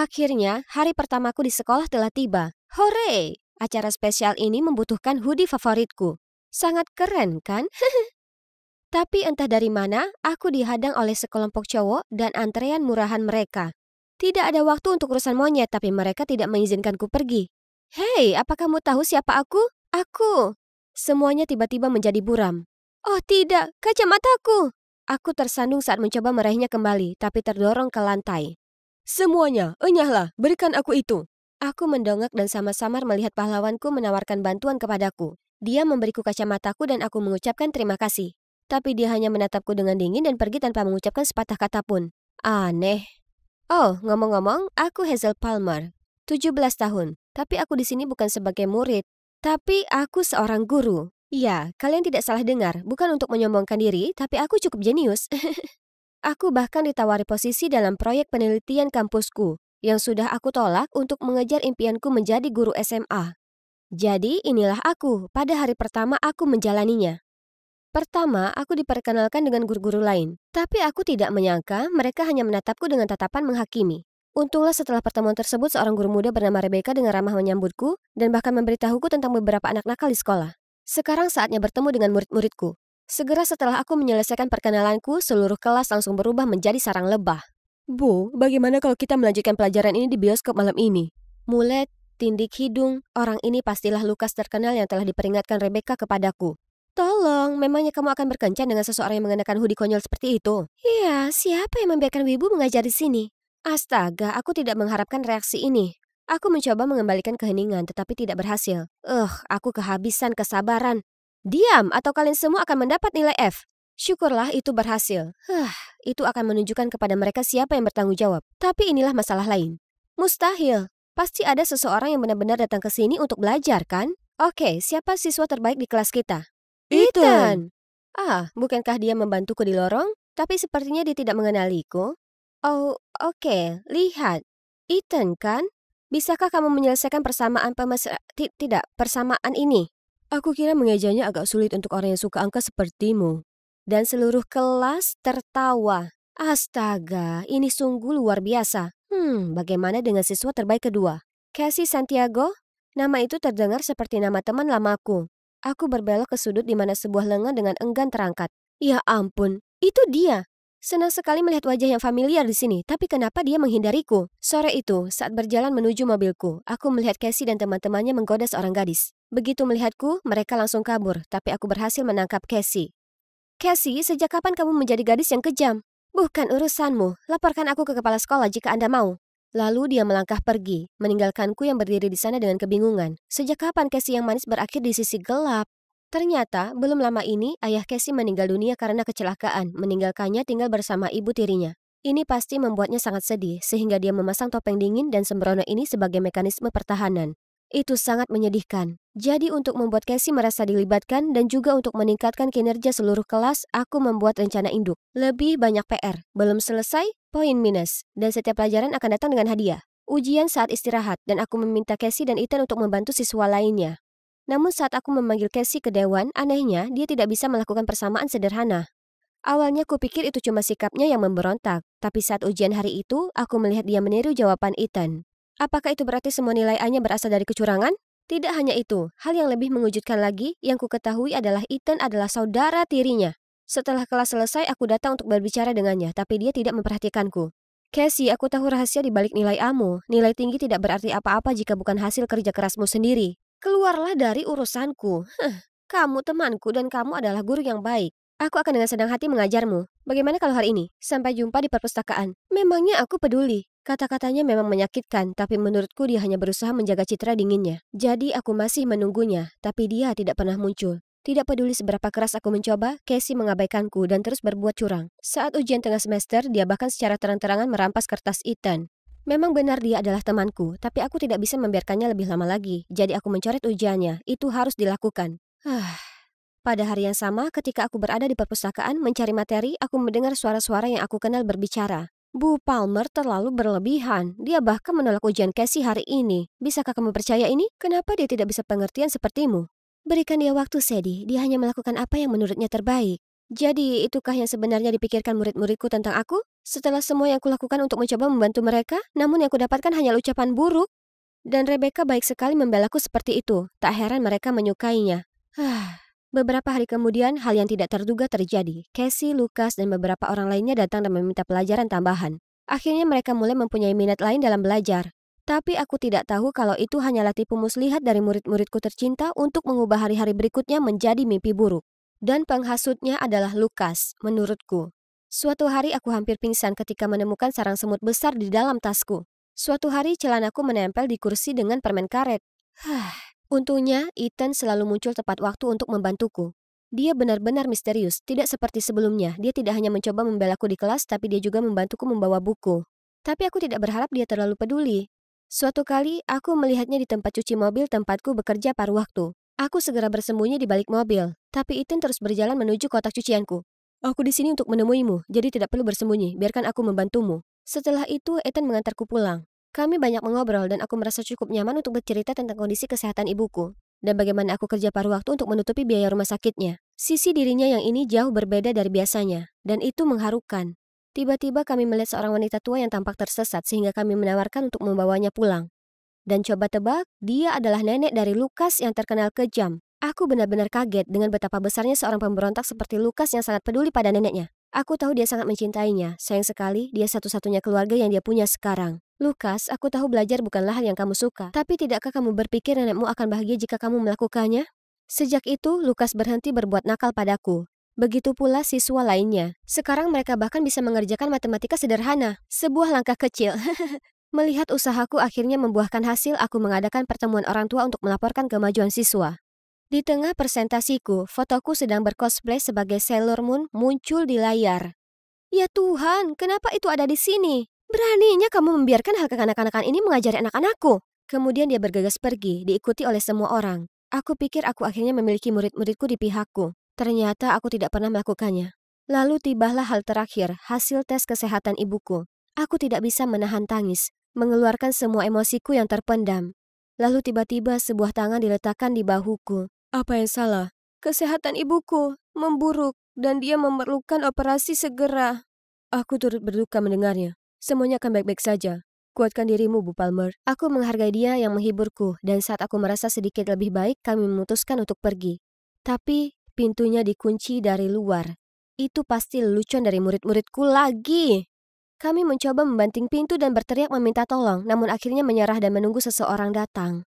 Akhirnya, hari pertamaku di sekolah telah tiba. Hore! Acara spesial ini membutuhkan hoodie favoritku. Sangat keren, kan? Tapi entah dari mana, aku dihadang oleh sekelompok cowok dan antrean murahan mereka. Tidak ada waktu untuk urusan monyet, tapi mereka tidak mengizinkanku pergi. Hei, apa kamu tahu siapa aku? Aku. Semuanya tiba-tiba menjadi buram. Oh tidak, kacamataku! Aku tersandung saat mencoba meraihnya kembali, tapi terdorong ke lantai. Semuanya, enyahlah, berikan aku itu. Aku mendongak dan samar-samar melihat pahlawanku menawarkan bantuan kepadaku. Dia memberiku kacamataku dan aku mengucapkan terima kasih. Tapi dia hanya menatapku dengan dingin dan pergi tanpa mengucapkan sepatah kata pun. Aneh. Oh, ngomong-ngomong, aku Hazel Palmer, 17 tahun. Tapi aku di sini bukan sebagai murid. Tapi aku seorang guru. Ya, kalian tidak salah dengar. Bukan untuk menyombongkan diri, tapi aku cukup jenius. Aku bahkan ditawari posisi dalam proyek penelitian kampusku yang sudah aku tolak untuk mengejar impianku menjadi guru SMA. Jadi inilah aku pada hari pertama aku menjalaninya. Pertama, aku diperkenalkan dengan guru-guru lain. Tapi aku tidak menyangka mereka hanya menatapku dengan tatapan menghakimi. Untunglah setelah pertemuan tersebut seorang guru muda bernama Rebecca dengan ramah menyambutku dan bahkan memberitahuku tentang beberapa anak nakal di sekolah. Sekarang saatnya bertemu dengan murid-muridku. Segera setelah aku menyelesaikan perkenalanku, seluruh kelas langsung berubah menjadi sarang lebah. Bu, bagaimana kalau kita melanjutkan pelajaran ini di bioskop malam ini? Mulet, tindik hidung, orang ini pastilah Lukas terkenal yang telah diperingatkan Rebecca kepadaku. Tolong, memangnya kamu akan berkencan dengan seseorang yang mengenakan hoodie konyol seperti itu? Iya, siapa yang membiarkan wibu mengajar di sini? Astaga, aku tidak mengharapkan reaksi ini. Aku mencoba mengembalikan keheningan tetapi tidak berhasil. Aku kehabisan kesabaran. Diam atau kalian semua akan mendapat nilai F. Syukurlah itu berhasil. Itu akan menunjukkan kepada mereka siapa yang bertanggung jawab. Tapi inilah masalah lain. Mustahil. Pasti ada seseorang yang benar-benar datang ke sini untuk belajar, kan? Oke, siapa siswa terbaik di kelas kita? Ethan! Bukankah dia membantuku di lorong? Tapi sepertinya dia tidak mengenaliku. Oh, oke. Lihat. Ethan, kan? Bisakah kamu menyelesaikan persamaan ini? Aku kira mengejanya agak sulit untuk orang yang suka angka sepertimu. Dan seluruh kelas tertawa. Astaga, ini sungguh luar biasa. Bagaimana dengan siswa terbaik kedua? Cassie Santiago? Nama itu terdengar seperti nama teman lamaku. Aku berbelok ke sudut di mana sebuah lengan dengan enggan terangkat. Ya ampun, itu dia. Senang sekali melihat wajah yang familiar di sini, tapi kenapa dia menghindariku? Sore itu, saat berjalan menuju mobilku, aku melihat Cassie dan teman-temannya menggoda seorang gadis. Begitu melihatku, mereka langsung kabur, tapi aku berhasil menangkap Cassie. Cassie, sejak kapan kamu menjadi gadis yang kejam? Bukan urusanmu, laporkan aku ke kepala sekolah jika Anda mau. Lalu dia melangkah pergi, meninggalkanku yang berdiri di sana dengan kebingungan. Sejak kapan Cassie yang manis berakhir di sisi gelap? Ternyata, belum lama ini, ayah Cassie meninggal dunia karena kecelakaan, meninggalkannya tinggal bersama ibu tirinya. Ini pasti membuatnya sangat sedih, sehingga dia memasang topeng dingin dan sembrono ini sebagai mekanisme pertahanan. Itu sangat menyedihkan. Jadi untuk membuat Cassie merasa dilibatkan dan juga untuk meningkatkan kinerja seluruh kelas, aku membuat rencana induk. Lebih banyak PR. Belum selesai, poin minus. Dan setiap pelajaran akan datang dengan hadiah. Ujian saat istirahat, dan aku meminta Cassie dan Ethan untuk membantu siswa lainnya. Namun saat aku memanggil Cassie ke dewan, anehnya dia tidak bisa melakukan persamaan sederhana. Awalnya kupikir itu cuma sikapnya yang memberontak, tapi saat ujian hari itu, aku melihat dia meniru jawaban Ethan. Apakah itu berarti semua nilai A-nya berasal dari kecurangan? Tidak hanya itu, hal yang lebih mengejutkan lagi yang ku ketahui adalah Ethan adalah saudara tirinya. Setelah kelas selesai, aku datang untuk berbicara dengannya, tapi dia tidak memperhatikanku. Cassie, aku tahu rahasia di balik nilai A-mu. Nilai tinggi tidak berarti apa-apa jika bukan hasil kerja kerasmu sendiri. Keluarlah dari urusanku. Kamu temanku dan kamu adalah guru yang baik. Aku akan dengan senang hati mengajarmu. Bagaimana kalau hari ini? Sampai jumpa di perpustakaan. Memangnya aku peduli? Kata-katanya memang menyakitkan, tapi menurutku dia hanya berusaha menjaga citra dinginnya. Jadi aku masih menunggunya, tapi dia tidak pernah muncul. Tidak peduli seberapa keras aku mencoba, Cassie mengabaikanku dan terus berbuat curang. Saat ujian tengah semester, dia bahkan secara terang-terangan merampas kertas Ethan. Memang benar dia adalah temanku, tapi aku tidak bisa membiarkannya lebih lama lagi. Jadi aku mencoret ujiannya, itu harus dilakukan. Pada hari yang sama, ketika aku berada di perpustakaan mencari materi, aku mendengar suara-suara yang aku kenal berbicara. Bu Palmer terlalu berlebihan. Dia bahkan menolak ujian Cassie hari ini. Bisakah kamu percaya ini? Kenapa dia tidak bisa pengertian sepertimu? Berikan dia waktu, Sadie. Dia hanya melakukan apa yang menurutnya terbaik. Jadi, itukah yang sebenarnya dipikirkan murid-muridku tentang aku? Setelah semua yang kulakukan untuk mencoba membantu mereka, namun yang kudapatkan hanya ucapan buruk. Dan Rebecca baik sekali membelaku seperti itu. Tak heran mereka menyukainya. Beberapa hari kemudian, hal yang tidak terduga terjadi. Casey, Lucas, dan beberapa orang lainnya datang dan meminta pelajaran tambahan. Akhirnya mereka mulai mempunyai minat lain dalam belajar. Tapi aku tidak tahu kalau itu hanyalah tipu muslihat dari murid-muridku tercinta untuk mengubah hari-hari berikutnya menjadi mimpi buruk. Dan penghasutnya adalah Lucas, menurutku. Suatu hari aku hampir pingsan ketika menemukan sarang semut besar di dalam tasku. Suatu hari celanaku menempel di kursi dengan permen karet. Untungnya, Ethan selalu muncul tepat waktu untuk membantuku. Dia benar-benar misterius, tidak seperti sebelumnya. Dia tidak hanya mencoba membelaku di kelas, tapi dia juga membantuku membawa buku. Tapi aku tidak berharap dia terlalu peduli. Suatu kali, aku melihatnya di tempat cuci mobil tempatku bekerja paruh waktu. Aku segera bersembunyi di balik mobil, tapi Ethan terus berjalan menuju kotak cucianku. Aku di sini untuk menemuimu, jadi tidak perlu bersembunyi, biarkan aku membantumu. Setelah itu, Ethan mengantarku pulang. Kami banyak mengobrol dan aku merasa cukup nyaman untuk bercerita tentang kondisi kesehatan ibuku dan bagaimana aku kerja paruh waktu untuk menutupi biaya rumah sakitnya. Sisi dirinya yang ini jauh berbeda dari biasanya, dan itu mengharukan. Tiba-tiba kami melihat seorang wanita tua yang tampak tersesat sehingga kami menawarkan untuk membawanya pulang. Dan coba tebak, dia adalah nenek dari Lucas yang terkenal kejam. Aku benar-benar kaget dengan betapa besarnya seorang pemberontak seperti Lucas yang sangat peduli pada neneknya. Aku tahu dia sangat mencintainya. Sayang sekali, dia satu-satunya keluarga yang dia punya sekarang. Lucas, aku tahu belajar bukanlah hal yang kamu suka. Tapi tidakkah kamu berpikir nenekmu akan bahagia jika kamu melakukannya? Sejak itu, Lucas berhenti berbuat nakal padaku. Begitu pula siswa lainnya. Sekarang mereka bahkan bisa mengerjakan matematika sederhana. Sebuah langkah kecil. Melihat usahaku akhirnya membuahkan hasil, aku mengadakan pertemuan orang tua untuk melaporkan kemajuan siswa. Di tengah presentasiku, fotoku sedang bercosplay sebagai Sailor Moon muncul di layar. Ya Tuhan, kenapa itu ada di sini? Beraninya kamu membiarkan hal kekanak-kanakan ini mengajari anak-anakku. Kemudian dia bergegas pergi, diikuti oleh semua orang. Aku pikir aku akhirnya memiliki murid-muridku di pihakku. Ternyata aku tidak pernah melakukannya. Lalu tibalah hal terakhir, hasil tes kesehatan ibuku. Aku tidak bisa menahan tangis, mengeluarkan semua emosiku yang terpendam. Lalu tiba-tiba sebuah tangan diletakkan di bahuku. Apa yang salah? Kesehatan ibuku memburuk dan dia memerlukan operasi segera. Aku turut berduka mendengarnya. Semuanya akan baik-baik saja. Kuatkan dirimu, Bu Palmer. Aku menghargai dia yang menghiburku, dan saat aku merasa sedikit lebih baik, kami memutuskan untuk pergi. Tapi, pintunya dikunci dari luar. Itu pasti lelucon dari murid-muridku lagi. Kami mencoba membanting pintu dan berteriak meminta tolong, namun akhirnya menyerah dan menunggu seseorang datang.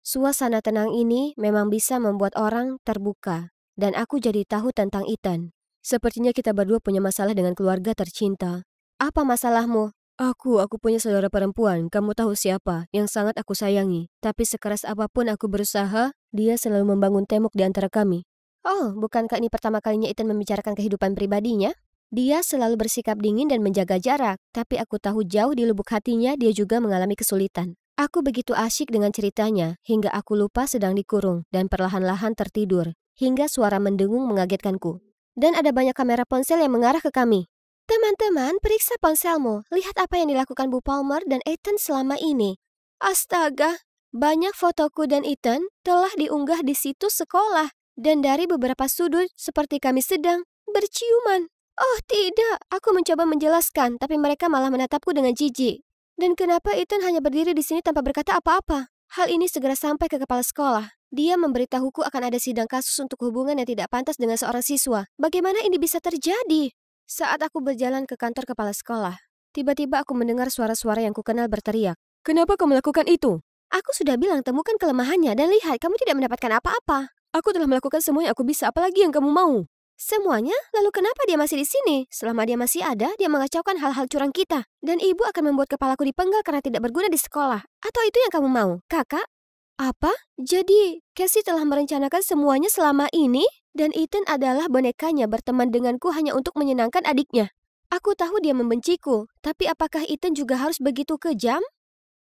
Suasana tenang ini memang bisa membuat orang terbuka, dan aku jadi tahu tentang Ethan. Sepertinya kita berdua punya masalah dengan keluarga tercinta. Apa masalahmu? Aku punya saudara perempuan, kamu tahu siapa, yang sangat aku sayangi. Tapi sekeras apapun aku berusaha, dia selalu membangun tembok di antara kami. Oh, bukankah ini pertama kalinya Ethan membicarakan kehidupan pribadinya? Dia selalu bersikap dingin dan menjaga jarak, tapi aku tahu jauh di lubuk hatinya dia juga mengalami kesulitan. Aku begitu asyik dengan ceritanya, hingga aku lupa sedang dikurung dan perlahan-lahan tertidur, hingga suara mendengung mengagetkanku. Dan ada banyak kamera ponsel yang mengarah ke kami. Teman-teman, periksa ponselmu. Lihat apa yang dilakukan Bu Palmer dan Ethan selama ini. Astaga, banyak fotoku dan Ethan telah diunggah di situs sekolah. Dan dari beberapa sudut, seperti kami sedang berciuman. Oh tidak, aku mencoba menjelaskan, tapi mereka malah menatapku dengan jijik. Dan kenapa Ethan hanya berdiri di sini tanpa berkata apa-apa? Hal ini segera sampai ke kepala sekolah. Dia memberitahuku akan ada sidang kasus untuk hubungan yang tidak pantas dengan seorang siswa. Bagaimana ini bisa terjadi? Saat aku berjalan ke kantor kepala sekolah, tiba-tiba aku mendengar suara-suara yang kukenal berteriak. Kenapa kamu melakukan itu? Aku sudah bilang temukan kelemahannya dan lihat kamu tidak mendapatkan apa-apa. Aku telah melakukan semua yang aku bisa, apalagi yang kamu mau? Semuanya? Lalu kenapa dia masih di sini? Selama dia masih ada, dia mengacaukan hal-hal curang kita. Dan ibu akan membuat kepalaku dipenggal karena tidak berguna di sekolah. Atau itu yang kamu mau, kakak? Apa? Jadi, Casey telah merencanakan semuanya selama ini? Dan Ethan adalah bonekanya berteman denganku hanya untuk menyenangkan adiknya. Aku tahu dia membenciku, tapi apakah Ethan juga harus begitu kejam?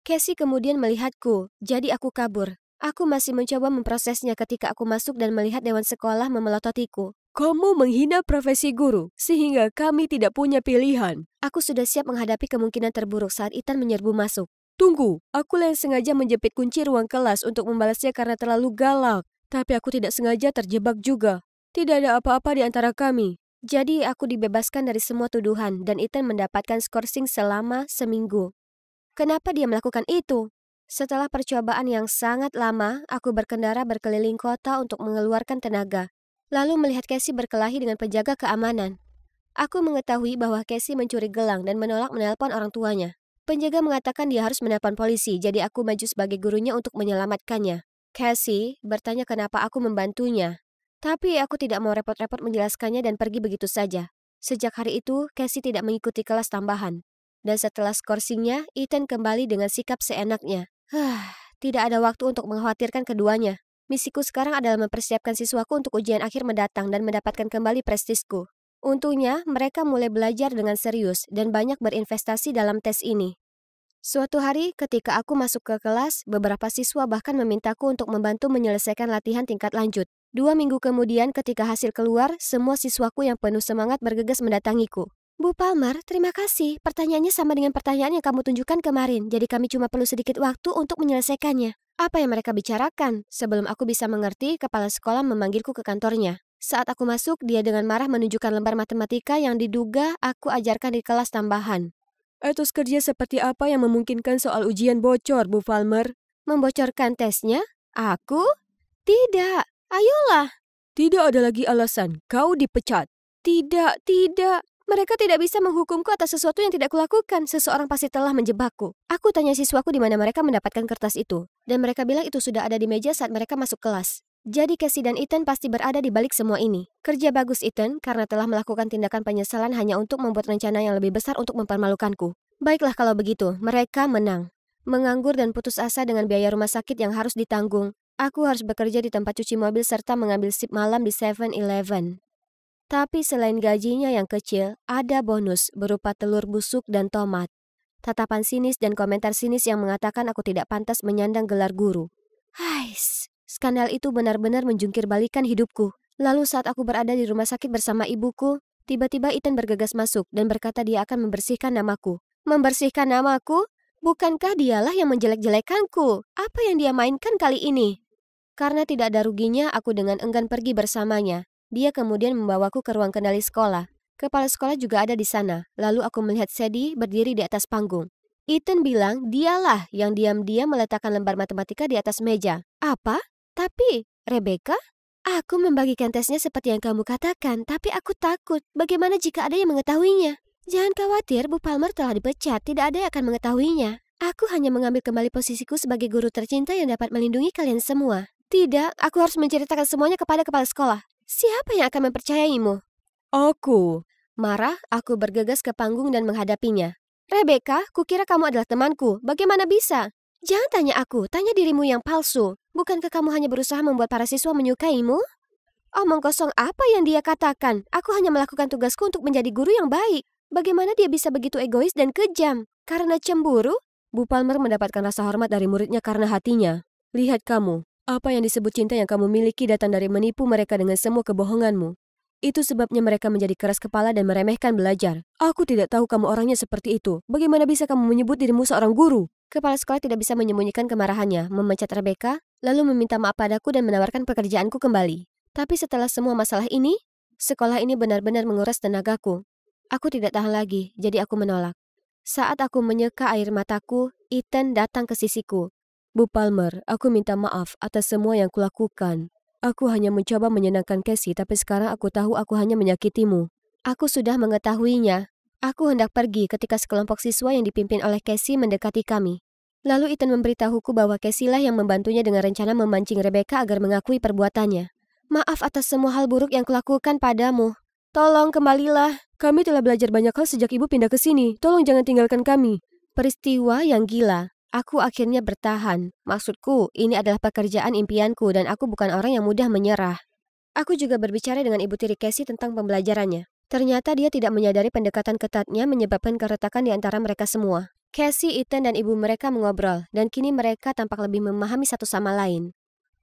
Casey kemudian melihatku, jadi aku kabur. Aku masih mencoba memprosesnya ketika aku masuk dan melihat dewan sekolah memelototiku. Kamu menghina profesi guru, sehingga kami tidak punya pilihan. Aku sudah siap menghadapi kemungkinan terburuk saat Ethan menyerbu masuk. Tunggu, akulah yang sengaja menjepit kunci ruang kelas untuk membalasnya karena terlalu galak. Tapi aku tidak sengaja terjebak juga. Tidak ada apa-apa di antara kami. Jadi aku dibebaskan dari semua tuduhan dan Ethan mendapatkan skorsing selama seminggu. Kenapa dia melakukan itu? Setelah percobaan yang sangat lama, aku berkendara berkeliling kota untuk mengeluarkan tenaga. Lalu melihat Casey berkelahi dengan penjaga keamanan. Aku mengetahui bahwa Casey mencuri gelang dan menolak menelpon orang tuanya. Penjaga mengatakan dia harus menelpon polisi, jadi aku maju sebagai gurunya untuk menyelamatkannya. Casey bertanya kenapa aku membantunya. Tapi aku tidak mau repot-repot menjelaskannya dan pergi begitu saja. Sejak hari itu, Casey tidak mengikuti kelas tambahan. Dan setelah skorsingnya, Ethan kembali dengan sikap seenaknya. Tidak ada waktu untuk mengkhawatirkan keduanya. Misiku sekarang adalah mempersiapkan siswaku untuk ujian akhir mendatang dan mendapatkan kembali prestisku. Untungnya, mereka mulai belajar dengan serius dan banyak berinvestasi dalam tes ini. Suatu hari, ketika aku masuk ke kelas, beberapa siswa bahkan memintaku untuk membantu menyelesaikan latihan tingkat lanjut. 2 minggu kemudian, ketika hasil keluar, semua siswaku yang penuh semangat bergegas mendatangiku. Bu Palmer, terima kasih. Pertanyaannya sama dengan pertanyaan yang kamu tunjukkan kemarin, jadi kami cuma perlu sedikit waktu untuk menyelesaikannya. Apa yang mereka bicarakan? Sebelum aku bisa mengerti, kepala sekolah memanggilku ke kantornya. Saat aku masuk, dia dengan marah menunjukkan lembar matematika yang diduga aku ajarkan di kelas tambahan. Etos kerja seperti apa yang memungkinkan soal ujian bocor, Bu Palmer? Membocorkan tesnya? Aku? Tidak. Ayolah. Tidak ada lagi alasan. Kau dipecat. Tidak, tidak. Mereka tidak bisa menghukumku atas sesuatu yang tidak kulakukan. Seseorang pasti telah menjebakku. Aku tanya siswaku di mana mereka mendapatkan kertas itu. Dan mereka bilang itu sudah ada di meja saat mereka masuk kelas. Jadi Casey dan Ethan pasti berada di balik semua ini. Kerja bagus Ethan karena telah melakukan tindakan penyesalan hanya untuk membuat rencana yang lebih besar untuk mempermalukanku. Baiklah kalau begitu, mereka menang. Menganggur dan putus asa dengan biaya rumah sakit yang harus ditanggung. Aku harus bekerja di tempat cuci mobil serta mengambil sip malam di 7-Eleven. Tapi selain gajinya yang kecil, ada bonus berupa telur busuk dan tomat. Tatapan sinis dan komentar sinis yang mengatakan aku tidak pantas menyandang gelar guru. Skandal itu benar-benar menjungkir balikan hidupku. Lalu saat aku berada di rumah sakit bersama ibuku, tiba-tiba Ethan bergegas masuk dan berkata dia akan membersihkan namaku. Membersihkan namaku? Bukankah dialah yang menjelek-jelekanku? Apa yang dia mainkan kali ini? Karena tidak ada ruginya, aku dengan enggan pergi bersamanya. Dia kemudian membawaku ke ruang kendali sekolah. Kepala sekolah juga ada di sana. Lalu aku melihat Sadie berdiri di atas panggung. Ethan bilang dialah yang diam-diam meletakkan lembar matematika di atas meja. Apa? Tapi, Rebecca? Aku membagikan tesnya seperti yang kamu katakan, tapi aku takut. Bagaimana jika ada yang mengetahuinya? Jangan khawatir, Bu Palmer telah dipecat. Tidak ada yang akan mengetahuinya. Aku hanya mengambil kembali posisiku sebagai guru tercinta yang dapat melindungi kalian semua. Tidak, aku harus menceritakan semuanya kepada kepala sekolah. Siapa yang akan mempercayaimu? Aku. Marah, aku bergegas ke panggung dan menghadapinya. Rebecca, kukira kamu adalah temanku. Bagaimana bisa? Jangan tanya aku, tanya dirimu yang palsu. Bukankah kamu hanya berusaha membuat para siswa menyukaimu? Omong kosong apa yang dia katakan? Aku hanya melakukan tugasku untuk menjadi guru yang baik. Bagaimana dia bisa begitu egois dan kejam? Karena cemburu? Bu Palmer mendapatkan rasa hormat dari muridnya karena hatinya. Lihat kamu. Apa yang disebut cinta yang kamu miliki datang dari menipu mereka dengan semua kebohonganmu. Itu sebabnya mereka menjadi keras kepala dan meremehkan belajar. Aku tidak tahu kamu orangnya seperti itu. Bagaimana bisa kamu menyebut dirimu seorang guru? Kepala sekolah tidak bisa menyembunyikan kemarahannya, memecat Rebecca, lalu meminta maaf padaku dan menawarkan pekerjaanku kembali. Tapi setelah semua masalah ini, sekolah ini benar-benar menguras tenagaku. Aku tidak tahan lagi, jadi aku menolak. Saat aku menyeka air mataku, Ethan datang ke sisiku. Bu Palmer, aku minta maaf atas semua yang kulakukan. Aku hanya mencoba menyenangkan Casey, tapi sekarang aku tahu aku hanya menyakitimu. Aku sudah mengetahuinya. Aku hendak pergi ketika sekelompok siswa yang dipimpin oleh Casey mendekati kami. Lalu Ethan memberitahuku bahwa Casey lah yang membantunya dengan rencana memancing Rebecca agar mengakui perbuatannya. Maaf atas semua hal buruk yang kulakukan padamu. Tolong kembalilah. Kami telah belajar banyak hal sejak ibu pindah ke sini. Tolong jangan tinggalkan kami. Peristiwa yang gila. Aku akhirnya bertahan. Maksudku, ini adalah pekerjaan impianku dan aku bukan orang yang mudah menyerah. Aku juga berbicara dengan ibu tiri Casey tentang pembelajarannya. Ternyata dia tidak menyadari pendekatan ketatnya menyebabkan keretakan di antara mereka semua. Casey, Ethan, dan ibu mereka mengobrol, dan kini mereka tampak lebih memahami satu sama lain.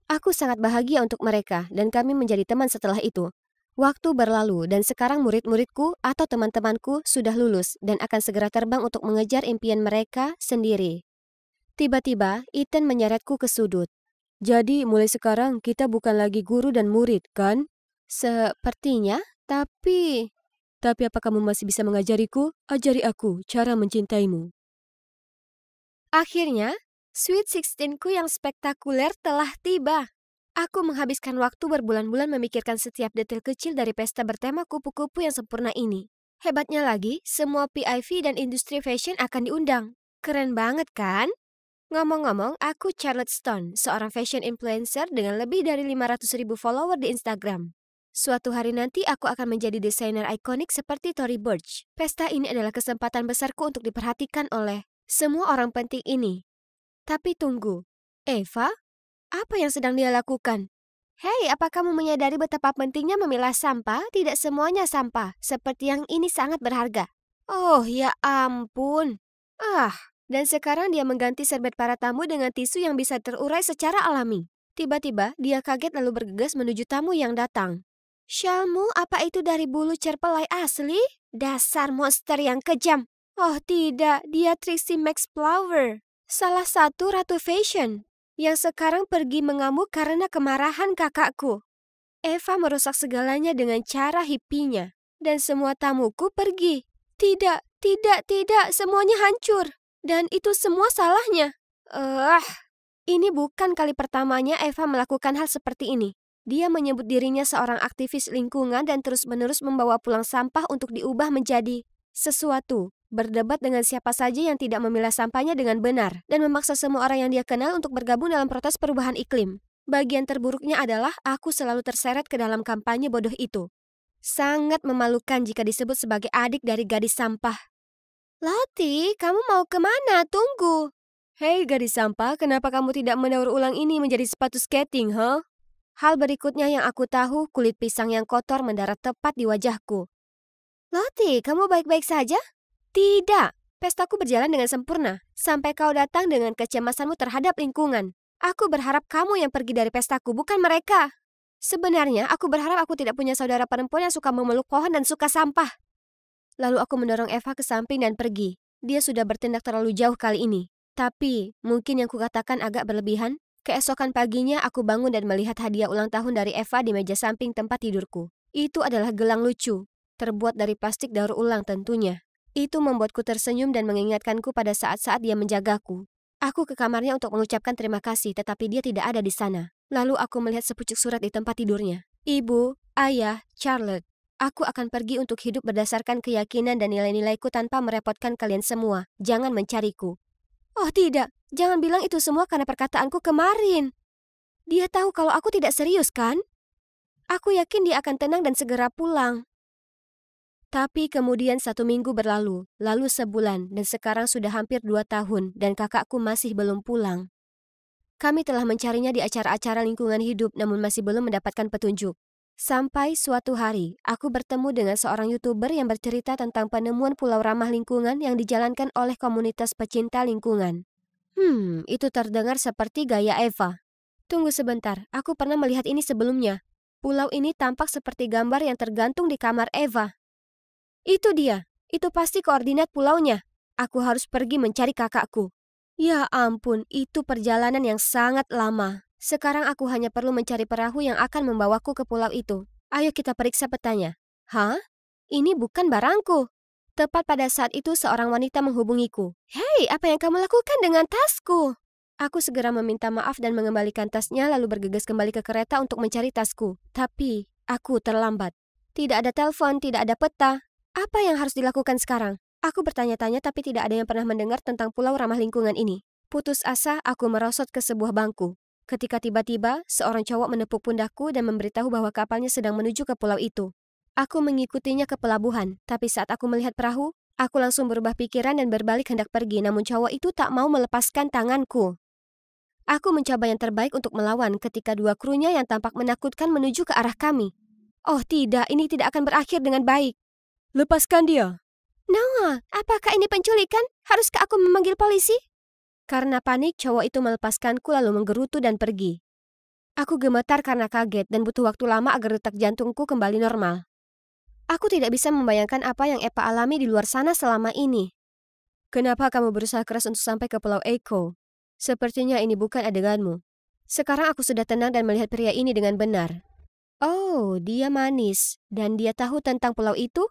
Aku sangat bahagia untuk mereka, dan kami menjadi teman setelah itu. Waktu berlalu, dan sekarang murid-muridku atau teman-temanku sudah lulus dan akan segera terbang untuk mengejar impian mereka sendiri. Tiba-tiba, Ethan menyeretku ke sudut. Jadi, mulai sekarang kita bukan lagi guru dan murid, kan? Sepertinya. Tapi apa kamu masih bisa mengajariku? Ajari aku cara mencintaimu. Akhirnya, Sweet 16-ku yang spektakuler telah tiba. Aku menghabiskan waktu berbulan-bulan memikirkan setiap detail kecil dari pesta bertema kupu-kupu yang sempurna ini. Hebatnya lagi, semua PIV dan industri fashion akan diundang. Keren banget kan? Ngomong-ngomong, aku Charlotte Stone, seorang fashion influencer dengan lebih dari 500.000 follower di Instagram. Suatu hari nanti aku akan menjadi desainer ikonik seperti Tory Burch. Pesta ini adalah kesempatan besarku untuk diperhatikan oleh semua orang penting ini. Tapi tunggu, Eva? Apa yang sedang dia lakukan? Hei, apa kamu menyadari betapa pentingnya memilah sampah? Tidak semuanya sampah, seperti yang ini sangat berharga. Oh, ya ampun. Dan sekarang dia mengganti serbet para tamu dengan tisu yang bisa terurai secara alami. Tiba-tiba, dia kaget lalu bergegas menuju tamu yang datang. Shalmu, apa itu dari bulu cerpelai asli? Dasar monster yang kejam. Oh tidak, dia Trixie Max Flower. Salah satu ratu fashion yang sekarang pergi mengamuk karena kemarahan kakakku. Eva merusak segalanya dengan cara hippinya. Dan semua tamuku pergi. Tidak, semuanya hancur. Dan itu semua salahnya. Ini bukan kali pertamanya Eva melakukan hal seperti ini. Dia menyebut dirinya seorang aktivis lingkungan dan terus-menerus membawa pulang sampah untuk diubah menjadi sesuatu. Berdebat dengan siapa saja yang tidak memilah sampahnya dengan benar, dan memaksa semua orang yang dia kenal untuk bergabung dalam protes perubahan iklim. Bagian terburuknya adalah aku selalu terseret ke dalam kampanye bodoh itu. Sangat memalukan jika disebut sebagai adik dari gadis sampah. Lottie, kamu mau kemana? Tunggu. Hei gadis sampah, kenapa kamu tidak mendaur ulang ini menjadi sepatu skating, huh? Hal berikutnya yang aku tahu, kulit pisang yang kotor mendarat tepat di wajahku. Lottie, kamu baik-baik saja? Tidak, pestaku berjalan dengan sempurna, sampai kau datang dengan kecemasanmu terhadap lingkungan. Aku berharap kamu yang pergi dari pestaku, bukan mereka. Sebenarnya, aku berharap aku tidak punya saudara perempuan yang suka memeluk pohon dan suka sampah. Lalu aku mendorong Eva ke samping dan pergi. Dia sudah bertindak terlalu jauh kali ini. Tapi, mungkin yang kukatakan agak berlebihan. Keesokan paginya, aku bangun dan melihat hadiah ulang tahun dari Eva di meja samping tempat tidurku. Itu adalah gelang lucu, terbuat dari plastik daur ulang tentunya. Itu membuatku tersenyum dan mengingatkanku pada saat-saat dia menjagaku. Aku ke kamarnya untuk mengucapkan terima kasih, tetapi dia tidak ada di sana. Lalu aku melihat sepucuk surat di tempat tidurnya. Ibu, Ayah, Charlotte, aku akan pergi untuk hidup berdasarkan keyakinan dan nilai-nilaiku tanpa merepotkan kalian semua. Jangan mencariku. Oh tidak, jangan bilang itu semua karena perkataanku kemarin. Dia tahu kalau aku tidak serius, kan? Aku yakin dia akan tenang dan segera pulang. Tapi kemudian 1 minggu berlalu, lalu sebulan, dan sekarang sudah hampir 2 tahun, dan kakakku masih belum pulang. Kami telah mencarinya di acara-acara lingkungan hidup, namun masih belum mendapatkan petunjuk. Sampai suatu hari, aku bertemu dengan seorang YouTuber yang bercerita tentang penemuan pulau ramah lingkungan yang dijalankan oleh komunitas pecinta lingkungan. Itu terdengar seperti gaya Eva. Tunggu sebentar, aku pernah melihat ini sebelumnya. Pulau ini tampak seperti gambar yang tergantung di kamar Eva. Itu dia, itu pasti koordinat pulaunya. Aku harus pergi mencari kakakku. Ya ampun, itu perjalanan yang sangat lama. Sekarang aku hanya perlu mencari perahu yang akan membawaku ke pulau itu. Ayo kita periksa petanya. Hah? Ini bukan barangku. Tepat pada saat itu seorang wanita menghubungiku. Hei, apa yang kamu lakukan dengan tasku? Aku segera meminta maaf dan mengembalikan tasnya lalu bergegas kembali ke kereta untuk mencari tasku. Tapi, aku terlambat. Tidak ada telepon, tidak ada peta. Apa yang harus dilakukan sekarang? Aku bertanya-tanya tapi tidak ada yang pernah mendengar tentang pulau ramah lingkungan ini. Putus asa, aku merosot ke sebuah bangku. Ketika tiba-tiba, seorang cowok menepuk pundakku dan memberitahu bahwa kapalnya sedang menuju ke pulau itu. Aku mengikutinya ke pelabuhan, tapi saat aku melihat perahu, aku langsung berubah pikiran dan berbalik hendak pergi, namun cowok itu tak mau melepaskan tanganku. Aku mencoba yang terbaik untuk melawan ketika 2 krunya yang tampak menakutkan menuju ke arah kami. Oh tidak, ini tidak akan berakhir dengan baik. Lepaskan dia. Noah, apakah ini penculikan? Haruskah aku memanggil polisi? Karena panik, cowok itu melepaskanku lalu menggerutu dan pergi. Aku gemetar karena kaget dan butuh waktu lama agar detak jantungku kembali normal. Aku tidak bisa membayangkan apa yang Eva alami di luar sana selama ini. Kenapa kamu berusaha keras untuk sampai ke Pulau Echo? Sepertinya ini bukan adeganmu. Sekarang aku sudah tenang dan melihat pria ini dengan benar. Oh, dia manis. Dan dia tahu tentang pulau itu?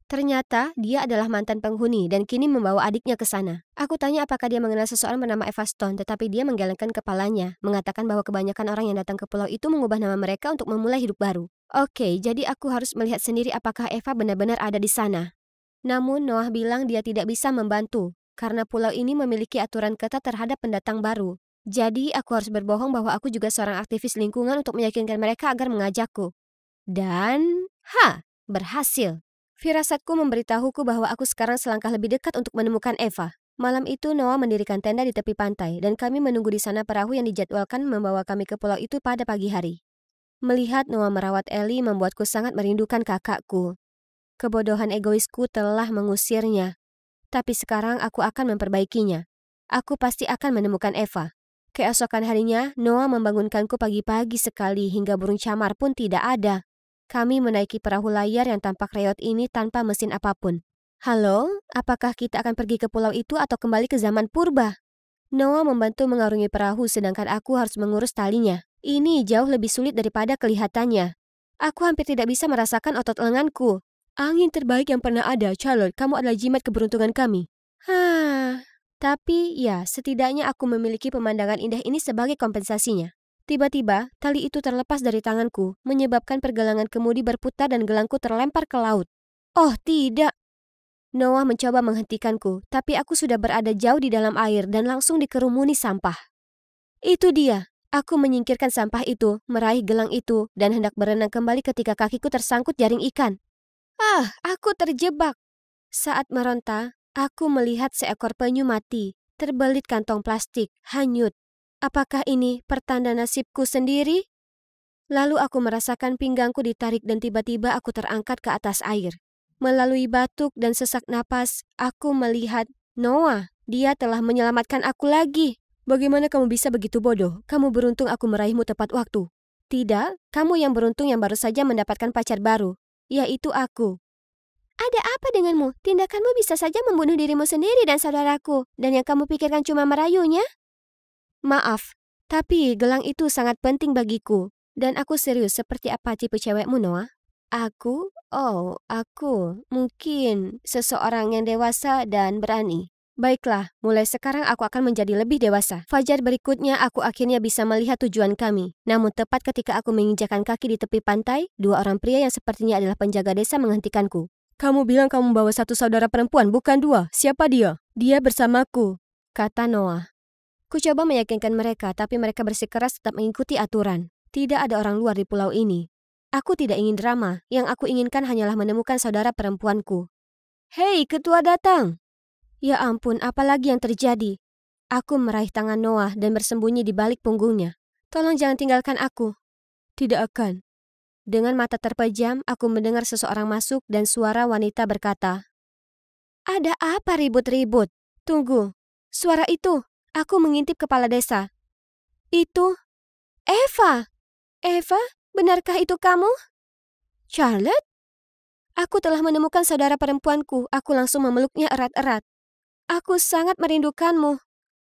Ternyata dia adalah mantan penghuni dan kini membawa adiknya ke sana. Aku tanya apakah dia mengenal seseorang bernama Eva Stone, tetapi dia menggelengkan kepalanya, mengatakan bahwa kebanyakan orang yang datang ke pulau itu mengubah nama mereka untuk memulai hidup baru. Oke, jadi aku harus melihat sendiri apakah Eva benar-benar ada di sana. Namun Noah bilang dia tidak bisa membantu, karena pulau ini memiliki aturan ketat terhadap pendatang baru. Jadi aku harus berbohong bahwa aku juga seorang aktivis lingkungan untuk meyakinkan mereka agar mengajakku. Dan, berhasil. Firasatku memberitahuku bahwa aku sekarang selangkah lebih dekat untuk menemukan Eva. Malam itu Noah mendirikan tenda di tepi pantai dan kami menunggu di sana perahu yang dijadwalkan membawa kami ke pulau itu pada pagi hari. Melihat Noah merawat Ellie membuatku sangat merindukan kakakku. Kebodohan egoisku telah mengusirnya. Tapi sekarang aku akan memperbaikinya. Aku pasti akan menemukan Eva. Keesokan harinya, Noah membangunkanku pagi-pagi sekali hingga burung camar pun tidak ada. Kami menaiki perahu layar yang tampak reot ini tanpa mesin apapun. Halo, apakah kita akan pergi ke pulau itu atau kembali ke zaman purba? Noah membantu mengarungi perahu sedangkan aku harus mengurus talinya. Ini jauh lebih sulit daripada kelihatannya. Aku hampir tidak bisa merasakan otot lenganku. Angin terbaik yang pernah ada, Charlotte. Kamu adalah jimat keberuntungan kami. Tapi ya, setidaknya aku memiliki pemandangan indah ini sebagai kompensasinya. Tiba-tiba, tali itu terlepas dari tanganku, menyebabkan pergelangan kemudi berputar dan gelangku terlempar ke laut. Oh tidak! Noah mencoba menghentikanku, tapi aku sudah berada jauh di dalam air dan langsung dikerumuni sampah. Itu dia. Aku menyingkirkan sampah itu, meraih gelang itu, dan hendak berenang kembali ketika kakiku tersangkut jaring ikan. Aku terjebak. Saat meronta, aku melihat seekor penyu mati, terbelit kantong plastik, hanyut. Apakah ini pertanda nasibku sendiri? Lalu aku merasakan pinggangku ditarik dan tiba-tiba aku terangkat ke atas air. Melalui batuk dan sesak napas, aku melihat Noah. Dia telah menyelamatkan aku lagi. Bagaimana kamu bisa begitu bodoh? Kamu beruntung aku meraihmu tepat waktu. Tidak, kamu yang beruntung yang baru saja mendapatkan pacar baru, yaitu aku. Ada apa denganmu? Tindakanmu bisa saja membunuh dirimu sendiri dan saudaraku. Dan yang kamu pikirkan cuma merayunya? Maaf, tapi gelang itu sangat penting bagiku. Dan aku serius, seperti apa tipe cewekmu, Noah? Aku? Oh, aku. Mungkin seseorang yang dewasa dan berani. Baiklah, mulai sekarang aku akan menjadi lebih dewasa. Fajar berikutnya aku akhirnya bisa melihat tujuan kami. Namun tepat ketika aku menginjakan kaki di tepi pantai, dua orang pria yang sepertinya adalah penjaga desa menghentikanku. Kamu bilang kamu membawa satu saudara perempuan, bukan dua. Siapa dia? Dia bersamaku, kata Noah. Ku coba meyakinkan mereka, tapi mereka bersikeras tetap mengikuti aturan. Tidak ada orang luar di pulau ini. Aku tidak ingin drama, yang aku inginkan hanyalah menemukan saudara perempuanku. Hei, ketua datang! Ya ampun, apalagi yang terjadi? Aku meraih tangan Noah dan bersembunyi di balik punggungnya. Tolong jangan tinggalkan aku. Tidak akan. Dengan mata terpejam, aku mendengar seseorang masuk dan suara wanita berkata, "Ada apa ribut-ribut? Tunggu, suara itu. Aku mengintip kepala desa. Itu Eva. Eva, benarkah itu kamu? Charlotte? Aku telah menemukan saudara perempuanku. Aku langsung memeluknya erat-erat. Aku sangat merindukanmu.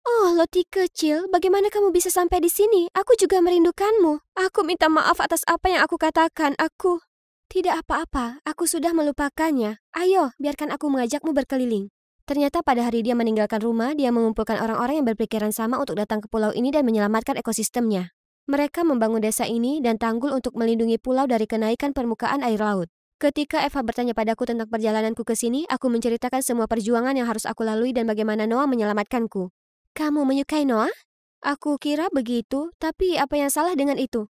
Oh, Loti kecil, bagaimana kamu bisa sampai di sini? Aku juga merindukanmu. Aku minta maaf atas apa yang aku katakan. Aku tidak apa-apa. Aku sudah melupakannya. Ayo, biarkan aku mengajakmu berkeliling. Ternyata pada hari dia meninggalkan rumah, dia mengumpulkan orang-orang yang berpikiran sama untuk datang ke pulau ini dan menyelamatkan ekosistemnya. Mereka membangun desa ini dan tanggul untuk melindungi pulau dari kenaikan permukaan air laut. Ketika Eva bertanya padaku tentang perjalananku ke sini, aku menceritakan semua perjuangan yang harus aku lalui dan bagaimana Noah menyelamatkanku. Kamu menyukai Noah? Aku kira begitu, tapi apa yang salah dengan itu?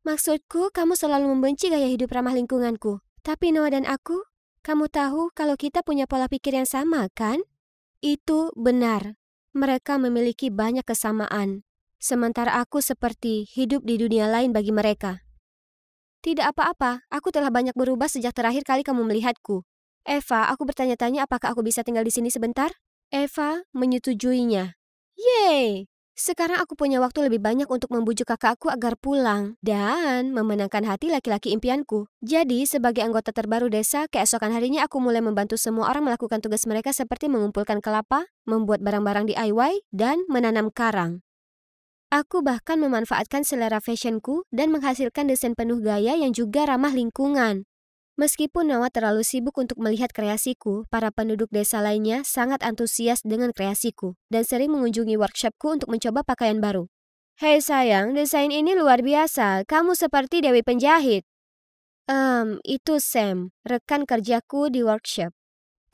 Maksudku, kamu selalu membenci gaya hidup ramah lingkunganku. Tapi Noah dan aku, kamu tahu kalau kita punya pola pikir yang sama, kan? Itu benar. Mereka memiliki banyak kesamaan. Sementara aku seperti hidup di dunia lain bagi mereka. Tidak apa-apa, aku telah banyak berubah sejak terakhir kali kamu melihatku. Eva, aku bertanya-tanya apakah aku bisa tinggal di sini sebentar? Eva menyetujuinya. Yeay! Sekarang aku punya waktu lebih banyak untuk membujuk kakakku agar pulang dan memenangkan hati laki-laki impianku. Jadi, sebagai anggota terbaru desa, keesokan harinya aku mulai membantu semua orang melakukan tugas mereka seperti mengumpulkan kelapa, membuat barang-barang DIY, dan menanam karang. Aku bahkan memanfaatkan selera fashionku dan menghasilkan desain penuh gaya yang juga ramah lingkungan. Meskipun Noah terlalu sibuk untuk melihat kreasiku, para penduduk desa lainnya sangat antusias dengan kreasiku dan sering mengunjungi workshopku untuk mencoba pakaian baru. Hei sayang, desain ini luar biasa. Kamu seperti Dewi Penjahit. Itu Sam, rekan kerjaku di workshop.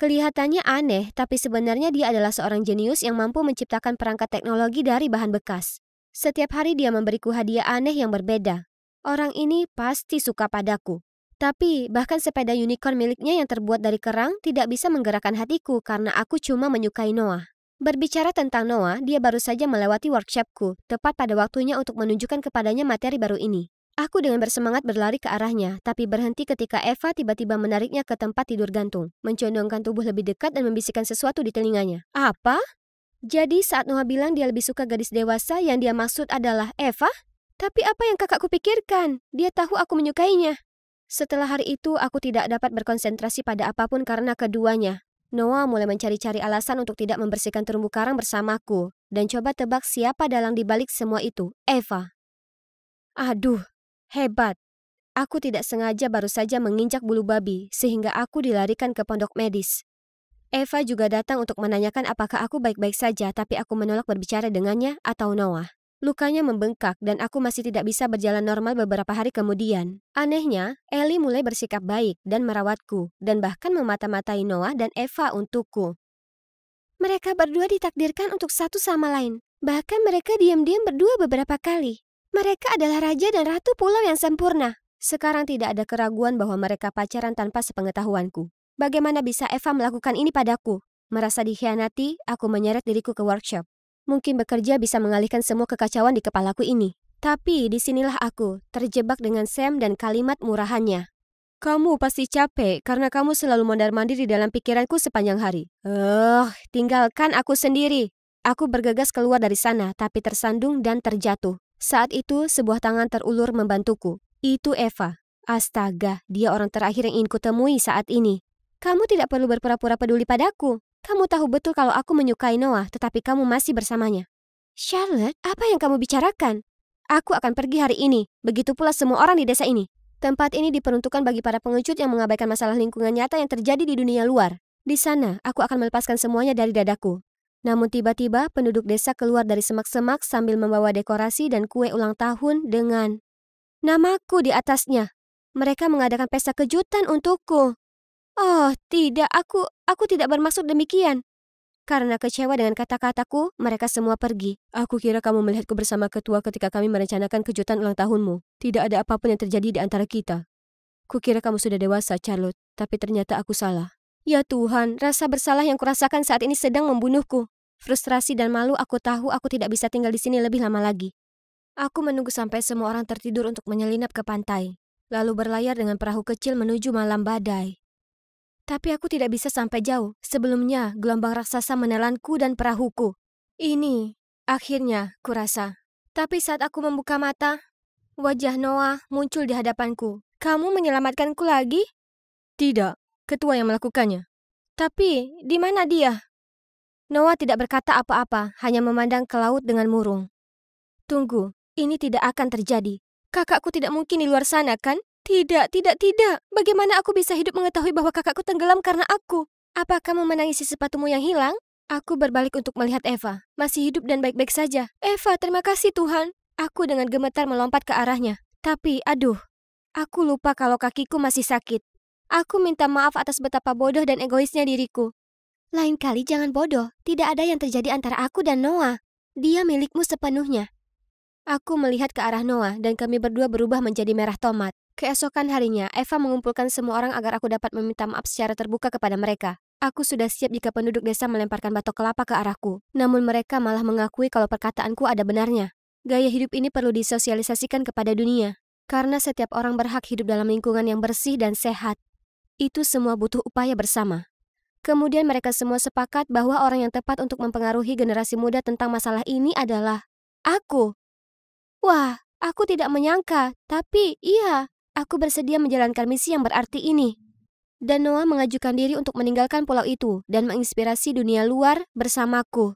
Kelihatannya aneh, tapi sebenarnya dia adalah seorang jenius yang mampu menciptakan perangkat teknologi dari bahan bekas. Setiap hari dia memberiku hadiah aneh yang berbeda. Orang ini pasti suka padaku. Tapi bahkan sepeda unicorn miliknya yang terbuat dari kerang tidak bisa menggerakkan hatiku karena aku cuma menyukai Noah. Berbicara tentang Noah, dia baru saja melewati workshopku, tepat pada waktunya untuk menunjukkan kepadanya materi baru ini. Aku dengan bersemangat berlari ke arahnya, tapi berhenti ketika Eva tiba-tiba menariknya ke tempat tidur gantung, mencondongkan tubuh lebih dekat dan membisikkan sesuatu di telinganya. Apa? Jadi saat Noah bilang dia lebih suka gadis dewasa, yang dia maksud adalah Eva? Tapi apa yang kakakku pikirkan? Dia tahu aku menyukainya. Setelah hari itu, aku tidak dapat berkonsentrasi pada apapun karena keduanya. Noah mulai mencari-cari alasan untuk tidak membersihkan terumbu karang bersamaku, dan coba tebak siapa dalang di balik semua itu, Eva. Aduh, hebat. Aku tidak sengaja baru saja menginjak bulu babi, sehingga aku dilarikan ke pondok medis. Eva juga datang untuk menanyakan apakah aku baik-baik saja, tapi aku menolak berbicara dengannya atau Noah. Lukanya membengkak dan aku masih tidak bisa berjalan normal beberapa hari kemudian. Anehnya, Ellie mulai bersikap baik dan merawatku, dan bahkan memata-matai Noah dan Eva untukku. Mereka berdua ditakdirkan untuk satu sama lain. Bahkan mereka diam-diam berdua beberapa kali. Mereka adalah raja dan ratu pulau yang sempurna. Sekarang tidak ada keraguan bahwa mereka pacaran tanpa sepengetahuanku. Bagaimana bisa Eva melakukan ini padaku? Merasa dikhianati, aku menyeret diriku ke workshop. Mungkin bekerja bisa mengalihkan semua kekacauan di kepalaku ini. Tapi disinilah aku, terjebak dengan Sam dan kalimat murahannya. Kamu pasti capek karena kamu selalu mondar-mandir di dalam pikiranku sepanjang hari. Tinggalkan aku sendiri. Aku bergegas keluar dari sana, tapi tersandung dan terjatuh. Saat itu, sebuah tangan terulur membantuku. Itu Eva. Astaga, dia orang terakhir yang ingin kutemui saat ini. Kamu tidak perlu berpura-pura peduli padaku. Kamu tahu betul kalau aku menyukai Noah, tetapi kamu masih bersamanya. Charlotte, apa yang kamu bicarakan? Aku akan pergi hari ini. Begitu pula semua orang di desa ini. Tempat ini diperuntukkan bagi para pengecut yang mengabaikan masalah lingkungan nyata yang terjadi di dunia luar. Di sana, aku akan melepaskan semuanya dari dadaku. Namun tiba-tiba penduduk desa keluar dari semak-semak sambil membawa dekorasi dan kue ulang tahun dengan namaku di atasnya. Mereka mengadakan pesta kejutan untukku. Oh, tidak, aku tidak bermaksud demikian. Karena kecewa dengan kata-kataku, mereka semua pergi. Aku kira kamu melihatku bersama ketua ketika kami merencanakan kejutan ulang tahunmu. Tidak ada apapun yang terjadi di antara kita. Kukira kamu sudah dewasa, Charlotte, tapi ternyata aku salah. Ya Tuhan, rasa bersalah yang kurasakan saat ini sedang membunuhku. Frustrasi dan malu aku tahu aku tidak bisa tinggal di sini lebih lama lagi. Aku menunggu sampai semua orang tertidur untuk menyelinap ke pantai, lalu berlayar dengan perahu kecil menuju malam badai. Tapi aku tidak bisa sampai jauh. Sebelumnya, gelombang raksasa menelanku dan perahuku. Ini, akhirnya, kurasa. Tapi saat aku membuka mata, wajah Noah muncul di hadapanku. Kamu menyelamatkanku lagi? Tidak, ketua yang melakukannya. Tapi, di mana dia? Noah tidak berkata apa-apa, hanya memandang ke laut dengan murung. Tunggu, ini tidak akan terjadi. Kakakku tidak mungkin di luar sana, kan? Tidak. Bagaimana aku bisa hidup mengetahui bahwa kakakku tenggelam karena aku? Apa kamu menangisi sepatumu yang hilang? Aku berbalik untuk melihat Eva. Masih hidup dan baik-baik saja. Eva, terima kasih Tuhan. Aku dengan gemetar melompat ke arahnya. Tapi, aduh, aku lupa kalau kakiku masih sakit. Aku minta maaf atas betapa bodoh dan egoisnya diriku. Lain kali jangan bodoh. Tidak ada yang terjadi antara aku dan Noah. Dia milikmu sepenuhnya. Aku melihat ke arah Noah dan kami berdua berubah menjadi merah tomat. Keesokan harinya, Eva mengumpulkan semua orang agar aku dapat meminta maaf secara terbuka kepada mereka. Aku sudah siap jika penduduk desa melemparkan batok kelapa ke arahku. Namun mereka malah mengakui kalau perkataanku ada benarnya. Gaya hidup ini perlu disosialisasikan kepada dunia. Karena setiap orang berhak hidup dalam lingkungan yang bersih dan sehat. Itu semua butuh upaya bersama. Kemudian mereka semua sepakat bahwa orang yang tepat untuk mempengaruhi generasi muda tentang masalah ini adalah aku. Wah, aku tidak menyangka, tapi iya, aku bersedia menjalankan misi yang berarti ini. Dan Noah mengajukan diri untuk meninggalkan pulau itu dan menginspirasi dunia luar bersamaku.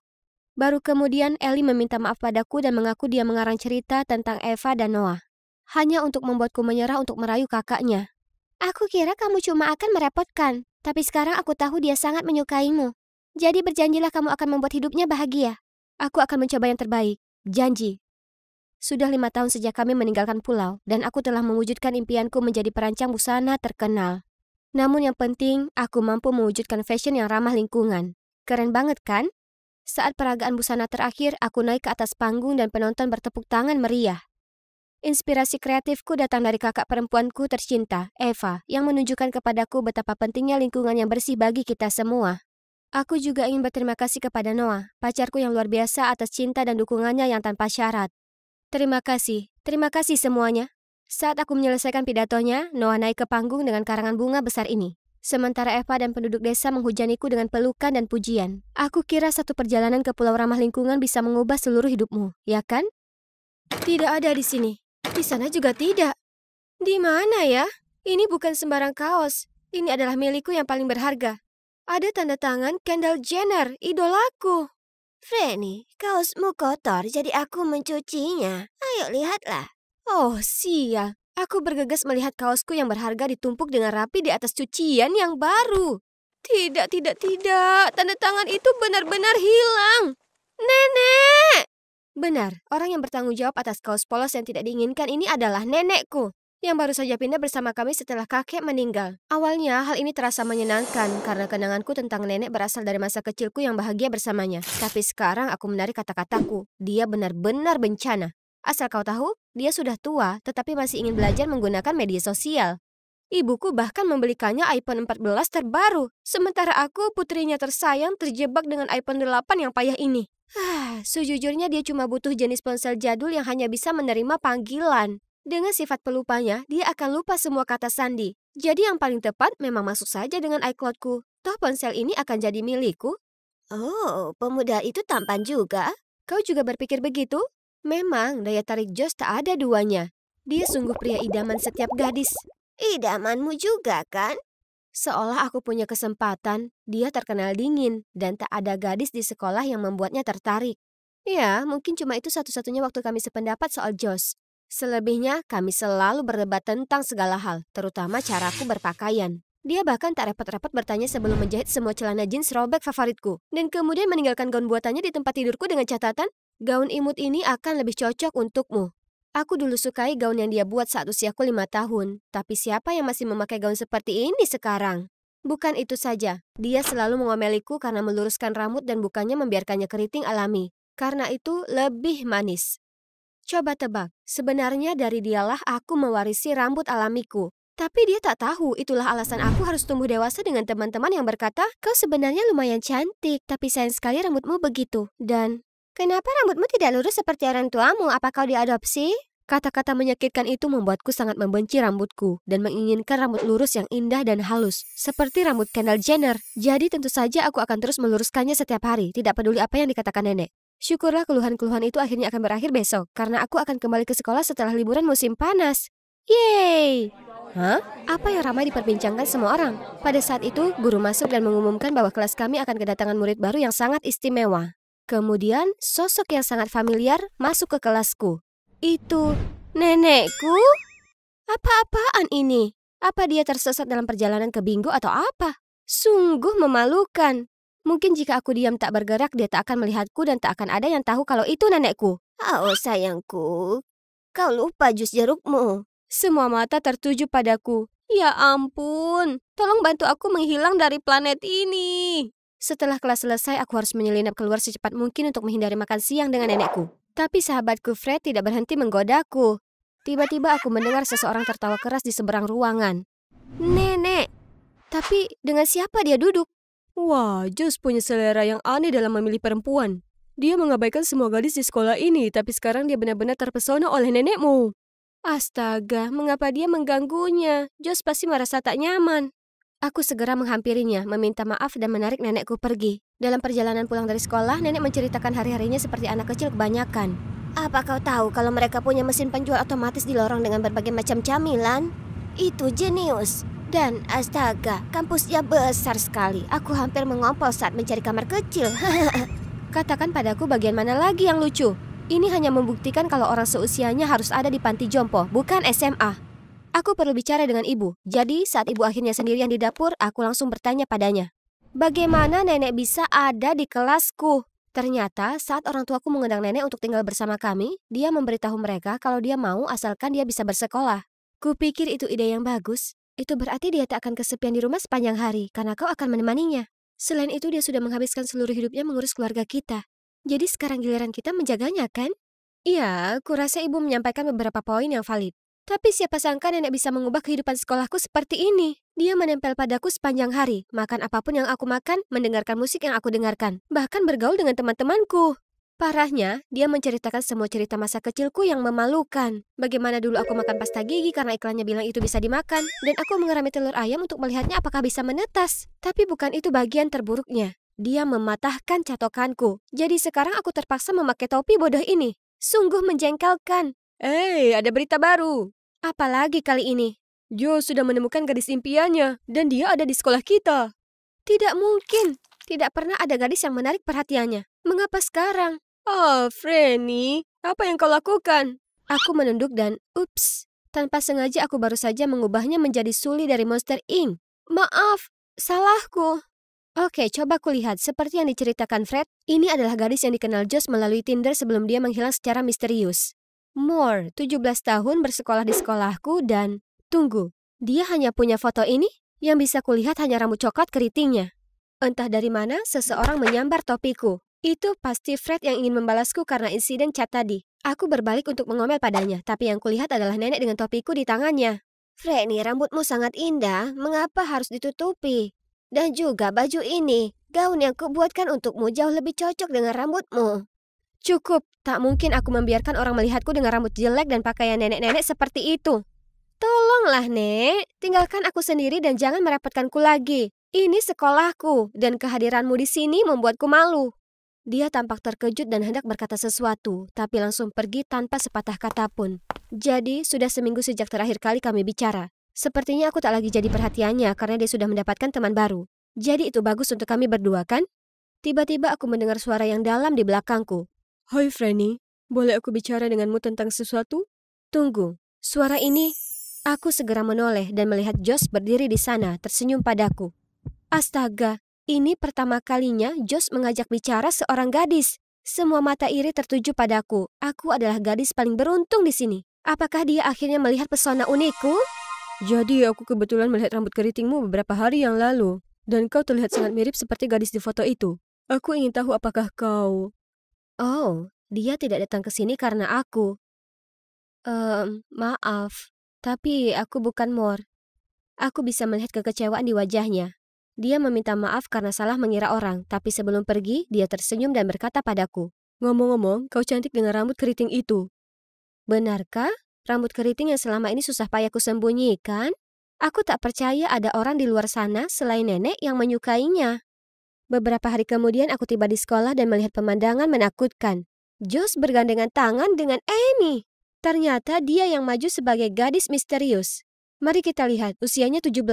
Baru kemudian Ellie meminta maaf padaku dan mengaku dia mengarang cerita tentang Eva dan Noah. Hanya untuk membuatku menyerah untuk merayu kakaknya. Aku kira kamu cuma akan merepotkan, tapi sekarang aku tahu dia sangat menyukaimu. Jadi berjanjilah kamu akan membuat hidupnya bahagia. Aku akan mencoba yang terbaik. Janji. Sudah 5 tahun sejak kami meninggalkan pulau, dan aku telah mewujudkan impianku menjadi perancang busana terkenal. Namun yang penting, aku mampu mewujudkan fashion yang ramah lingkungan. Keren banget kan? Saat peragaan busana terakhir, aku naik ke atas panggung dan penonton bertepuk tangan meriah. Inspirasi kreatifku datang dari kakak perempuanku tercinta, Eva, yang menunjukkan kepadaku betapa pentingnya lingkungan yang bersih bagi kita semua. Aku juga ingin berterima kasih kepada Noah, pacarku yang luar biasa atas cinta dan dukungannya yang tanpa syarat. Terima kasih semuanya. Saat aku menyelesaikan pidatonya, Noah naik ke panggung dengan karangan bunga besar ini. Sementara Eva dan penduduk desa menghujaniku dengan pelukan dan pujian. Aku kira satu perjalanan ke pulau ramah lingkungan bisa mengubah seluruh hidupmu, ya kan? Tidak ada di sini. Di sana juga tidak. Di mana ya? Ini bukan sembarang kaos. Ini adalah milikku yang paling berharga. Ada tanda tangan Kendall Jenner, idolaku. Franny, kaosmu kotor jadi aku mencucinya. Ayo lihatlah. Oh, sial. Aku bergegas melihat kaosku yang berharga ditumpuk dengan rapi di atas cucian yang baru. Tidak. Tanda tangan itu benar-benar hilang. Nenek! Benar, orang yang bertanggung jawab atas kaos polos yang tidak diinginkan ini adalah nenekku, yang baru saja pindah bersama kami setelah kakek meninggal. Awalnya, hal ini terasa menyenangkan karena kenanganku tentang nenek berasal dari masa kecilku yang bahagia bersamanya. Tapi sekarang aku menarik kata-kataku, dia benar-benar bencana. Asal kau tahu, dia sudah tua tetapi masih ingin belajar menggunakan media sosial. Ibuku bahkan membelikannya iPhone 14 terbaru, sementara aku, putrinya tersayang, terjebak dengan iPhone 8 yang payah ini. Sejujurnya dia cuma butuh jenis ponsel jadul yang hanya bisa menerima panggilan. Dengan sifat pelupanya, dia akan lupa semua kata sandi. Jadi yang paling tepat memang masuk saja dengan iCloud-ku. Toh ponsel ini akan jadi milikku. Oh, pemuda itu tampan juga. Kau juga berpikir begitu? Memang, daya tarik Josh tak ada duanya. Dia sungguh pria idaman setiap gadis. Idamanmu juga kan? Seolah aku punya kesempatan, dia terkenal dingin, dan tak ada gadis di sekolah yang membuatnya tertarik. Ya, mungkin cuma itu satu-satunya waktu kami sependapat soal Josh. Selebihnya, kami selalu berdebat tentang segala hal, terutama caraku berpakaian. Dia bahkan tak repot-repot bertanya sebelum menjahit semua celana jeans robek favoritku, dan kemudian meninggalkan gaun buatannya di tempat tidurku dengan catatan, gaun imut ini akan lebih cocok untukmu. Aku dulu sukai gaun yang dia buat saat usiaku 5 tahun. Tapi siapa yang masih memakai gaun seperti ini sekarang? Bukan itu saja. Dia selalu mengomeliku karena meluruskan rambut dan bukannya membiarkannya keriting alami. Karena itu lebih manis. Coba tebak, sebenarnya dari dialah aku mewarisi rambut alamiku. Tapi dia tak tahu itulah alasan aku harus tumbuh dewasa dengan teman-teman yang berkata, kau sebenarnya lumayan cantik, tapi sayang sekali rambutmu begitu. Dan kenapa rambutmu tidak lurus seperti orang tuamu? Apa kau diadopsi? Kata-kata menyakitkan itu membuatku sangat membenci rambutku dan menginginkan rambut lurus yang indah dan halus, seperti rambut Kendall Jenner. Jadi tentu saja aku akan terus meluruskannya setiap hari, tidak peduli apa yang dikatakan nenek. Syukurlah keluhan-keluhan itu akhirnya akan berakhir besok, karena aku akan kembali ke sekolah setelah liburan musim panas. Yeay! Hah? Apa yang ramai diperbincangkan semua orang? Pada saat itu, guru masuk dan mengumumkan bahwa kelas kami akan kedatangan murid baru yang sangat istimewa. Kemudian, sosok yang sangat familiar masuk ke kelasku. Itu nenekku? Apa-apaan ini? Apa dia tersesat dalam perjalanan ke bingo atau apa? Sungguh memalukan. Mungkin jika aku diam tak bergerak, dia tak akan melihatku dan tak akan ada yang tahu kalau itu nenekku. Oh sayangku, kau lupa jus jerukmu. Semua mata tertuju padaku. Ya ampun, tolong bantu aku menghilang dari planet ini. Setelah kelas selesai, aku harus menyelinap keluar secepat mungkin untuk menghindari makan siang dengan nenekku. Tapi sahabatku Fred tidak berhenti menggodaku. Tiba-tiba aku mendengar seseorang tertawa keras di seberang ruangan. Nenek! Tapi dengan siapa dia duduk? Wah, Josh punya selera yang aneh dalam memilih perempuan. Dia mengabaikan semua gadis di sekolah ini, tapi sekarang dia benar-benar terpesona oleh nenekmu. Astaga, mengapa dia mengganggunya? Josh pasti merasa tak nyaman. Aku segera menghampirinya, meminta maaf dan menarik nenekku pergi. Dalam perjalanan pulang dari sekolah, nenek menceritakan hari-harinya seperti anak kecil kebanyakan. Apa kau tahu kalau mereka punya mesin penjual otomatis di lorong dengan berbagai macam camilan? Itu jenius. Dan astaga, kampusnya besar sekali. Aku hampir mengompol saat mencari kamar kecil. Katakan padaku bagian mana lagi yang lucu. Ini hanya membuktikan kalau orang seusianya harus ada di panti jompo, bukan SMA. Aku perlu bicara dengan ibu. Jadi saat ibu akhirnya sendirian di dapur, aku langsung bertanya padanya. Bagaimana nenek bisa ada di kelasku? Ternyata saat orang tuaku mengundang nenek untuk tinggal bersama kami, dia memberitahu mereka kalau dia mau asalkan dia bisa bersekolah. Kupikir itu ide yang bagus. Itu berarti dia tak akan kesepian di rumah sepanjang hari karena kau akan menemaninya. Selain itu dia sudah menghabiskan seluruh hidupnya mengurus keluarga kita. Jadi sekarang giliran kita menjaganya kan? Iya, kurasa ibu menyampaikan beberapa poin yang valid. Tapi siapa sangka nenek bisa mengubah kehidupan sekolahku seperti ini. Dia menempel padaku sepanjang hari, makan apapun yang aku makan, mendengarkan musik yang aku dengarkan, bahkan bergaul dengan teman-temanku. Parahnya, dia menceritakan semua cerita masa kecilku yang memalukan. Bagaimana dulu aku makan pasta gigi karena iklannya bilang itu bisa dimakan, dan aku mengerami telur ayam untuk melihatnya apakah bisa menetas. Tapi bukan itu bagian terburuknya. Dia mematahkan catokanku. Jadi sekarang aku terpaksa memakai topi bodoh ini. Sungguh menjengkelkan. Ada berita baru. Apalagi kali ini? Joe sudah menemukan gadis impiannya, dan dia ada di sekolah kita. Tidak mungkin. Tidak pernah ada gadis yang menarik perhatiannya. Mengapa sekarang? Franny, apa yang kau lakukan? Aku menunduk dan, ups. Tanpa sengaja aku baru saja mengubahnya menjadi Sully dari Monster Inc. Maaf, salahku. Oke, coba kulihat. Seperti yang diceritakan Fred, ini adalah gadis yang dikenal Josh melalui Tinder sebelum dia menghilang secara misterius. Moore, 17 tahun, bersekolah di sekolahku dan... Tunggu, dia hanya punya foto ini? Yang bisa kulihat hanya rambut coklat keritingnya. Entah dari mana seseorang menyambar topiku. Itu pasti Fred yang ingin membalasku karena insiden chat tadi. Aku berbalik untuk mengomel padanya, tapi yang kulihat adalah nenek dengan topiku di tangannya. Freddy, rambutmu sangat indah, mengapa harus ditutupi? Dan juga baju ini, gaun yang kubuatkan untukmu jauh lebih cocok dengan rambutmu. Cukup, tak mungkin aku membiarkan orang melihatku dengan rambut jelek dan pakaian nenek-nenek seperti itu. Tolonglah, Nek. Tinggalkan aku sendiri dan jangan merepotkanku lagi. Ini sekolahku, dan kehadiranmu di sini membuatku malu. Dia tampak terkejut dan hendak berkata sesuatu, tapi langsung pergi tanpa sepatah kata pun. Jadi, sudah seminggu sejak terakhir kali kami bicara. Sepertinya aku tak lagi jadi perhatiannya karena dia sudah mendapatkan teman baru. Jadi itu bagus untuk kami berdua, kan? Tiba-tiba aku mendengar suara yang dalam di belakangku. Hai Franny, boleh aku bicara denganmu tentang sesuatu? Tunggu, suara ini... Aku segera menoleh dan melihat Josh berdiri di sana, tersenyum padaku. Astaga, ini pertama kalinya Josh mengajak bicara seorang gadis. Semua mata iri tertuju padaku. Aku adalah gadis paling beruntung di sini. Apakah dia akhirnya melihat pesona unikku? Jadi aku kebetulan melihat rambut keritingmu beberapa hari yang lalu. Dan kau terlihat sangat mirip seperti gadis di foto itu. Aku ingin tahu apakah kau... Oh, dia tidak datang ke sini karena aku. Maaf. Tapi aku bukan Moore. Aku bisa melihat kekecewaan di wajahnya. Dia meminta maaf karena salah mengira orang, tapi sebelum pergi, dia tersenyum dan berkata padaku, ngomong-ngomong, kau cantik dengan rambut keriting itu. Benarkah? Rambut keriting yang selama ini susah payah kusembunyikan? Aku tak percaya ada orang di luar sana selain nenek yang menyukainya. Beberapa hari kemudian aku tiba di sekolah dan melihat pemandangan menakutkan. Josh bergandengan tangan dengan Amy. Ternyata dia yang maju sebagai gadis misterius. Mari kita lihat, usianya 17.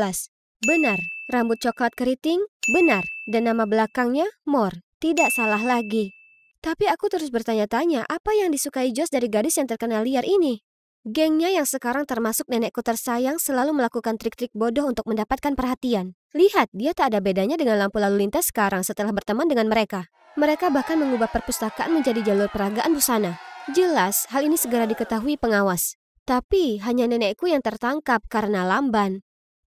Benar, rambut coklat keriting, benar. Dan nama belakangnya, Moore. Tidak salah lagi. Tapi aku terus bertanya-tanya, apa yang disukai Josh dari gadis yang terkenal liar ini? Gengnya yang sekarang termasuk nenekku tersayang selalu melakukan trik-trik bodoh untuk mendapatkan perhatian. Lihat, dia tak ada bedanya dengan lampu lalu lintas sekarang setelah berteman dengan mereka. Mereka bahkan mengubah perpustakaan menjadi jalur peragaan busana. Jelas, hal ini segera diketahui pengawas. Tapi, hanya nenekku yang tertangkap karena lamban.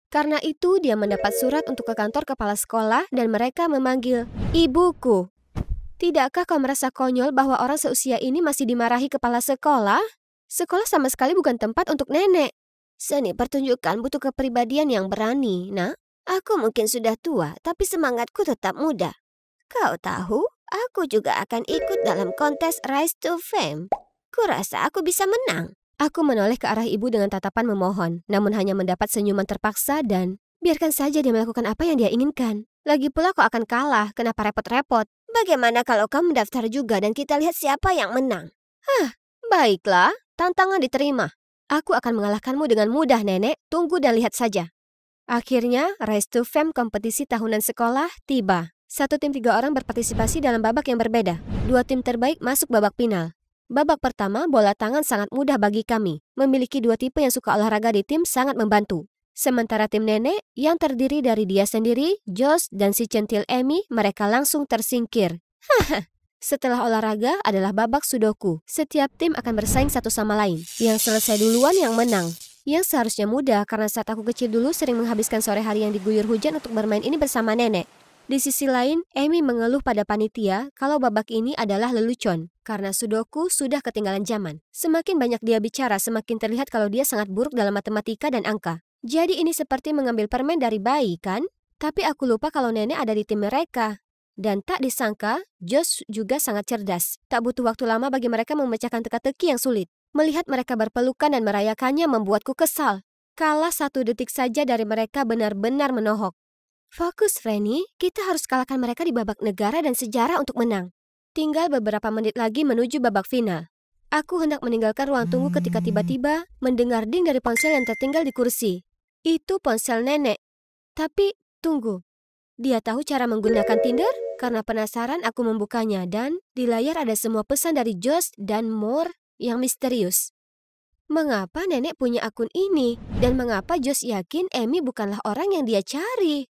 Karena itu, dia mendapat surat untuk ke kantor kepala sekolah dan mereka memanggil ibuku. Tidakkah kau merasa konyol bahwa orang seusia ini masih dimarahi kepala sekolah? Sekolah sama sekali bukan tempat untuk nenek. Seni pertunjukan butuh kepribadian yang berani, nak. Aku mungkin sudah tua, tapi semangatku tetap muda. Kau tahu, aku juga akan ikut dalam kontes Rise to Fame. Kurasa aku bisa menang. Aku menoleh ke arah ibu dengan tatapan memohon, namun hanya mendapat senyuman terpaksa dan biarkan saja dia melakukan apa yang dia inginkan. Lagi pula kau akan kalah, kenapa repot-repot? Bagaimana kalau kau mendaftar juga dan kita lihat siapa yang menang? Baiklah. Tantangan diterima. Aku akan mengalahkanmu dengan mudah, Nenek. Tunggu dan lihat saja. Akhirnya, Rise to Fame kompetisi tahunan sekolah tiba. Satu tim 3 orang berpartisipasi dalam babak yang berbeda. 2 tim terbaik masuk babak final. Babak pertama, bola tangan sangat mudah bagi kami. Memiliki 2 tipe yang suka olahraga di tim sangat membantu. Sementara tim nenek, yang terdiri dari dia sendiri, Josh, dan si centil Amy, mereka langsung tersingkir. Haha. Setelah olahraga adalah babak sudoku. Setiap tim akan bersaing satu sama lain. Yang selesai duluan yang menang. Yang seharusnya mudah karena saat aku kecil dulu sering menghabiskan sore hari yang diguyur hujan untuk bermain ini bersama nenek. Di sisi lain, Amy mengeluh pada panitia kalau babak ini adalah lelucon karena sudoku sudah ketinggalan zaman. Semakin banyak dia bicara, semakin terlihat kalau dia sangat buruk dalam matematika dan angka. Jadi ini seperti mengambil permen dari bayi, kan? Tapi aku lupa kalau nenek ada di tim mereka. Dan tak disangka, Josh juga sangat cerdas. Tak butuh waktu lama bagi mereka memecahkan teka-teki yang sulit. Melihat mereka berpelukan dan merayakannya membuatku kesal. Kalah 1 detik saja dari mereka benar-benar menohok. Fokus, Franny. Kita harus kalahkan mereka di babak negara dan sejarah untuk menang. Tinggal beberapa menit lagi menuju babak final. Aku hendak meninggalkan ruang tunggu ketika tiba-tiba mendengar ding dari ponsel yang tertinggal di kursi. Itu ponsel nenek. Tapi, tunggu. Dia tahu cara menggunakan Tinder? Karena penasaran aku membukanya dan di layar ada semua pesan dari Josh dan Moore yang misterius. Mengapa nenek punya akun ini? Dan mengapa Josh yakin Amy bukanlah orang yang dia cari?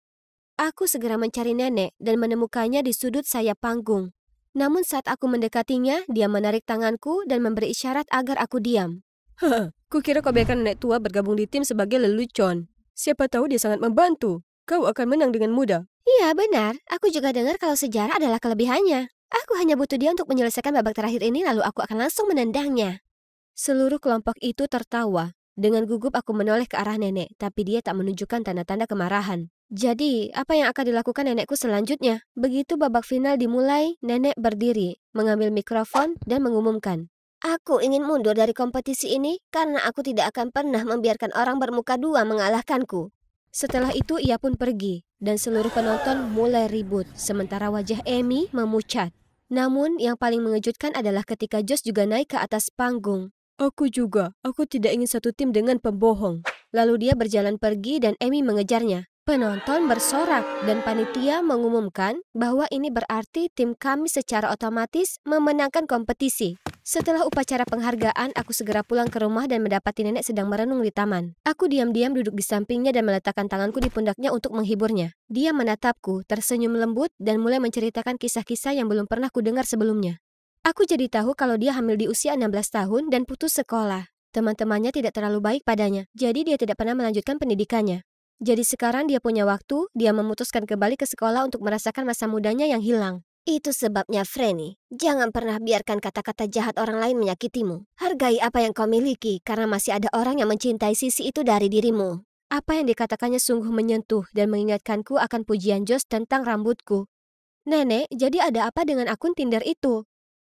Aku segera mencari nenek dan menemukannya di sudut sayap panggung. Namun saat aku mendekatinya, dia menarik tanganku dan memberi isyarat agar aku diam. Haha, kukira kau biarkan nenek tua bergabung di tim sebagai lelucon. Siapa tahu dia sangat membantu. Kau akan menang dengan mudah. Iya benar, aku juga dengar kalau sejarah adalah kelebihannya. Aku hanya butuh dia untuk menyelesaikan babak terakhir ini lalu aku akan langsung menendangnya. Seluruh kelompok itu tertawa. Dengan gugup aku menoleh ke arah nenek, tapi dia tak menunjukkan tanda-tanda kemarahan. Jadi, apa yang akan dilakukan nenekku selanjutnya? Begitu babak final dimulai, nenek berdiri, mengambil mikrofon dan mengumumkan. Aku ingin mundur dari kompetisi ini karena aku tidak akan pernah membiarkan orang bermuka dua mengalahkanku. Setelah itu ia pun pergi, dan seluruh penonton mulai ribut, sementara wajah Amy memucat. Namun, yang paling mengejutkan adalah ketika Josh juga naik ke atas panggung. Aku juga, aku tidak ingin satu tim dengan pembohong. Lalu dia berjalan pergi dan Amy mengejarnya. Penonton bersorak dan panitia mengumumkan bahwa ini berarti tim kami secara otomatis memenangkan kompetisi. Setelah upacara penghargaan, aku segera pulang ke rumah dan mendapati nenek sedang merenung di taman. Aku diam-diam duduk di sampingnya dan meletakkan tanganku di pundaknya untuk menghiburnya. Dia menatapku, tersenyum lembut dan mulai menceritakan kisah-kisah yang belum pernah kudengar sebelumnya. Aku jadi tahu kalau dia hamil di usia 16 tahun dan putus sekolah. Teman-temannya tidak terlalu baik padanya, jadi dia tidak pernah melanjutkan pendidikannya. Jadi sekarang dia punya waktu, dia memutuskan kembali ke sekolah untuk merasakan masa mudanya yang hilang. Itu sebabnya, Franny, jangan pernah biarkan kata-kata jahat orang lain menyakitimu. Hargai apa yang kau miliki, karena masih ada orang yang mencintai sisi itu dari dirimu. Apa yang dikatakannya sungguh menyentuh dan mengingatkanku akan pujian Josh tentang rambutku. Nenek, jadi ada apa dengan akun Tinder itu?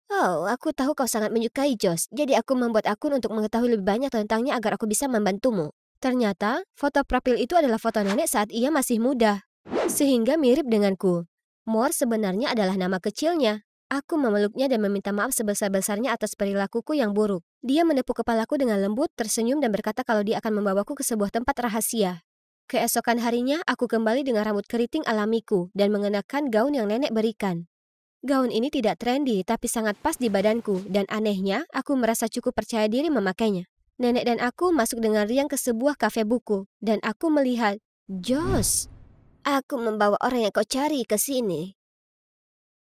Oh, aku tahu kau sangat menyukai Josh, jadi aku membuat akun untuk mengetahui lebih banyak tentangnya agar aku bisa membantumu. Ternyata, foto profil itu adalah foto nenek saat ia masih muda, sehingga mirip denganku. Moore sebenarnya adalah nama kecilnya. Aku memeluknya dan meminta maaf sebesar-besarnya atas perilakuku yang buruk. Dia menepuk kepalaku dengan lembut, tersenyum dan berkata kalau dia akan membawaku ke sebuah tempat rahasia. Keesokan harinya, aku kembali dengan rambut keriting alamiku dan mengenakan gaun yang nenek berikan. Gaun ini tidak trendy, tapi sangat pas di badanku, dan anehnya, aku merasa cukup percaya diri memakainya. Nenek dan aku masuk dengan riang ke sebuah kafe buku, dan aku melihat, Josh, aku membawa orang yang kau cari ke sini.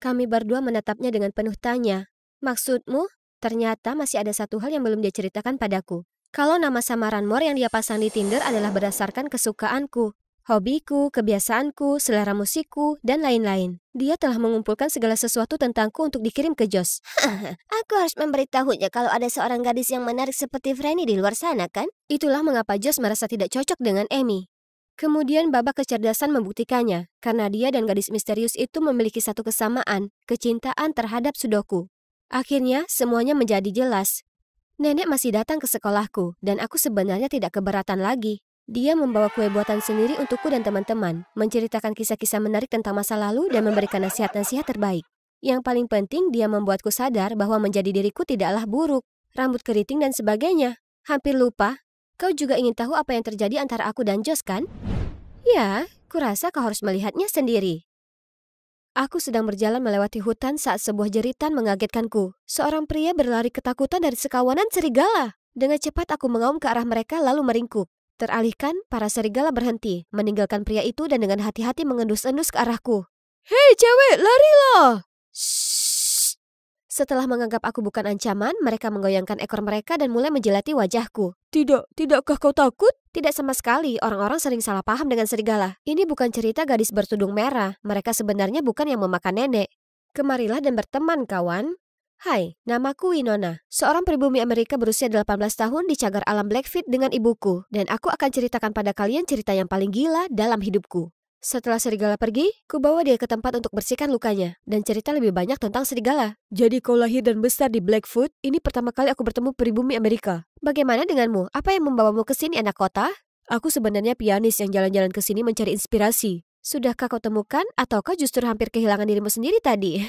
Kami berdua menatapnya dengan penuh tanya. Maksudmu? Ternyata masih ada satu hal yang belum dia ceritakan padaku. Kalau nama samaran Moore yang dia pasang di Tinder adalah berdasarkan kesukaanku, hobiku, kebiasaanku, selera musikku, dan lain-lain. Dia telah mengumpulkan segala sesuatu tentangku untuk dikirim ke Josh. Aku harus memberitahunya kalau ada seorang gadis yang menarik seperti Franny di luar sana, kan? Itulah mengapa Josh merasa tidak cocok dengan Amy. Kemudian babak kecerdasan membuktikannya, karena dia dan gadis misterius itu memiliki satu kesamaan, kecintaan terhadap sudoku. Akhirnya, semuanya menjadi jelas. Nenek masih datang ke sekolahku, dan aku sebenarnya tidak keberatan lagi. Dia membawa kue buatan sendiri untukku dan teman-teman, menceritakan kisah-kisah menarik tentang masa lalu dan memberikan nasihat-nasihat terbaik. Yang paling penting, dia membuatku sadar bahwa menjadi diriku tidaklah buruk, rambut keriting dan sebagainya. Hampir lupa, kau juga ingin tahu apa yang terjadi antara aku dan Josh, kan? Ya, kurasa kau harus melihatnya sendiri. Aku sedang berjalan melewati hutan saat sebuah jeritan mengagetkanku. Seorang pria berlari ketakutan dari sekawanan serigala. Dengan cepat aku mengaum ke arah mereka lalu meringkuk. Teralihkan, para serigala berhenti, meninggalkan pria itu dan dengan hati-hati mengendus-endus ke arahku. Hei cewek, larilah! Shh. Setelah menganggap aku bukan ancaman, mereka menggoyangkan ekor mereka dan mulai menjilati wajahku. Tidakkah kau takut? Tidak sama sekali, orang-orang sering salah paham dengan serigala. Ini bukan cerita gadis bertudung merah, mereka sebenarnya bukan yang memakan nenek. Kemarilah dan berteman, kawan. Hai, namaku Winona, seorang pribumi Amerika berusia 18 tahun di cagar alam Blackfeet dengan ibuku, dan aku akan ceritakan pada kalian cerita yang paling gila dalam hidupku. Setelah serigala pergi, ku bawa dia ke tempat untuk bersihkan lukanya, dan cerita lebih banyak tentang serigala. Jadi kau lahir dan besar di Blackfoot? Ini pertama kali aku bertemu pribumi Amerika. Bagaimana denganmu? Apa yang membawamu ke sini, anak kota? Aku sebenarnya pianis yang jalan-jalan ke sini mencari inspirasi. Sudahkah kau temukan, ataukah justru hampir kehilangan dirimu sendiri tadi?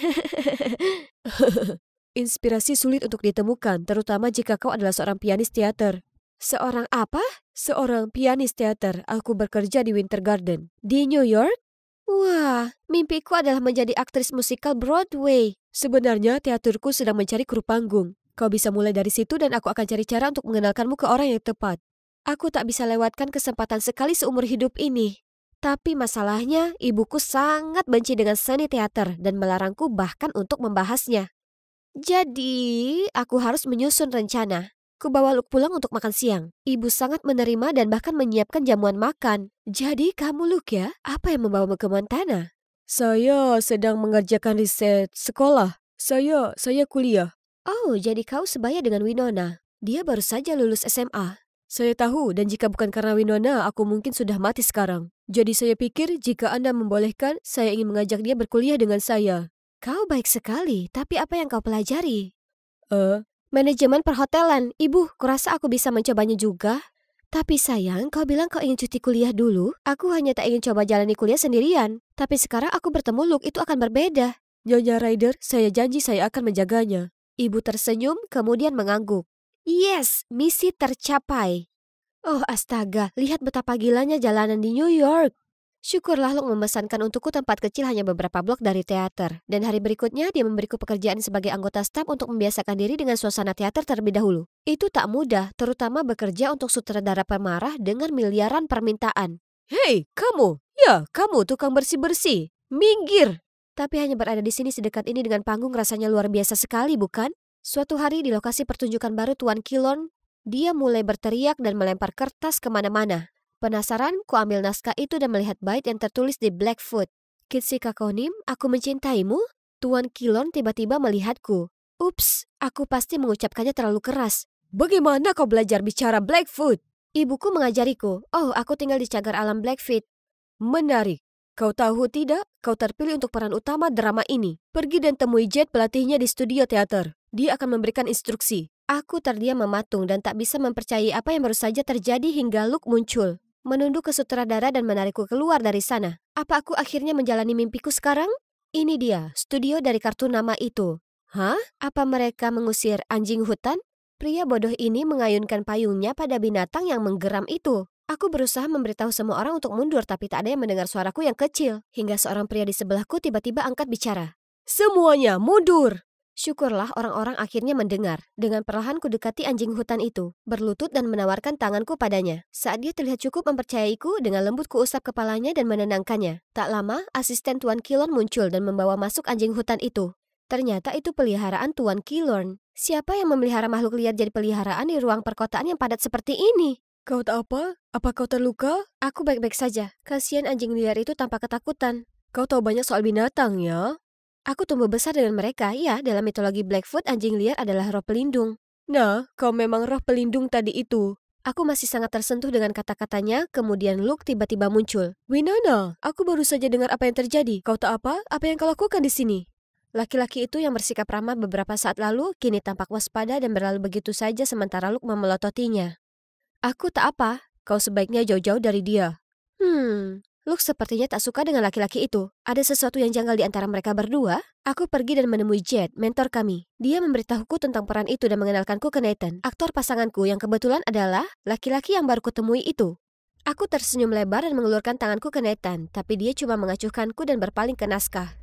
Inspirasi sulit untuk ditemukan, terutama jika kau adalah seorang pianis teater. Seorang apa? Seorang pianis teater. Aku bekerja di Winter Garden. Di New York? Wah, mimpiku adalah menjadi aktris musikal Broadway. Sebenarnya teaterku sedang mencari kru panggung. Kau bisa mulai dari situ dan aku akan cari cara untuk mengenalkanmu ke orang yang tepat. Aku tak bisa lewatkan kesempatan sekali seumur hidup ini. Tapi masalahnya, ibuku sangat benci dengan seni teater dan melarangku bahkan untuk membahasnya. Jadi, aku harus menyusun rencana. Kubawa Luke pulang untuk makan siang. Ibu sangat menerima dan bahkan menyiapkan jamuan makan. Jadi kamu Luke ya? Apa yang membawamu ke Montana? Saya sedang mengerjakan riset sekolah. Saya kuliah. Oh, jadi kau sebaya dengan Winona. Dia baru saja lulus SMA. Saya tahu dan jika bukan karena Winona, aku mungkin sudah mati sekarang. Jadi saya pikir jika Anda membolehkan, saya ingin mengajak dia berkuliah dengan saya. Kau baik sekali, tapi apa yang kau pelajari? Manajemen perhotelan. Ibu, kurasa aku bisa mencobanya juga. Tapi sayang, kau bilang kau ingin cuti kuliah dulu. Aku hanya tak ingin coba jalani kuliah sendirian. Tapi sekarang aku bertemu Luke, itu akan berbeda. Nyonya Ryder, saya janji saya akan menjaganya. Ibu tersenyum, kemudian mengangguk. Yes, misi tercapai. Oh astaga, lihat betapa gilanya jalanan di New York. Syukurlah Luke memesankan untukku tempat kecil hanya beberapa blok dari teater. Dan hari berikutnya dia memberiku pekerjaan sebagai anggota staf untuk membiasakan diri dengan suasana teater terlebih dahulu. Itu tak mudah, terutama bekerja untuk sutradara pemarah dengan miliaran permintaan. Hei, kamu! Ya, kamu tukang bersih-bersih. Minggir! Tapi hanya berada di sini sedekat ini dengan panggung rasanya luar biasa sekali, bukan? Suatu hari di lokasi pertunjukan baru Tuan Kilon, dia mulai berteriak dan melempar kertas kemana-mana. Penasaran, ku ambil naskah itu dan melihat bait yang tertulis di Blackfoot. Kitsi Kakonim, aku mencintaimu? Tuan Kilon tiba-tiba melihatku. Ups, aku pasti mengucapkannya terlalu keras. Bagaimana kau belajar bicara Blackfoot? Ibuku mengajariku. Oh, aku tinggal di cagar alam Blackfoot. Menarik. Kau tahu tidak, kau terpilih untuk peran utama drama ini. Pergi dan temui Jet pelatihnya di studio teater. Dia akan memberikan instruksi. Aku terdiam mematung dan tak bisa mempercayai apa yang baru saja terjadi hingga Luke muncul. Menunduk ke sutradara dan menarikku keluar dari sana. Apa aku akhirnya menjalani mimpiku sekarang? Ini dia, studio dari kartu nama itu. Hah? Apa mereka mengusir anjing hutan? Pria bodoh ini mengayunkan payungnya pada binatang yang menggeram itu. Aku berusaha memberitahu semua orang untuk mundur tapi tak ada yang mendengar suaraku yang kecil. Hingga seorang pria di sebelahku tiba-tiba angkat bicara. Semuanya mundur! Syukurlah orang-orang akhirnya mendengar. Dengan perlahan ku dekati anjing hutan itu, berlutut dan menawarkan tanganku padanya. Saat dia terlihat cukup mempercayaiku, dengan lembut ku usap kepalanya dan menenangkannya. Tak lama, asisten Tuan Kilon muncul dan membawa masuk anjing hutan itu. Ternyata itu peliharaan Tuan Kilon. Siapa yang memelihara makhluk liar jadi peliharaan di ruang perkotaan yang padat seperti ini? Kau tak apa? Apa kau terluka? Aku baik-baik saja. Kasihan anjing liar itu tampak ketakutan. Kau tahu banyak soal binatang ya? Aku tumbuh besar dengan mereka, ya, dalam mitologi Blackfoot, anjing liar adalah roh pelindung. Nah, kau memang roh pelindung tadi itu. Aku masih sangat tersentuh dengan kata-katanya, kemudian Luke tiba-tiba muncul. Winona, aku baru saja dengar apa yang terjadi. Kau tak apa? Apa yang kau lakukan di sini? Laki-laki itu yang bersikap ramah beberapa saat lalu, kini tampak waspada dan berlalu begitu saja sementara Luke memelototinya. Aku tak apa, kau sebaiknya jauh-jauh dari dia. Luke sepertinya tak suka dengan laki-laki itu. Ada sesuatu yang janggal di antara mereka berdua. Aku pergi dan menemui Jet, mentor kami. Dia memberitahuku tentang peran itu dan mengenalkanku ke Nathan, aktor pasanganku yang kebetulan adalah laki-laki yang baru kutemui itu. Aku tersenyum lebar dan mengelurkan tanganku ke Nathan, tapi dia cuma mengacuhkanku dan berpaling ke naskah.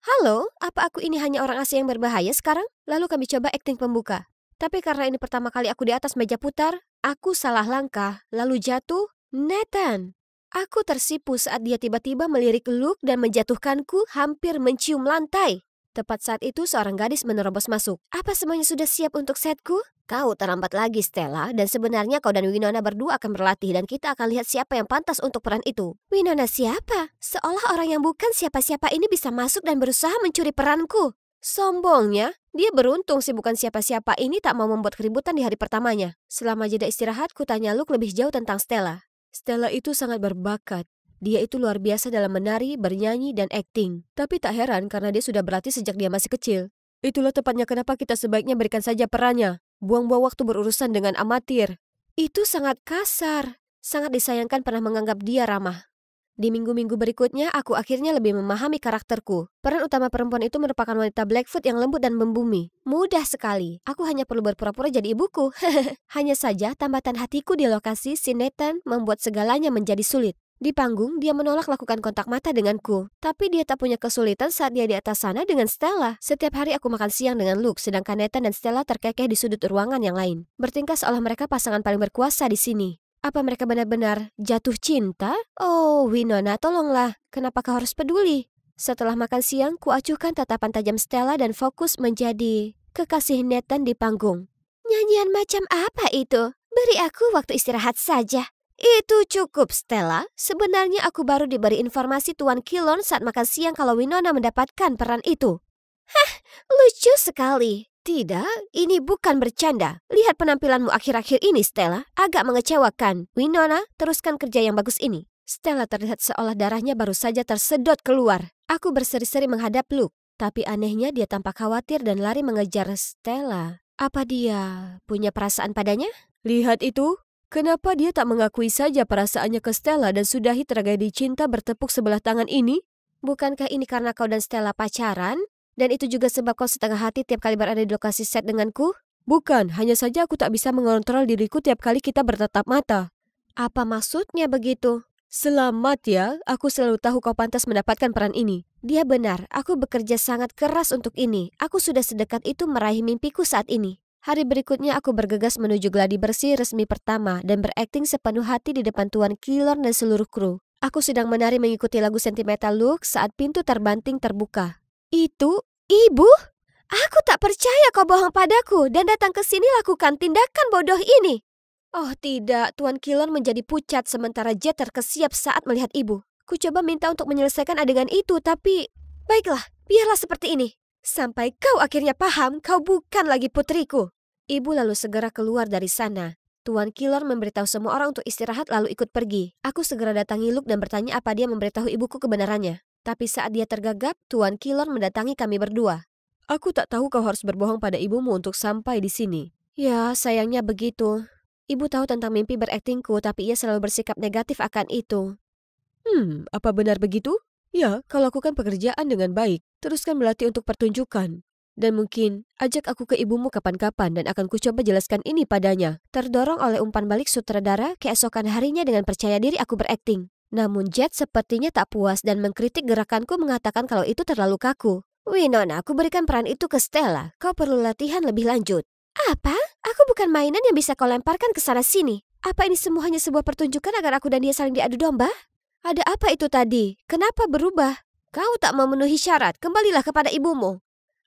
Halo, apa aku ini hanya orang asing yang berbahaya sekarang? Lalu kami coba akting pembuka. Tapi karena ini pertama kali aku di atas meja putar, aku salah langkah, lalu jatuh. Nathan. Aku tersipu saat dia tiba-tiba melirik Luke dan menjatuhkanku hampir mencium lantai. Tepat saat itu seorang gadis menerobos masuk. Apa semuanya sudah siap untuk setku? Kau terlambat lagi, Stella, dan sebenarnya kau dan Winona berdua akan berlatih dan kita akan lihat siapa yang pantas untuk peran itu. Winona siapa? Seolah orang yang bukan siapa-siapa ini bisa masuk dan berusaha mencuri peranku. Sombongnya, dia beruntung si bukan siapa-siapa ini tak mau membuat keributan di hari pertamanya. Selama jeda istirahat, ku tanya Luke lebih jauh tentang Stella. Stella itu sangat berbakat. Dia itu luar biasa dalam menari, bernyanyi, dan akting. Tapi tak heran karena dia sudah berlatih sejak dia masih kecil. Itulah tepatnya kenapa kita sebaiknya berikan saja perannya. Buang-buang waktu berurusan dengan amatir. Itu sangat kasar. Sangat disayangkan pernah menganggap dia ramah. Di minggu-minggu berikutnya, aku akhirnya lebih memahami karakterku. Peran utama perempuan itu merupakan wanita Blackfoot yang lembut dan membumi. Mudah sekali. Aku hanya perlu berpura-pura jadi ibuku. Hanya saja, tambatan hatiku di lokasi si Nathan membuat segalanya menjadi sulit. Di panggung, dia menolak lakukan kontak mata denganku. Tapi dia tak punya kesulitan saat dia di atas sana dengan Stella. Setiap hari aku makan siang dengan Luke, sedangkan Nathan dan Stella terkekeh di sudut ruangan yang lain. Bertingkah seolah mereka pasangan paling berkuasa di sini. Apa mereka benar-benar jatuh cinta? Oh, Winona, tolonglah. Kenapa kau harus peduli? Setelah makan siang, kuacuhkan tatapan tajam Stella dan fokus menjadi kekasih Nathan di panggung. Nyanyian macam apa itu? Beri aku waktu istirahat saja. Itu cukup, Stella. Sebenarnya aku baru diberi informasi Tuan Kilon saat makan siang kalau Winona mendapatkan peran itu. Hah, lucu sekali. Tidak, ini bukan bercanda. Lihat penampilanmu akhir-akhir ini, Stella. Agak mengecewakan. Winona, teruskan kerja yang bagus ini. Stella terlihat seolah darahnya baru saja tersedot keluar. Aku berseri-seri menghadap Luke. Tapi anehnya dia tampak khawatir dan lari mengejar Stella. Apa dia punya perasaan padanya? Lihat itu. Kenapa dia tak mengakui saja perasaannya ke Stella dan sudahi tragedi cinta bertepuk sebelah tangan ini? Bukankah ini karena kau dan Stella pacaran? Dan itu juga sebab kau setengah hati tiap kali berada di lokasi set denganku? Bukan, hanya saja aku tak bisa mengontrol diriku tiap kali kita bertatap mata. Apa maksudnya begitu? Selamat ya, aku selalu tahu kau pantas mendapatkan peran ini. Dia benar, aku bekerja sangat keras untuk ini. Aku sudah sedekat itu meraih mimpiku saat ini. Hari berikutnya aku bergegas menuju gladi bersih resmi pertama dan berakting sepenuh hati di depan Tuan Kilor dan seluruh kru. Aku sedang menari mengikuti lagu sentimental Luke saat pintu terbanting terbuka. Itu ibu? Aku tak percaya kau bohong padaku dan datang ke sini lakukan tindakan bodoh ini. Oh tidak, Tuan Kilor menjadi pucat sementara Jet terkesiap saat melihat ibu. Ku coba minta untuk menyelesaikan adegan itu tapi... Baiklah, biarlah seperti ini. Sampai kau akhirnya paham kau bukan lagi putriku. Ibu lalu segera keluar dari sana. Tuan Kilor memberitahu semua orang untuk istirahat lalu ikut pergi. Aku segera datangi Luke dan bertanya apa dia memberitahu ibuku kebenarannya. Tapi saat dia tergagap, Tuan Kilor mendatangi kami berdua. Aku tak tahu kau harus berbohong pada ibumu untuk sampai di sini. Ya, sayangnya begitu. Ibu tahu tentang mimpi beraktingku tapi ia selalu bersikap negatif akan itu. Apa benar begitu? Ya, kau lakukan pekerjaan dengan baik. Teruskan berlatih untuk pertunjukan. Dan mungkin, ajak aku ke ibumu kapan-kapan dan akan kucoba jelaskan ini padanya. Terdorong oleh umpan balik sutradara, keesokan harinya dengan percaya diri aku berakting. Namun Jet sepertinya tak puas dan mengkritik gerakanku mengatakan kalau itu terlalu kaku. Winona, aku berikan peran itu ke Stella. Kau perlu latihan lebih lanjut. Apa? Aku bukan mainan yang bisa kau lemparkan ke sana-sini. Apa ini semua hanya sebuah pertunjukan agar aku dan dia saling diadu domba? Ada apa itu tadi? Kenapa berubah? Kau tak memenuhi syarat, kembalilah kepada ibumu.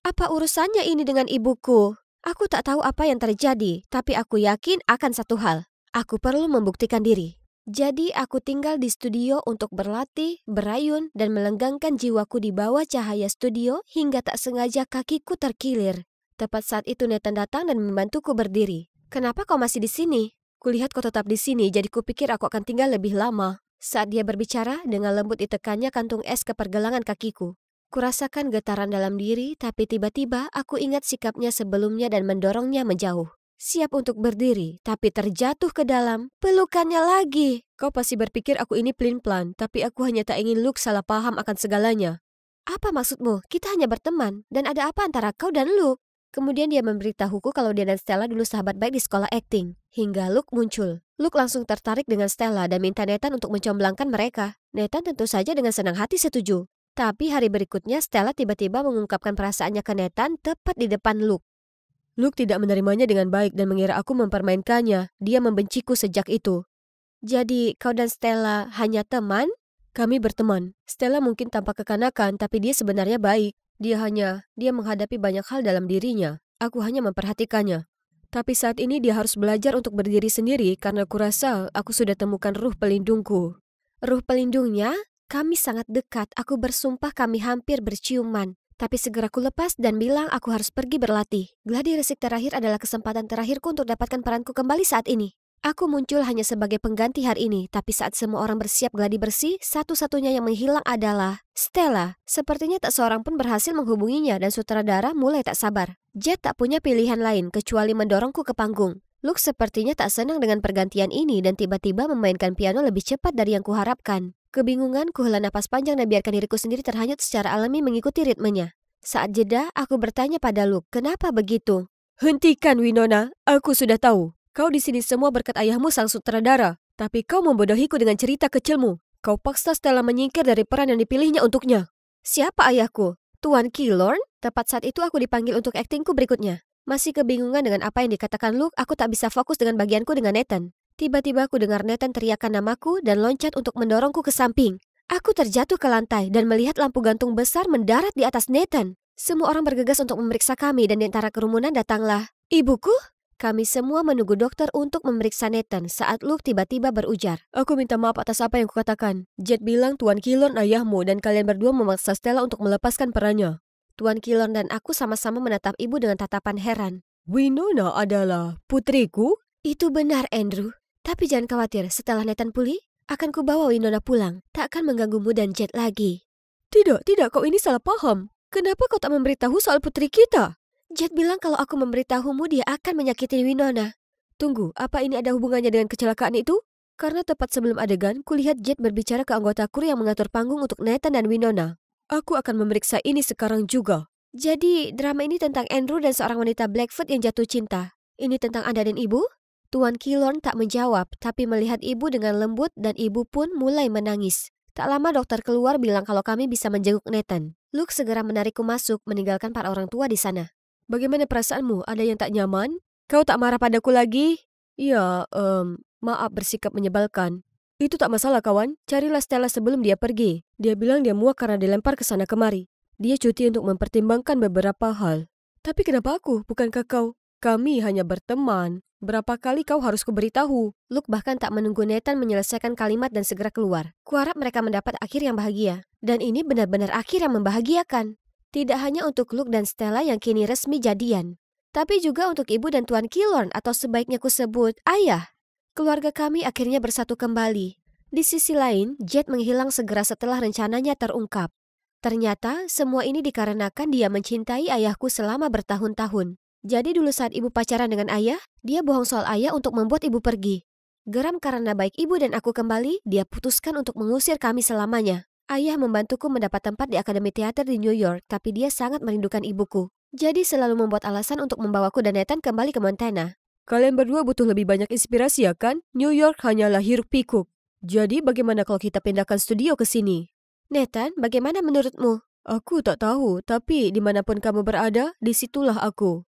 Apa urusannya ini dengan ibuku? Aku tak tahu apa yang terjadi, tapi aku yakin akan satu hal. Aku perlu membuktikan diri. Jadi aku tinggal di studio untuk berlatih, berayun, dan melenggangkan jiwaku di bawah cahaya studio hingga tak sengaja kakiku terkilir. Tepat saat itu Nathan datang dan membantuku berdiri. Kenapa kau masih di sini? Kulihat kau tetap di sini, jadi kupikir aku akan tinggal lebih lama. Saat dia berbicara, dengan lembut ditekannya kantung es ke pergelangan kakiku. Kurasakan getaran dalam diri, tapi tiba-tiba aku ingat sikapnya sebelumnya dan mendorongnya menjauh. Siap untuk berdiri, tapi terjatuh ke dalam pelukannya lagi. Kau pasti berpikir aku ini pelin-pelan, tapi aku hanya tak ingin Luke salah paham akan segalanya. Apa maksudmu? Kita hanya berteman, dan ada apa antara kau dan Luke? Kemudian dia memberitahuku kalau dia dan Stella dulu sahabat baik di sekolah akting. Hingga Luke muncul. Luke langsung tertarik dengan Stella dan minta Nathan untuk mencomblangkan mereka. Nathan tentu saja dengan senang hati setuju. Tapi hari berikutnya Stella tiba-tiba mengungkapkan perasaannya ke Nathan tepat di depan Luke. Luke tidak menerimanya dengan baik dan mengira aku mempermainkannya. Dia membenciku sejak itu. Jadi kau dan Stella hanya teman? Kami berteman. Stella mungkin tampak kekanakan, tapi dia sebenarnya baik. Dia menghadapi banyak hal dalam dirinya. Aku hanya memperhatikannya. Tapi saat ini dia harus belajar untuk berdiri sendiri karena kurasa aku sudah temukan ruh pelindungku. Ruh pelindungnya? Kami sangat dekat. Aku bersumpah kami hampir berciuman. Tapi segera ku lepas dan bilang aku harus pergi berlatih. Gladi resik terakhir adalah kesempatan terakhirku untuk dapatkan peranku kembali saat ini. Aku muncul hanya sebagai pengganti hari ini, tapi saat semua orang bersiap gladi bersih, satu-satunya yang menghilang adalah Stella. Sepertinya tak seorang pun berhasil menghubunginya dan sutradara mulai tak sabar. Jet tak punya pilihan lain kecuali mendorongku ke panggung. Luke sepertinya tak senang dengan pergantian ini dan tiba-tiba memainkan piano lebih cepat dari yang kuharapkan. Kebingungan, ku hela napas panjang dan biarkan diriku sendiri terhanyut secara alami mengikuti ritmenya. Saat jeda, aku bertanya pada Luke, kenapa begitu? Hentikan Winona, aku sudah tahu. Kau di sini semua berkat ayahmu sang sutradara. Tapi kau membodohiku dengan cerita kecilmu. Kau paksa Stella menyingkir dari peran yang dipilihnya untuknya. Siapa ayahku? Tuan Killorn? Tepat saat itu aku dipanggil untuk aktingku berikutnya. Masih kebingungan dengan apa yang dikatakan Luke, aku tak bisa fokus dengan bagianku dengan Nathan. Tiba-tiba aku dengar Nathan teriakkan namaku dan loncat untuk mendorongku ke samping. Aku terjatuh ke lantai dan melihat lampu gantung besar mendarat di atas Nathan. Semua orang bergegas untuk memeriksa kami dan di antara kerumunan datanglah ibuku. Kami semua menunggu dokter untuk memeriksa Nathan saat Luke tiba-tiba berujar. Aku minta maaf atas apa yang kukatakan. Jet bilang Tuan Killorn ayahmu dan kalian berdua memaksa Stella untuk melepaskan perannya. Tuan Killorn dan aku sama-sama menatap ibu dengan tatapan heran. Winona adalah putriku? Itu benar, Andrew. Tapi jangan khawatir, setelah Nathan pulih, akan kubawa Winona pulang. Tak akan mengganggumu dan Jet lagi. Tidak, kau ini salah paham. Kenapa kau tak memberitahu soal putri kita? Jet bilang kalau aku memberitahumu dia akan menyakiti Winona. Tunggu, apa ini ada hubungannya dengan kecelakaan itu? Karena tepat sebelum adegan, kulihat Jet berbicara ke anggota kru yang mengatur panggung untuk Nathan dan Winona. Aku akan memeriksa ini sekarang juga. Jadi, drama ini tentang Andrew dan seorang wanita Blackfoot yang jatuh cinta. Ini tentang Anda dan Ibu? Tuan Killorn tak menjawab, tapi melihat ibu dengan lembut dan ibu pun mulai menangis. Tak lama dokter keluar bilang kalau kami bisa menjenguk Nathan. Luke segera menarikku masuk, meninggalkan para orang tua di sana. Bagaimana perasaanmu? Ada yang tak nyaman? Kau tak marah padaku lagi? Ya, maaf bersikap menyebalkan. Itu tak masalah kawan, carilah Stella sebelum dia pergi. Dia bilang dia muak karena dilempar ke sana kemari. Dia cuti untuk mempertimbangkan beberapa hal. Tapi kenapa aku? Bukankah kau? Kami hanya berteman. Berapa kali kau harus kuberitahu? Luke bahkan tak menunggu Nathan menyelesaikan kalimat dan segera keluar. Kuharap mereka mendapat akhir yang bahagia. Dan ini benar-benar akhir yang membahagiakan. Tidak hanya untuk Luke dan Stella yang kini resmi jadian, tapi juga untuk ibu dan Tuan Killorn atau sebaiknya kusebut ayah. Keluarga kami akhirnya bersatu kembali. Di sisi lain, Jet menghilang segera setelah rencananya terungkap. Ternyata semua ini dikarenakan dia mencintai ayahku selama bertahun-tahun. Jadi dulu saat ibu pacaran dengan ayah, dia bohong soal ayah untuk membuat ibu pergi. Geram karena baik ibu dan aku kembali, dia putuskan untuk mengusir kami selamanya. Ayah membantuku mendapat tempat di Akademi Teater di New York, tapi dia sangat merindukan ibuku. Jadi selalu membuat alasan untuk membawaku dan Nathan kembali ke Montana. Kalian berdua butuh lebih banyak inspirasi ya kan? New York hanyalah hiruk pikuk. Jadi bagaimana kalau kita pindahkan studio ke sini? Nathan, bagaimana menurutmu? Aku tak tahu, tapi dimanapun kamu berada, disitulah aku.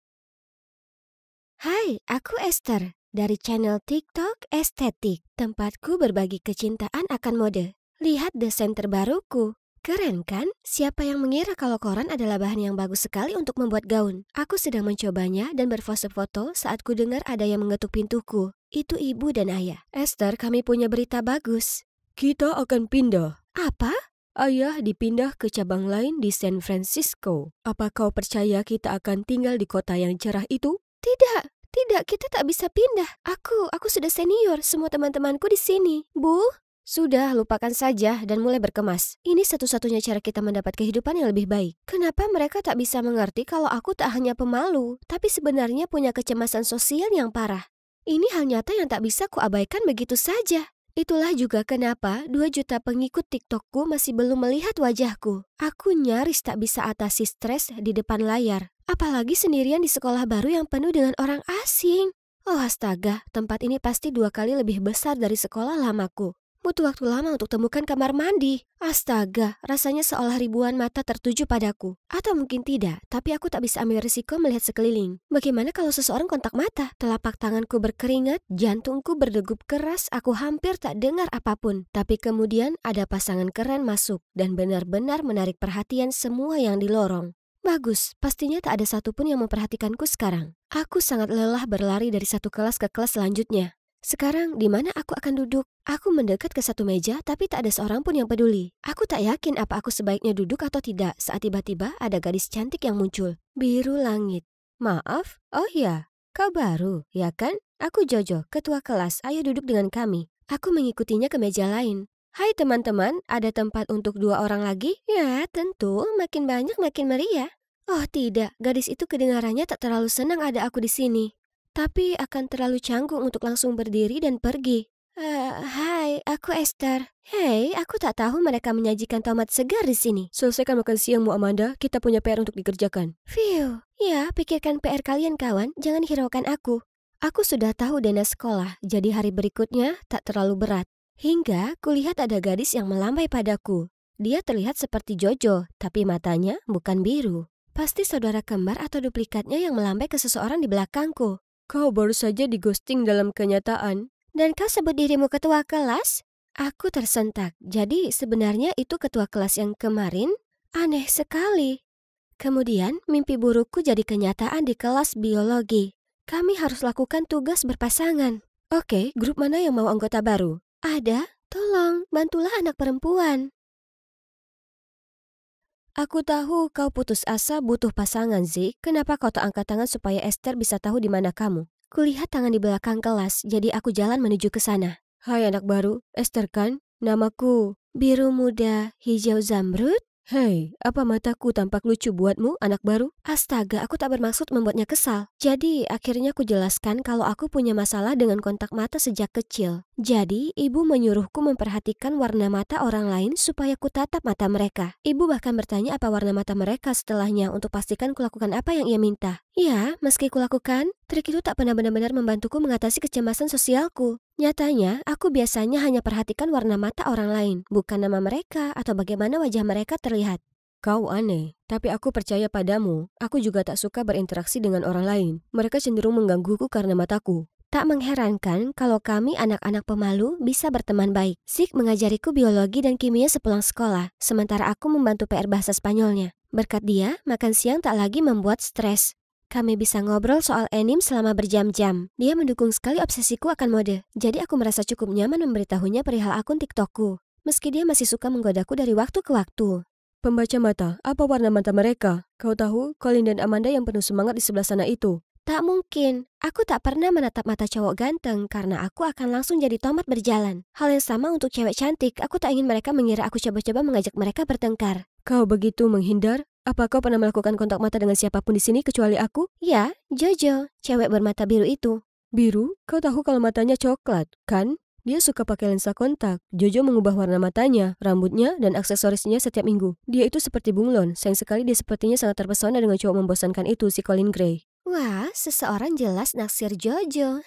Hai, aku Esther, dari channel TikTok Estetik. Tempatku berbagi kecintaan akan mode. Lihat desain terbaruku. Keren kan? Siapa yang mengira kalau koran adalah bahan yang bagus sekali untuk membuat gaun? Aku sedang mencobanya dan berpose foto saat ku dengar ada yang mengetuk pintuku. Itu ibu dan ayah. Esther, kami punya berita bagus. Kita akan pindah. Apa? Ayah dipindah ke cabang lain di San Francisco. Apa kau percaya kita akan tinggal di kota yang cerah itu? Tidak, kita tak bisa pindah. Aku sudah senior, semua teman-temanku di sini. Bu? Sudah, lupakan saja dan mulai berkemas. Ini satu-satunya cara kita mendapat kehidupan yang lebih baik. Kenapa mereka tak bisa mengerti kalau aku tak hanya pemalu, tapi sebenarnya punya kecemasan sosial yang parah? Ini hal nyata yang tak bisa kuabaikan begitu saja. Itulah juga kenapa 2 juta pengikut TikTokku masih belum melihat wajahku. Aku nyaris tak bisa atasi stres di depan layar. Apalagi sendirian di sekolah baru yang penuh dengan orang asing. Oh astaga, tempat ini pasti 2 kali lebih besar dari sekolah lamaku. Butuh waktu lama untuk temukan kamar mandi. Astaga, rasanya seolah ribuan mata tertuju padaku. Atau mungkin tidak, tapi aku tak bisa ambil risiko melihat sekeliling. Bagaimana kalau seseorang kontak mata? Telapak tanganku berkeringat, jantungku berdegup keras, aku hampir tak dengar apapun. Tapi kemudian ada pasangan keren masuk dan benar-benar menarik perhatian semua yang di lorong. Bagus, pastinya tak ada satupun yang memperhatikanku sekarang. Aku sangat lelah berlari dari satu kelas ke kelas selanjutnya. Sekarang, di mana aku akan duduk? Aku mendekat ke satu meja, tapi tak ada seorang pun yang peduli. Aku tak yakin apa aku sebaiknya duduk atau tidak saat tiba-tiba ada gadis cantik yang muncul. Biru langit. Maaf, oh ya, kau baru, ya kan? Aku Jojo, ketua kelas, ayo duduk dengan kami. Aku mengikutinya ke meja lain. Hai teman-teman, ada tempat untuk 2 orang lagi? Ya, tentu, makin banyak makin meriah. Oh tidak, gadis itu kedengarannya tak terlalu senang ada aku di sini. Tapi akan terlalu canggung untuk langsung berdiri dan pergi. Hai, aku Esther. Hei, aku tak tahu mereka menyajikan tomat segar di sini. Selesaikan makan siangmu, Amanda. Kita punya PR untuk dikerjakan. Phew, ya, pikirkan PR kalian, kawan. Jangan hiraukan aku. Aku sudah tahu dana sekolah, jadi hari berikutnya tak terlalu berat. Hingga kulihat ada gadis yang melambai padaku. Dia terlihat seperti Jojo, tapi matanya bukan biru. Pasti saudara kembar atau duplikatnya yang melambai ke seseorang di belakangku. Kau baru saja di-ghosting dalam kenyataan. Dan kau sebut dirimu ketua kelas? Aku tersentak. Jadi sebenarnya itu ketua kelas yang kemarin? Aneh sekali. Kemudian mimpi burukku jadi kenyataan di kelas biologi. Kami harus lakukan tugas berpasangan. Oke, grup mana yang mau anggota baru? Ada? Tolong, bantulah anak perempuan. Aku tahu kau putus asa butuh pasangan, Zik. Kenapa kau tak angkat tangan supaya Esther bisa tahu di mana kamu? Kulihat tangan di belakang kelas, jadi aku jalan menuju ke sana. Hai anak baru, Esther kan? Namaku Biru Muda Hijau Zamrud. Hei, apa mataku tampak lucu buatmu, anak baru? Astaga, aku tak bermaksud membuatnya kesal. Jadi, akhirnya aku jelaskan kalau aku punya masalah dengan kontak mata sejak kecil. Jadi, ibu menyuruhku memperhatikan warna mata orang lain supaya ku tatap mata mereka. Ibu bahkan bertanya apa warna mata mereka setelahnya untuk pastikan kulakukan apa yang ia minta. Ya, meski kulakukan, trik itu tak pernah benar-benar membantuku mengatasi kecemasan sosialku. Nyatanya, aku biasanya hanya perhatikan warna mata orang lain, bukan nama mereka atau bagaimana wajah mereka terlihat. Kau aneh, tapi aku percaya padamu. Aku juga tak suka berinteraksi dengan orang lain. Mereka cenderung menggangguku karena mataku. Tak mengherankan kalau kami anak-anak pemalu bisa berteman baik. Zik mengajariku biologi dan kimia sepulang sekolah, sementara aku membantu PR bahasa Spanyolnya. Berkat dia, makan siang tak lagi membuat stres. Kami bisa ngobrol soal anime selama berjam-jam. Dia mendukung sekali obsesiku akan mode. Jadi aku merasa cukup nyaman memberitahunya perihal akun TikTokku. Meski dia masih suka menggodaku dari waktu ke waktu. Pembaca mata, apa warna mata mereka? Kau tahu, Colin dan Amanda yang penuh semangat di sebelah sana itu. Tak mungkin. Aku tak pernah menatap mata cowok ganteng karena aku akan langsung jadi tomat berjalan. Hal yang sama untuk cewek cantik. Aku tak ingin mereka mengira aku coba-coba mengajak mereka bertengkar. Kau begitu menghindar? Apa kau pernah melakukan kontak mata dengan siapapun di sini kecuali aku? Ya, Jojo, cewek bermata biru itu. Biru? Kau tahu kalau matanya coklat, kan? Dia suka pakai lensa kontak. Jojo mengubah warna matanya, rambutnya, dan aksesorisnya setiap minggu. Dia itu seperti bunglon. Sayang sekali dia sepertinya sangat terpesona dengan cowok membosankan itu, si Colin Gray. Wah, seseorang jelas naksir Jojo.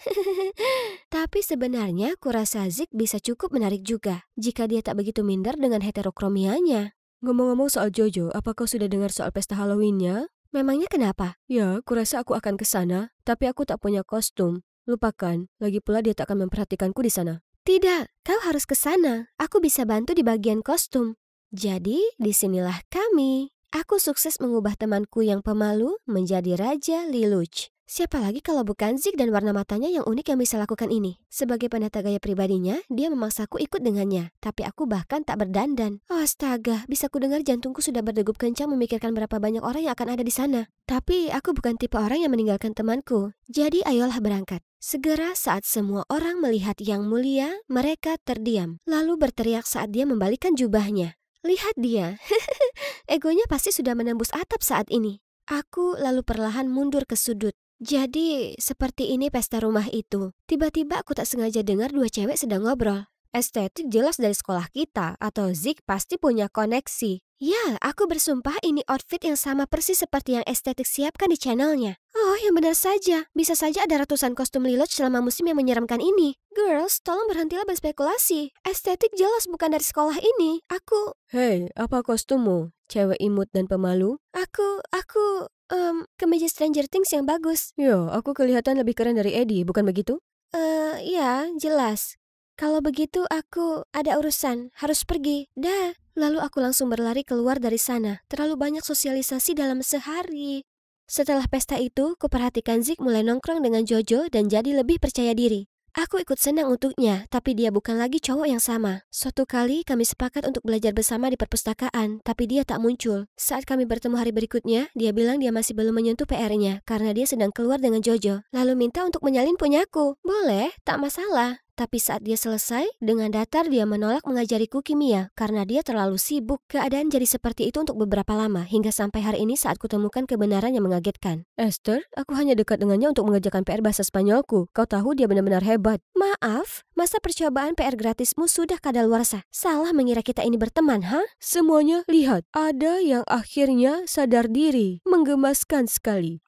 Tapi sebenarnya kurasa Zik bisa cukup menarik juga, jika dia tak begitu minder dengan heterokromianya. Ngomong-ngomong soal Jojo, apa kau sudah dengar soal pesta Halloween-nya? Memangnya kenapa? Ya, kurasa aku akan ke sana, tapi aku tak punya kostum. Lupakan, lagi pula dia tak akan memperhatikanku di sana. Tidak, kau harus ke sana. Aku bisa bantu di bagian kostum. Jadi, disinilah kami. Aku sukses mengubah temanku yang pemalu menjadi Raja Lelouch. Siapa lagi kalau bukan Zik dan warna matanya yang unik yang bisa lakukan ini? Sebagai penata gaya pribadinya, dia memaksaku ikut dengannya. Tapi aku bahkan tak berdandan. Oh, astaga, bisa ku dengar jantungku sudah berdegup kencang memikirkan berapa banyak orang yang akan ada di sana. Tapi aku bukan tipe orang yang meninggalkan temanku. Jadi ayolah berangkat. Segera saat semua orang melihat yang mulia, mereka terdiam. Lalu berteriak saat dia membalikkan jubahnya. Lihat dia. Egonya pasti sudah menembus atap saat ini. Aku lalu perlahan mundur ke sudut. Jadi, seperti ini pesta rumah itu. Tiba-tiba aku tak sengaja dengar 2 cewek sedang ngobrol. Estetik jelas dari sekolah kita, atau Zik pasti punya koneksi. Ya, aku bersumpah ini outfit yang sama persis seperti yang estetik siapkan di channelnya. Oh, yang benar saja. Bisa saja ada ratusan kostum Lelouch selama musim yang menyeramkan ini. Girls, tolong berhentilah berspekulasi. Estetik jelas bukan dari sekolah ini. Hei, apa kostummu? Cewek imut dan pemalu? Kemeja Stranger Things yang bagus. Yo, aku kelihatan lebih keren dari Eddie, bukan begitu? Ya, jelas. Kalau begitu aku ada urusan, harus pergi. Dah. Lalu aku langsung berlari keluar dari sana. Terlalu banyak sosialisasi dalam sehari. Setelah pesta itu, kuperhatikan Zik mulai nongkrong dengan Jojo dan jadi lebih percaya diri. Aku ikut senang untuknya, tapi dia bukan lagi cowok yang sama. Suatu kali kami sepakat untuk belajar bersama di perpustakaan, tapi dia tak muncul. Saat kami bertemu hari berikutnya, dia bilang dia masih belum menyentuh PR-nya karena dia sedang keluar dengan Jojo. Lalu minta untuk menyalin punyaku. Boleh, tak masalah. Tapi saat dia selesai, dengan datar dia menolak mengajariku kimia karena dia terlalu sibuk. Keadaan jadi seperti itu untuk beberapa lama, hingga sampai hari ini saat kutemukan kebenaran yang mengagetkan. Esther, aku hanya dekat dengannya untuk mengerjakan PR bahasa Spanyolku. Kau tahu dia benar-benar hebat. Maaf, masa percobaan PR gratismu sudah kadaluarsa. Salah mengira kita ini berteman, ha? Semuanya lihat, ada yang akhirnya sadar diri. Menggemaskan sekali.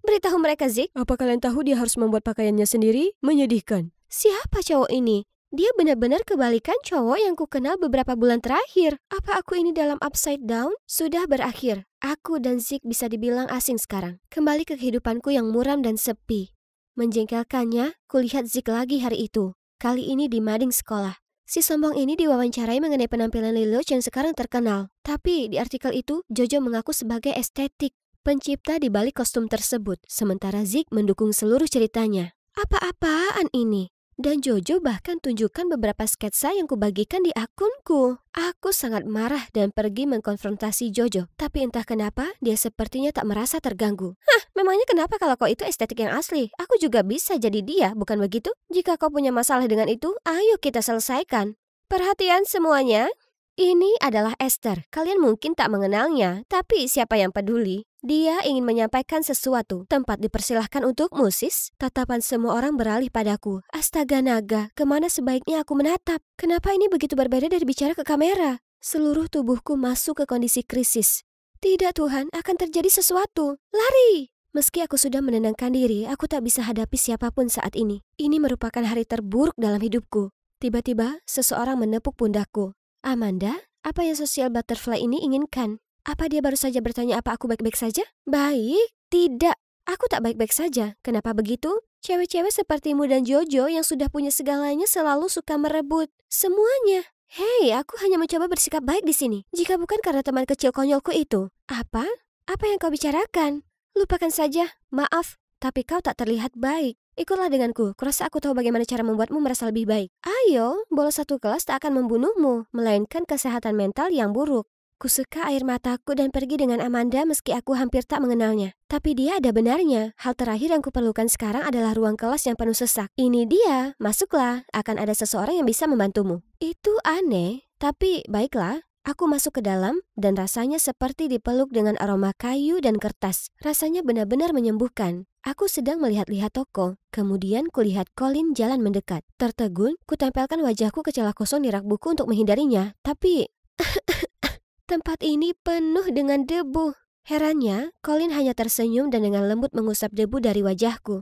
Beritahu mereka, Zik. Apa kalian tahu dia harus membuat pakaiannya sendiri? Menyedihkan. Siapa cowok ini? Dia benar-benar kebalikan cowok yang kukenal beberapa bulan terakhir. Apa aku ini dalam upside down? Sudah berakhir. Aku dan Zik bisa dibilang asing sekarang. Kembali ke kehidupanku yang muram dan sepi. Menjengkelkannya, kulihat Zik lagi hari itu. Kali ini di mading sekolah. Si sombong ini diwawancarai mengenai penampilan Lelouch yang sekarang terkenal. Tapi di artikel itu, Jojo mengaku sebagai estetik, pencipta di balik kostum tersebut. Sementara Zik mendukung seluruh ceritanya. Apa-apaan ini? Dan Jojo bahkan tunjukkan beberapa sketsa yang kubagikan di akunku. Aku sangat marah dan pergi mengkonfrontasi Jojo. Tapi entah kenapa, dia sepertinya tak merasa terganggu. Hah, memangnya kenapa kalau kau itu estetik yang asli? Aku juga bisa jadi dia, bukan begitu? Jika kau punya masalah dengan itu, ayo kita selesaikan. Perhatian semuanya. Ini adalah Esther. Kalian mungkin tak mengenalnya, tapi siapa yang peduli? Dia ingin menyampaikan sesuatu. Tempat dipersilahkan untuk musis. Tatapan semua orang beralih padaku. Astaga naga, kemana sebaiknya aku menatap? Kenapa ini begitu berbeda dari bicara ke kamera? Seluruh tubuhku masuk ke kondisi krisis. Tidak Tuhan, akan terjadi sesuatu. Lari! Meski aku sudah menenangkan diri, aku tak bisa hadapi siapapun saat ini. Ini merupakan hari terburuk dalam hidupku. Tiba-tiba, seseorang menepuk pundakku. Amanda, apa yang sosial butterfly ini inginkan? Apa dia baru saja bertanya apa aku baik-baik saja? Baik? Tidak. Aku tak baik-baik saja. Kenapa begitu? Cewek-cewek sepertimu dan Jojo yang sudah punya segalanya selalu suka merebut semuanya. Hei, aku hanya mencoba bersikap baik di sini. Jika bukan karena teman kecil konyolku itu. Apa? Apa yang kau bicarakan? Lupakan saja. Maaf, tapi kau tak terlihat baik. Ikutlah denganku, kurasa aku tahu bagaimana cara membuatmu merasa lebih baik. Ayo, bolos satu kelas tak akan membunuhmu, melainkan kesehatan mental yang buruk. Kusuka air mataku dan pergi dengan Amanda meski aku hampir tak mengenalnya. Tapi dia ada benarnya. Hal terakhir yang kuperlukan sekarang adalah ruang kelas yang penuh sesak. Ini dia, masuklah, akan ada seseorang yang bisa membantumu. Itu aneh, tapi baiklah. Aku masuk ke dalam dan rasanya seperti dipeluk dengan aroma kayu dan kertas. Rasanya benar-benar menyembuhkan. Aku sedang melihat-lihat toko. Kemudian kulihat Colin jalan mendekat. Tertegun, kutempelkan wajahku ke celah kosong di rak buku untuk menghindarinya. Tapi tempat ini penuh dengan debu. Herannya, Colin hanya tersenyum dan dengan lembut mengusap debu dari wajahku.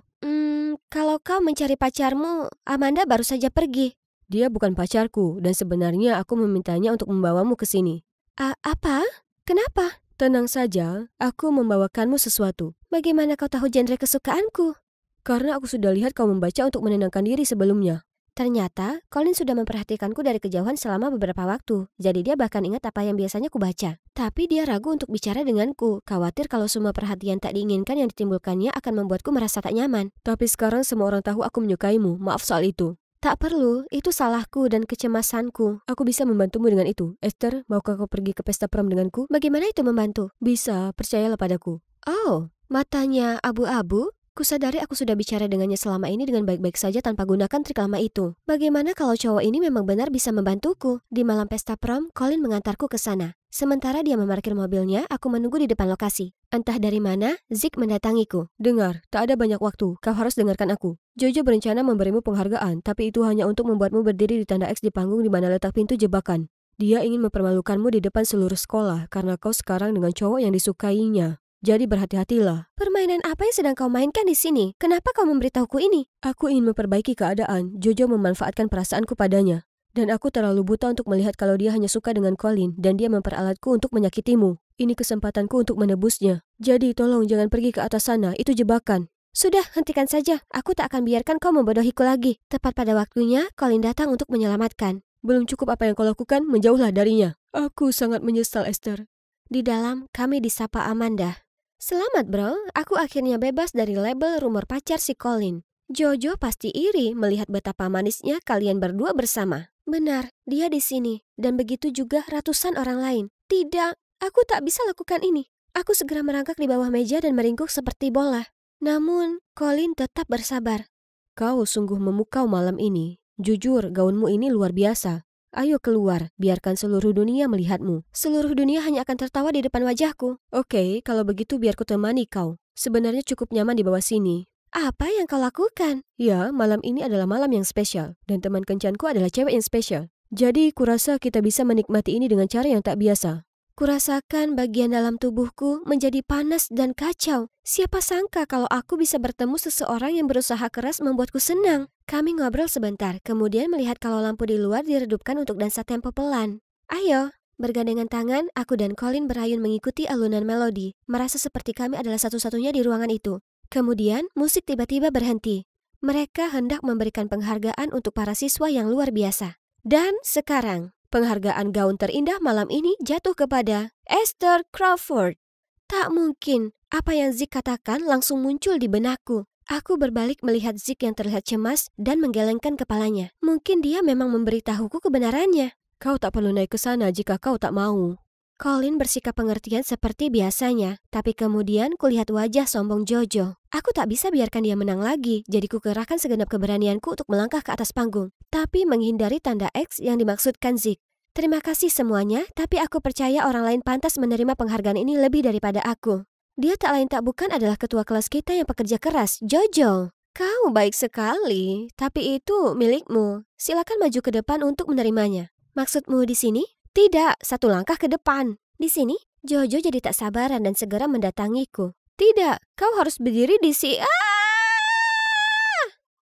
Kalau kau mencari pacarmu, Amanda baru saja pergi. Dia bukan pacarku, dan sebenarnya aku memintanya untuk membawamu ke sini. Apa? Kenapa? Tenang saja, aku membawakanmu sesuatu. Bagaimana kau tahu genre kesukaanku? Karena aku sudah lihat kau membaca untuk menenangkan diri sebelumnya. Ternyata, Colin sudah memperhatikanku dari kejauhan selama beberapa waktu. Jadi dia bahkan ingat apa yang biasanya kubaca. Tapi dia ragu untuk bicara denganku. Khawatir kalau semua perhatian tak diinginkan yang ditimbulkannya akan membuatku merasa tak nyaman. Tapi sekarang semua orang tahu aku menyukaimu. Maaf soal itu. Tak perlu, itu salahku dan kecemasanku. Aku bisa membantumu dengan itu. Esther, maukah kau pergi ke pesta prom denganku? Bagaimana itu membantu? Bisa, percayalah padaku. Oh, matanya abu-abu? Kusadari aku sudah bicara dengannya selama ini dengan baik-baik saja tanpa gunakan trik lama itu. Bagaimana kalau cowok ini memang benar bisa membantuku? Di malam pesta prom, Colin mengantarku ke sana. Sementara dia memarkir mobilnya, aku menunggu di depan lokasi. Entah dari mana, Zeke mendatangiku. Dengar, tak ada banyak waktu. Kau harus dengarkan aku. Jojo berencana memberimu penghargaan, tapi itu hanya untuk membuatmu berdiri di tanda X di panggung di mana letak pintu jebakan. Dia ingin mempermalukanmu di depan seluruh sekolah karena kau sekarang dengan cowok yang disukainya. Jadi berhati-hatilah. Permainan apa yang sedang kau mainkan di sini? Kenapa kau memberitahuku ini? Aku ingin memperbaiki keadaan. Jojo memanfaatkan perasaanku padanya. Dan aku terlalu buta untuk melihat kalau dia hanya suka dengan Colin dan dia memperalatku untuk menyakitimu. Ini kesempatanku untuk menebusnya. Jadi tolong jangan pergi ke atas sana, itu jebakan. Sudah, hentikan saja. Aku tak akan biarkan kau membodohiku lagi. Tepat pada waktunya, Colin datang untuk menyelamatkan. Belum cukup apa yang kau lakukan, menjauhlah darinya. Aku sangat menyesal, Esther. Di dalam, kami disapa Amanda. Selamat bro, aku akhirnya bebas dari label rumor pacar si Colin. Jojo pasti iri melihat betapa manisnya kalian berdua bersama. Benar, dia di sini. Dan begitu juga ratusan orang lain. Tidak, aku tak bisa lakukan ini. Aku segera merangkak di bawah meja dan meringkuk seperti bola. Namun, Colin tetap bersabar. Kau sungguh memukau malam ini. Jujur, gaunmu ini luar biasa. Ayo keluar, biarkan seluruh dunia melihatmu. Seluruh dunia hanya akan tertawa di depan wajahku. Oke, kalau begitu biar ku temani kau. Sebenarnya cukup nyaman di bawah sini. Apa yang kau lakukan? Ya, malam ini adalah malam yang spesial. Dan teman kencanku adalah cewek yang spesial. Jadi, kurasa kita bisa menikmati ini dengan cara yang tak biasa. Kurasakan bagian dalam tubuhku menjadi panas dan kacau. Siapa sangka kalau aku bisa bertemu seseorang yang berusaha keras membuatku senang. Kami ngobrol sebentar, kemudian melihat kalau lampu di luar diredupkan untuk dansa tempo pelan. Ayo, bergandengan tangan, aku dan Colin berayun mengikuti alunan melodi, merasa seperti kami adalah satu-satunya di ruangan itu. Kemudian, musik tiba-tiba berhenti. Mereka hendak memberikan penghargaan untuk para siswa yang luar biasa. Dan sekarang, penghargaan gaun terindah malam ini jatuh kepada Esther Crawford. Tak mungkin, apa yang Zeke katakan langsung muncul di benakku. Aku berbalik melihat Zeke yang terlihat cemas dan menggelengkan kepalanya. Mungkin dia memang memberitahuku kebenarannya. Kau tak perlu naik ke sana jika kau tak mau. Colin bersikap pengertian seperti biasanya, tapi kemudian kulihat wajah sombong Jojo. Aku tak bisa biarkan dia menang lagi, jadi kukerahkan segenap keberanianku untuk melangkah ke atas panggung, tapi menghindari tanda X yang dimaksudkan Zeke. Terima kasih semuanya, tapi aku percaya orang lain pantas menerima penghargaan ini lebih daripada aku. Dia tak lain tak bukan adalah ketua kelas kita yang pekerja keras, Jojo. Kau baik sekali, tapi itu milikmu. Silakan maju ke depan untuk menerimanya. Maksudmu di sini? Tidak, satu langkah ke depan. Di sini? Jojo jadi tak sabaran dan segera mendatangiku. Tidak, kau harus berdiri di sini.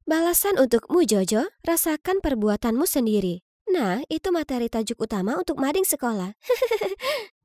Balasan untukmu, Jojo. Rasakan perbuatanmu sendiri. Nah, itu materi tajuk utama untuk mading sekolah.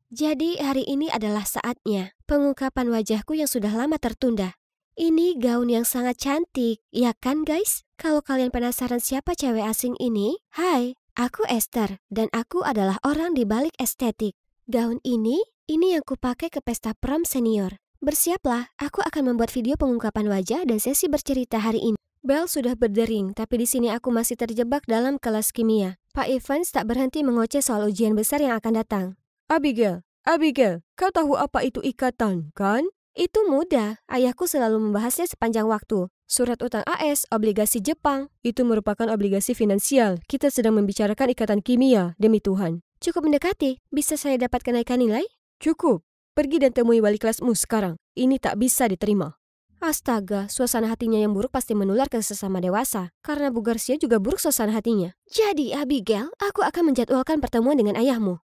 Jadi hari ini adalah saatnya. Pengungkapan wajahku yang sudah lama tertunda. Ini gaun yang sangat cantik, ya kan guys? Kalau kalian penasaran siapa cewek asing ini, hai, aku Esther, dan aku adalah orang di balik estetik. Gaun ini yang kupakai ke pesta prom senior. Bersiaplah, aku akan membuat video pengungkapan wajah dan sesi bercerita hari ini. Bel sudah berdering, tapi di sini aku masih terjebak dalam kelas kimia. Pak Evans tak berhenti mengoceh soal ujian besar yang akan datang. Abigail, kau tahu apa itu ikatan, kan? Itu mudah, ayahku selalu membahasnya sepanjang waktu. Surat utang AS, obligasi Jepang, itu merupakan obligasi finansial. Kita sedang membicarakan ikatan kimia, demi Tuhan. Cukup mendekati, bisa saya dapat kenaikan nilai? Cukup, pergi dan temui wali kelasmu sekarang. Ini tak bisa diterima. Astaga, suasana hatinya yang buruk pasti menular ke sesama dewasa. Karena Bu Garcia juga buruk suasana hatinya. Jadi, Abigail, aku akan menjadwalkan pertemuan dengan ayahmu.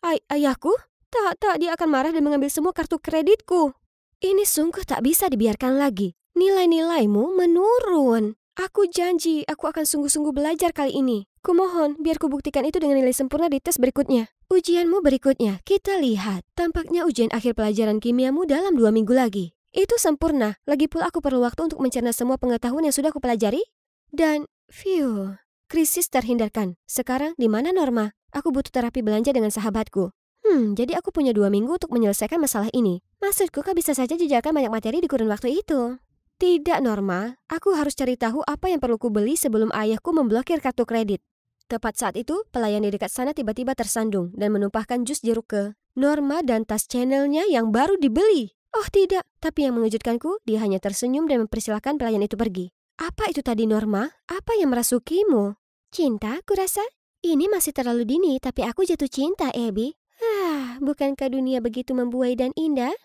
Ayahku? Tak, dia akan marah dan mengambil semua kartu kreditku. Ini sungguh tak bisa dibiarkan lagi. Nilai-nilaimu menurun. Aku janji, aku akan sungguh-sungguh belajar kali ini. Kumohon, biar kubuktikan itu dengan nilai sempurna di tes berikutnya. Ujianmu berikutnya, kita lihat. Tampaknya ujian akhir pelajaran kimiamu dalam 2 minggu lagi. Itu sempurna, lagi pula aku perlu waktu untuk mencerna semua pengetahuan yang sudah kupelajari. Dan, krisis terhindarkan. Sekarang, di mana Norma? Aku butuh terapi belanja dengan sahabatku. Jadi aku punya 2 minggu untuk menyelesaikan masalah ini. Maksudku, kau bisa saja jejakkan banyak materi di kurun waktu itu. Tidak, Norma. Aku harus cari tahu apa yang perlu kubeli sebelum ayahku memblokir kartu kredit. Tepat saat itu, pelayan di dekat sana tiba-tiba tersandung dan menumpahkan jus jeruk ke Norma dan tas Chanel-nya yang baru dibeli. Oh tidak, tapi yang mengejutkanku, dia hanya tersenyum dan mempersilahkan pelayan itu pergi. Apa itu tadi, Norma? Apa yang merasukimu? Cinta, kurasa? Ini masih terlalu dini, tapi aku jatuh cinta, Abby. Bukankah dunia begitu membuai dan indah?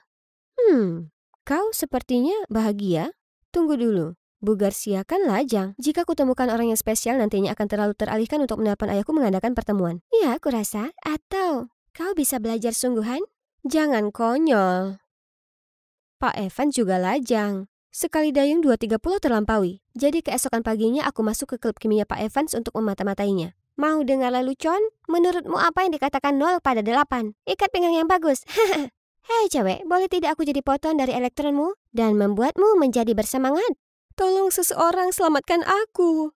Kau sepertinya bahagia? Tunggu dulu. Bu Garcia kan lajang. Jika kutemukan orang yang spesial, nantinya akan terlalu teralihkan untuk menelpon ayahku mengadakan pertemuan. Ya, kurasa. Atau kau bisa belajar sungguhan? Jangan konyol. Pak Evan juga lajang. Sekali dayung 2.30 terlampaui. Jadi keesokan paginya aku masuk ke klub kimia Pak Evans untuk memata-matainya. Mau dengar lelucon? Menurutmu apa yang dikatakan 0 pada 8? Ikat pinggang yang bagus. Hei cewek, boleh tidak aku jadi poton dari elektronmu dan membuatmu menjadi bersemangat? Tolong seseorang selamatkan aku.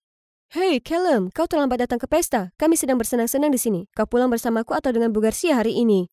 Hei Callum, kau terlambat datang ke pesta. Kami sedang bersenang-senang di sini. Kau pulang bersamaku atau dengan Bu Garcia hari ini?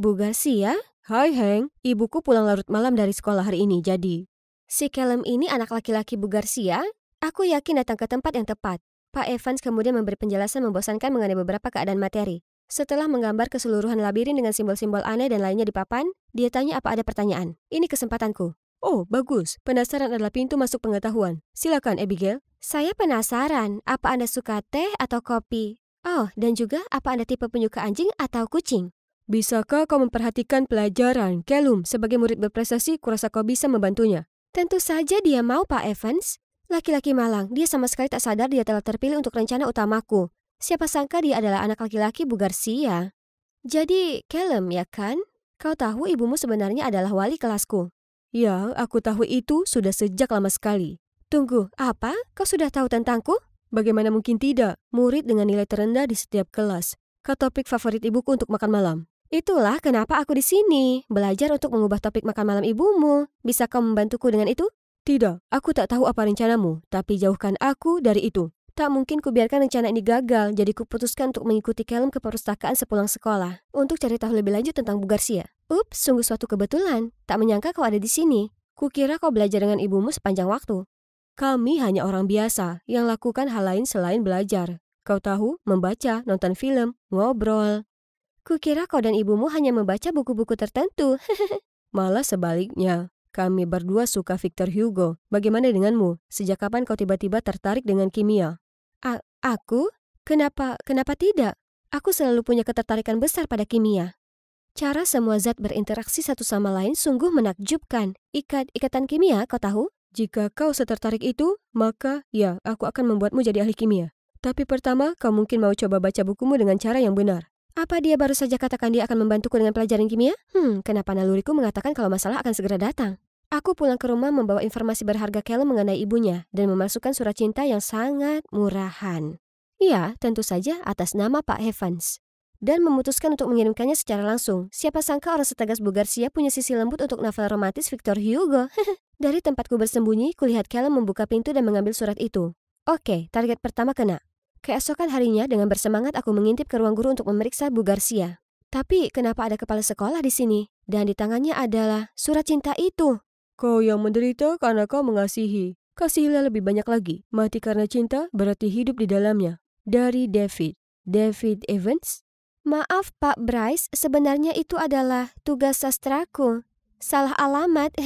Bu Garcia? Hai Hank, ibuku pulang larut malam dari sekolah hari ini, jadi. Si Callum ini anak laki-laki Bu Garcia? Aku yakin datang ke tempat yang tepat. Pak Evans kemudian memberi penjelasan membosankan mengenai beberapa keadaan materi. Setelah menggambar keseluruhan labirin dengan simbol-simbol aneh dan lainnya di papan, dia tanya apa ada pertanyaan. Ini kesempatanku. Oh, bagus. Penasaran adalah pintu masuk pengetahuan. Silakan, Abigail. Saya penasaran, apa Anda suka teh atau kopi? Oh, dan juga apa Anda tipe penyuka anjing atau kucing? Bisakah kau memperhatikan pelajaran? Callum, sebagai murid berprestasi, kurasa kau bisa membantunya. Tentu saja dia mau, Pak Evans. Laki-laki malang, dia sama sekali tak sadar dia telah terpilih untuk rencana utamaku. Siapa sangka dia adalah anak laki-laki Bu Garcia. Jadi, Callum, ya kan? Kau tahu ibumu sebenarnya adalah wali kelasku. Ya, aku tahu itu sudah sejak lama sekali. Tunggu, apa? Kau sudah tahu tentangku? Bagaimana mungkin tidak? Murid dengan nilai terendah di setiap kelas. Kau topik favorit ibuku untuk makan malam. Itulah kenapa aku di sini, belajar untuk mengubah topik makan malam ibumu. Bisa kau membantuku dengan itu? Tidak, aku tak tahu apa rencanamu, tapi jauhkan aku dari itu. Tak mungkin kubiarkan rencana ini gagal, jadi kuputuskan untuk mengikuti Callum ke perpustakaan sepulang sekolah untuk cari tahu lebih lanjut tentang Bu Garcia. Ups, sungguh suatu kebetulan. Tak menyangka kau ada di sini. Kukira kau belajar dengan ibumu sepanjang waktu. Kami hanya orang biasa yang lakukan hal lain selain belajar. Kau tahu, membaca, nonton film, ngobrol. Kukira kau dan ibumu hanya membaca buku-buku tertentu. Malah sebaliknya. Kami berdua suka Victor Hugo. Bagaimana denganmu? Sejak kapan kau tiba-tiba tertarik dengan kimia? Aku? Kenapa tidak? Aku selalu punya ketertarikan besar pada kimia. Cara semua zat berinteraksi satu sama lain sungguh menakjubkan. Ikatan kimia, kau tahu? Jika kau setertarik itu, maka ya, aku akan membuatmu jadi ahli kimia. Tapi pertama, kau mungkin mau coba baca bukumu dengan cara yang benar. Apa dia baru saja katakan dia akan membantuku dengan pelajaran kimia? Kenapa naluriku mengatakan kalau masalah akan segera datang? Aku pulang ke rumah membawa informasi berharga Callum mengenai ibunya dan memasukkan surat cinta yang sangat murahan. Ya, tentu saja atas nama Pak Evans. Dan memutuskan untuk mengirimkannya secara langsung. Siapa sangka orang setegas Bu Garcia punya sisi lembut untuk novel romantis Victor Hugo. Dari tempatku bersembunyi, kulihat Callum membuka pintu dan mengambil surat itu. Oke, target pertama kena. Keesokan harinya, dengan bersemangat aku mengintip ke ruang guru untuk memeriksa Bu Garcia. Tapi, kenapa ada kepala sekolah di sini? Dan di tangannya adalah surat cinta itu. Kau yang menderita karena kau mengasihi. Kasihilah lebih banyak lagi. Mati karena cinta berarti hidup di dalamnya. Dari David. David Evans? Maaf Pak Bryce, sebenarnya itu adalah tugas sastraku. Salah alamat.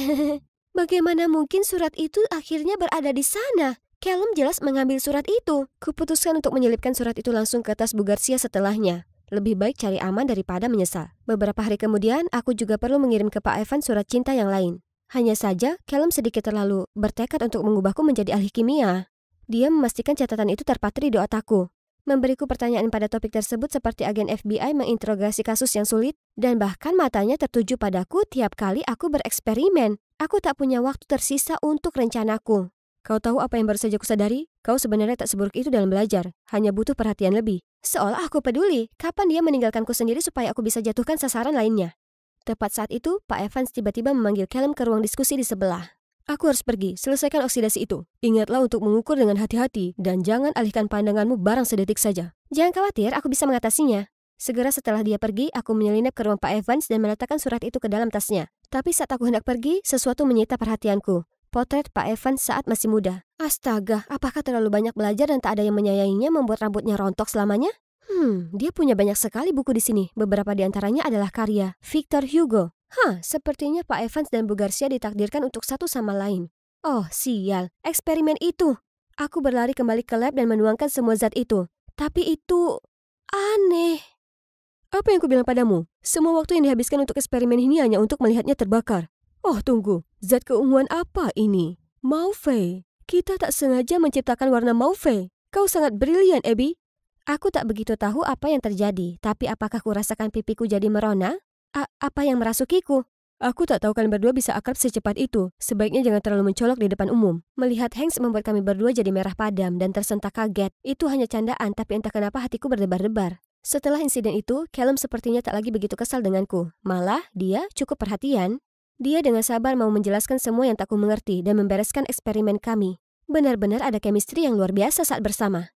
Bagaimana mungkin surat itu akhirnya berada di sana? Callum jelas mengambil surat itu. Kuputuskan untuk menyelipkan surat itu langsung ke tas Bu Garcia setelahnya. Lebih baik cari aman daripada menyesal. Beberapa hari kemudian, aku juga perlu mengirim ke Pak Evan surat cinta yang lain. Hanya saja, Callum sedikit terlalu bertekad untuk mengubahku menjadi ahli kimia. Dia memastikan catatan itu terpatri di otakku. Memberiku pertanyaan pada topik tersebut seperti agen FBI menginterogasi kasus yang sulit, dan bahkan matanya tertuju padaku tiap kali aku bereksperimen. Aku tak punya waktu tersisa untuk rencanaku. Kau tahu apa yang baru saja kusadari? Kau sebenarnya tak seburuk itu dalam belajar, hanya butuh perhatian lebih. Seolah aku peduli, kapan dia meninggalkanku sendiri supaya aku bisa jatuhkan sasaran lainnya. Tepat saat itu, Pak Evans tiba-tiba memanggil Callum ke ruang diskusi di sebelah. Aku harus pergi, selesaikan oksidasi itu. Ingatlah untuk mengukur dengan hati-hati, dan jangan alihkan pandanganmu barang sedetik saja. Jangan khawatir, aku bisa mengatasinya. Segera setelah dia pergi, aku menyelinap ke ruang Pak Evans dan meletakkan surat itu ke dalam tasnya. Tapi saat aku hendak pergi, sesuatu menyita perhatianku. Potret Pak Evans saat masih muda. Astaga, apakah terlalu banyak belajar dan tak ada yang menyayanginya membuat rambutnya rontok selamanya? Dia punya banyak sekali buku di sini. Beberapa di antaranya adalah karya Victor Hugo. Sepertinya Pak Evans dan Bu Garcia ditakdirkan untuk satu sama lain. Oh, sial, eksperimen itu. Aku berlari kembali ke lab dan menuangkan semua zat itu. Tapi itu aneh. Apa yang kubilang padamu? Semua waktu yang dihabiskan untuk eksperimen ini hanya untuk melihatnya terbakar. Oh, tunggu. Zat keunguan apa ini? Mauve. Kita tak sengaja menciptakan warna mauve. Kau sangat brilian, Abby. Aku tak begitu tahu apa yang terjadi, tapi apakah kurasakan pipiku jadi merona? Apa yang merasukiku? Aku tak tahu kalian berdua bisa akrab secepat itu. Sebaiknya jangan terlalu mencolok di depan umum. Melihat Hanks membuat kami berdua jadi merah padam dan tersentak kaget. Itu hanya candaan, tapi entah kenapa hatiku berdebar-debar. Setelah insiden itu, Callum sepertinya tak lagi begitu kesal denganku. Malah, dia cukup perhatian. Dia dengan sabar mau menjelaskan semua yang tak ku mengerti dan membereskan eksperimen kami. Benar-benar ada chemistry yang luar biasa saat bersama.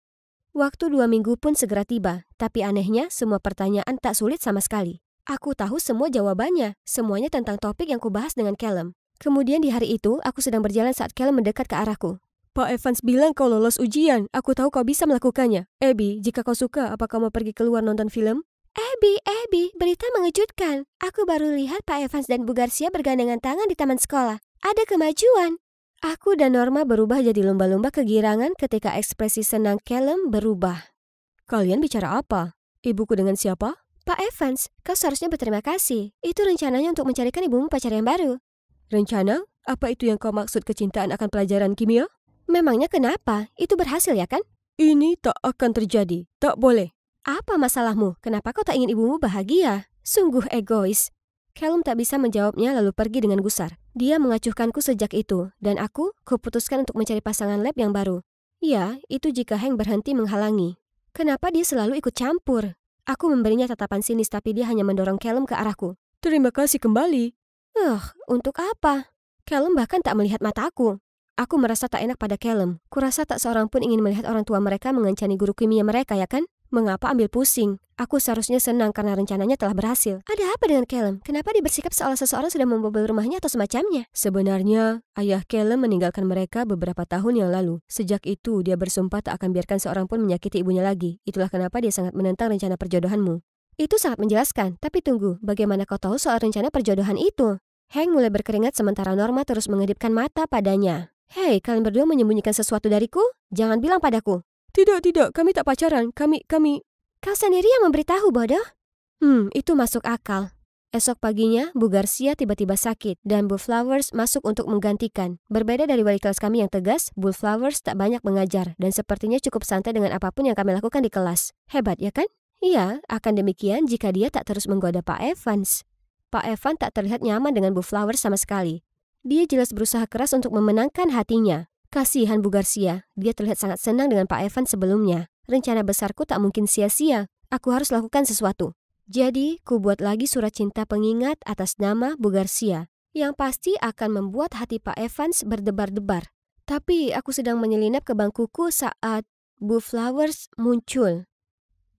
Waktu 2 minggu pun segera tiba, tapi anehnya semua pertanyaan tak sulit sama sekali. Aku tahu semua jawabannya, semuanya tentang topik yang kubahas dengan Callum. Kemudian di hari itu, aku sedang berjalan saat Callum mendekat ke arahku. Pak Evans bilang kau lolos ujian, aku tahu kau bisa melakukannya. Abby, jika kau suka, apa kau mau pergi keluar nonton film? Abby, berita mengejutkan. Aku baru lihat Pak Evans dan Bu Garcia bergandengan tangan di taman sekolah. Ada kemajuan. Aku dan Norma berubah jadi lumba-lumba kegirangan ketika ekspresi senang Callum berubah. Kalian bicara apa? Ibuku dengan siapa? Pak Evans, kau seharusnya berterima kasih. Itu rencananya untuk mencarikan ibumu pacar yang baru. Rencana? Apa itu yang kau maksud kecintaan akan pelajaran kimia? Memangnya kenapa? Itu berhasil ya kan? Ini tak akan terjadi. Tak boleh. Apa masalahmu? Kenapa kau tak ingin ibumu bahagia? Sungguh egois. Callum tak bisa menjawabnya lalu pergi dengan gusar. Dia mengacuhkanku sejak itu, dan kuputuskan untuk mencari pasangan lab yang baru. Ya, itu jika Hank berhenti menghalangi. Kenapa dia selalu ikut campur? Aku memberinya tatapan sinis tapi dia hanya mendorong Callum ke arahku. Terima kasih kembali. Untuk apa? Callum bahkan tak melihat mataku. Aku merasa tak enak pada Callum. Kurasa tak seorang pun ingin melihat orang tua mereka mengancani guru kimia mereka, ya kan? Mengapa ambil pusing? Aku seharusnya senang karena rencananya telah berhasil. Ada apa dengan Callum? Kenapa dia bersikap seolah seseorang sudah membobol rumahnya atau semacamnya? Sebenarnya, ayah Callum meninggalkan mereka beberapa tahun yang lalu. Sejak itu, dia bersumpah tak akan biarkan seorang pun menyakiti ibunya lagi. Itulah kenapa dia sangat menentang rencana perjodohanmu. Itu sangat menjelaskan, tapi tunggu, bagaimana kau tahu soal rencana perjodohan itu? Hank mulai berkeringat sementara Norma terus mengedipkan mata padanya. Hei, kalian berdua menyembunyikan sesuatu dariku? Jangan bilang padaku. Tidak, kami tak pacaran, kami... Kau sendiri yang memberitahu, bodoh? Itu masuk akal. Esok paginya, Bu Garcia tiba-tiba sakit dan Bu Flowers masuk untuk menggantikan. Berbeda dari wali kelas kami yang tegas, Bu Flowers tak banyak mengajar dan sepertinya cukup santai dengan apapun yang kami lakukan di kelas. Hebat, ya kan? Iya, akan demikian jika dia tak terus menggoda Pak Evans. Pak Evans tak terlihat nyaman dengan Bu Flowers sama sekali. Dia jelas berusaha keras untuk memenangkan hatinya. Kasihan Bu Garcia, dia terlihat sangat senang dengan Pak Evans sebelumnya. Rencana besarku tak mungkin sia-sia. Aku harus lakukan sesuatu. Jadi, ku buat lagi surat cinta pengingat atas nama Bu Garcia, yang pasti akan membuat hati Pak Evans berdebar-debar. Tapi aku sedang menyelinap ke bangkuku saat Bu Flowers muncul.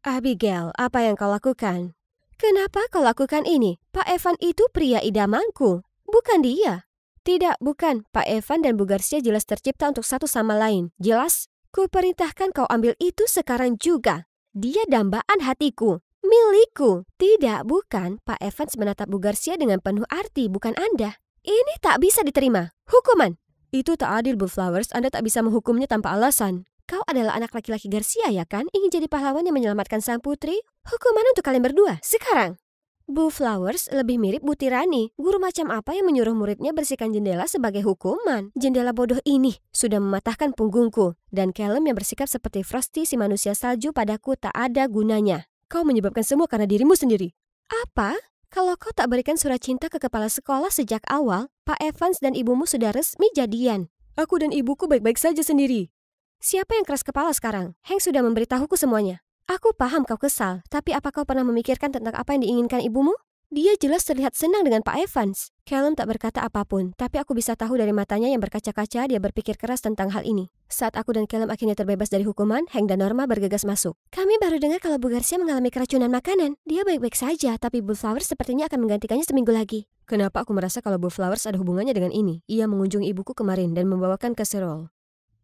Abigail, apa yang kau lakukan? Kenapa kau lakukan ini? Pak Evan itu pria idamanku, bukan dia. Tidak, bukan. Pak Evan dan Bu Garcia jelas tercipta untuk satu sama lain. Jelas? Ku perintahkan kau ambil itu sekarang juga. Dia dambaan hatiku. Milikku. Tidak, bukan. Pak Evans menatap Bu Garcia dengan penuh arti, bukan Anda. Ini tak bisa diterima. Hukuman. Itu tak adil, Bu Flowers. Anda tak bisa menghukumnya tanpa alasan. Kau adalah anak laki-laki Garcia, ya kan? Ingin jadi pahlawan yang menyelamatkan sang putri? Hukuman untuk kalian berdua, sekarang. Bu Flowers lebih mirip Bu Tirani. Guru macam apa yang menyuruh muridnya bersihkan jendela sebagai hukuman? Jendela bodoh ini sudah mematahkan punggungku. Dan Callum yang bersikap seperti Frosty si manusia salju padaku tak ada gunanya. Kau menyebabkan semua karena dirimu sendiri. Apa? Kalau kau tak berikan surat cinta ke kepala sekolah sejak awal, Pak Evans dan ibumu sudah resmi jadian. Aku dan ibuku baik-baik saja sendiri. Siapa yang keras kepala sekarang? Hank sudah memberitahuku semuanya. Aku paham kau kesal, tapi apa kau pernah memikirkan tentang apa yang diinginkan ibumu? Dia jelas terlihat senang dengan Pak Evans. Callum tak berkata apapun, tapi aku bisa tahu dari matanya yang berkaca-kaca dia berpikir keras tentang hal ini. Saat aku dan Callum akhirnya terbebas dari hukuman, Hank dan Norma bergegas masuk. Kami baru dengar kalau Bu Garcia mengalami keracunan makanan. Dia baik-baik saja, tapi Bu Flowers sepertinya akan menggantikannya seminggu lagi. Kenapa aku merasa kalau Bu Flowers ada hubungannya dengan ini? Ia mengunjungi ibuku kemarin dan membawakan kaserol.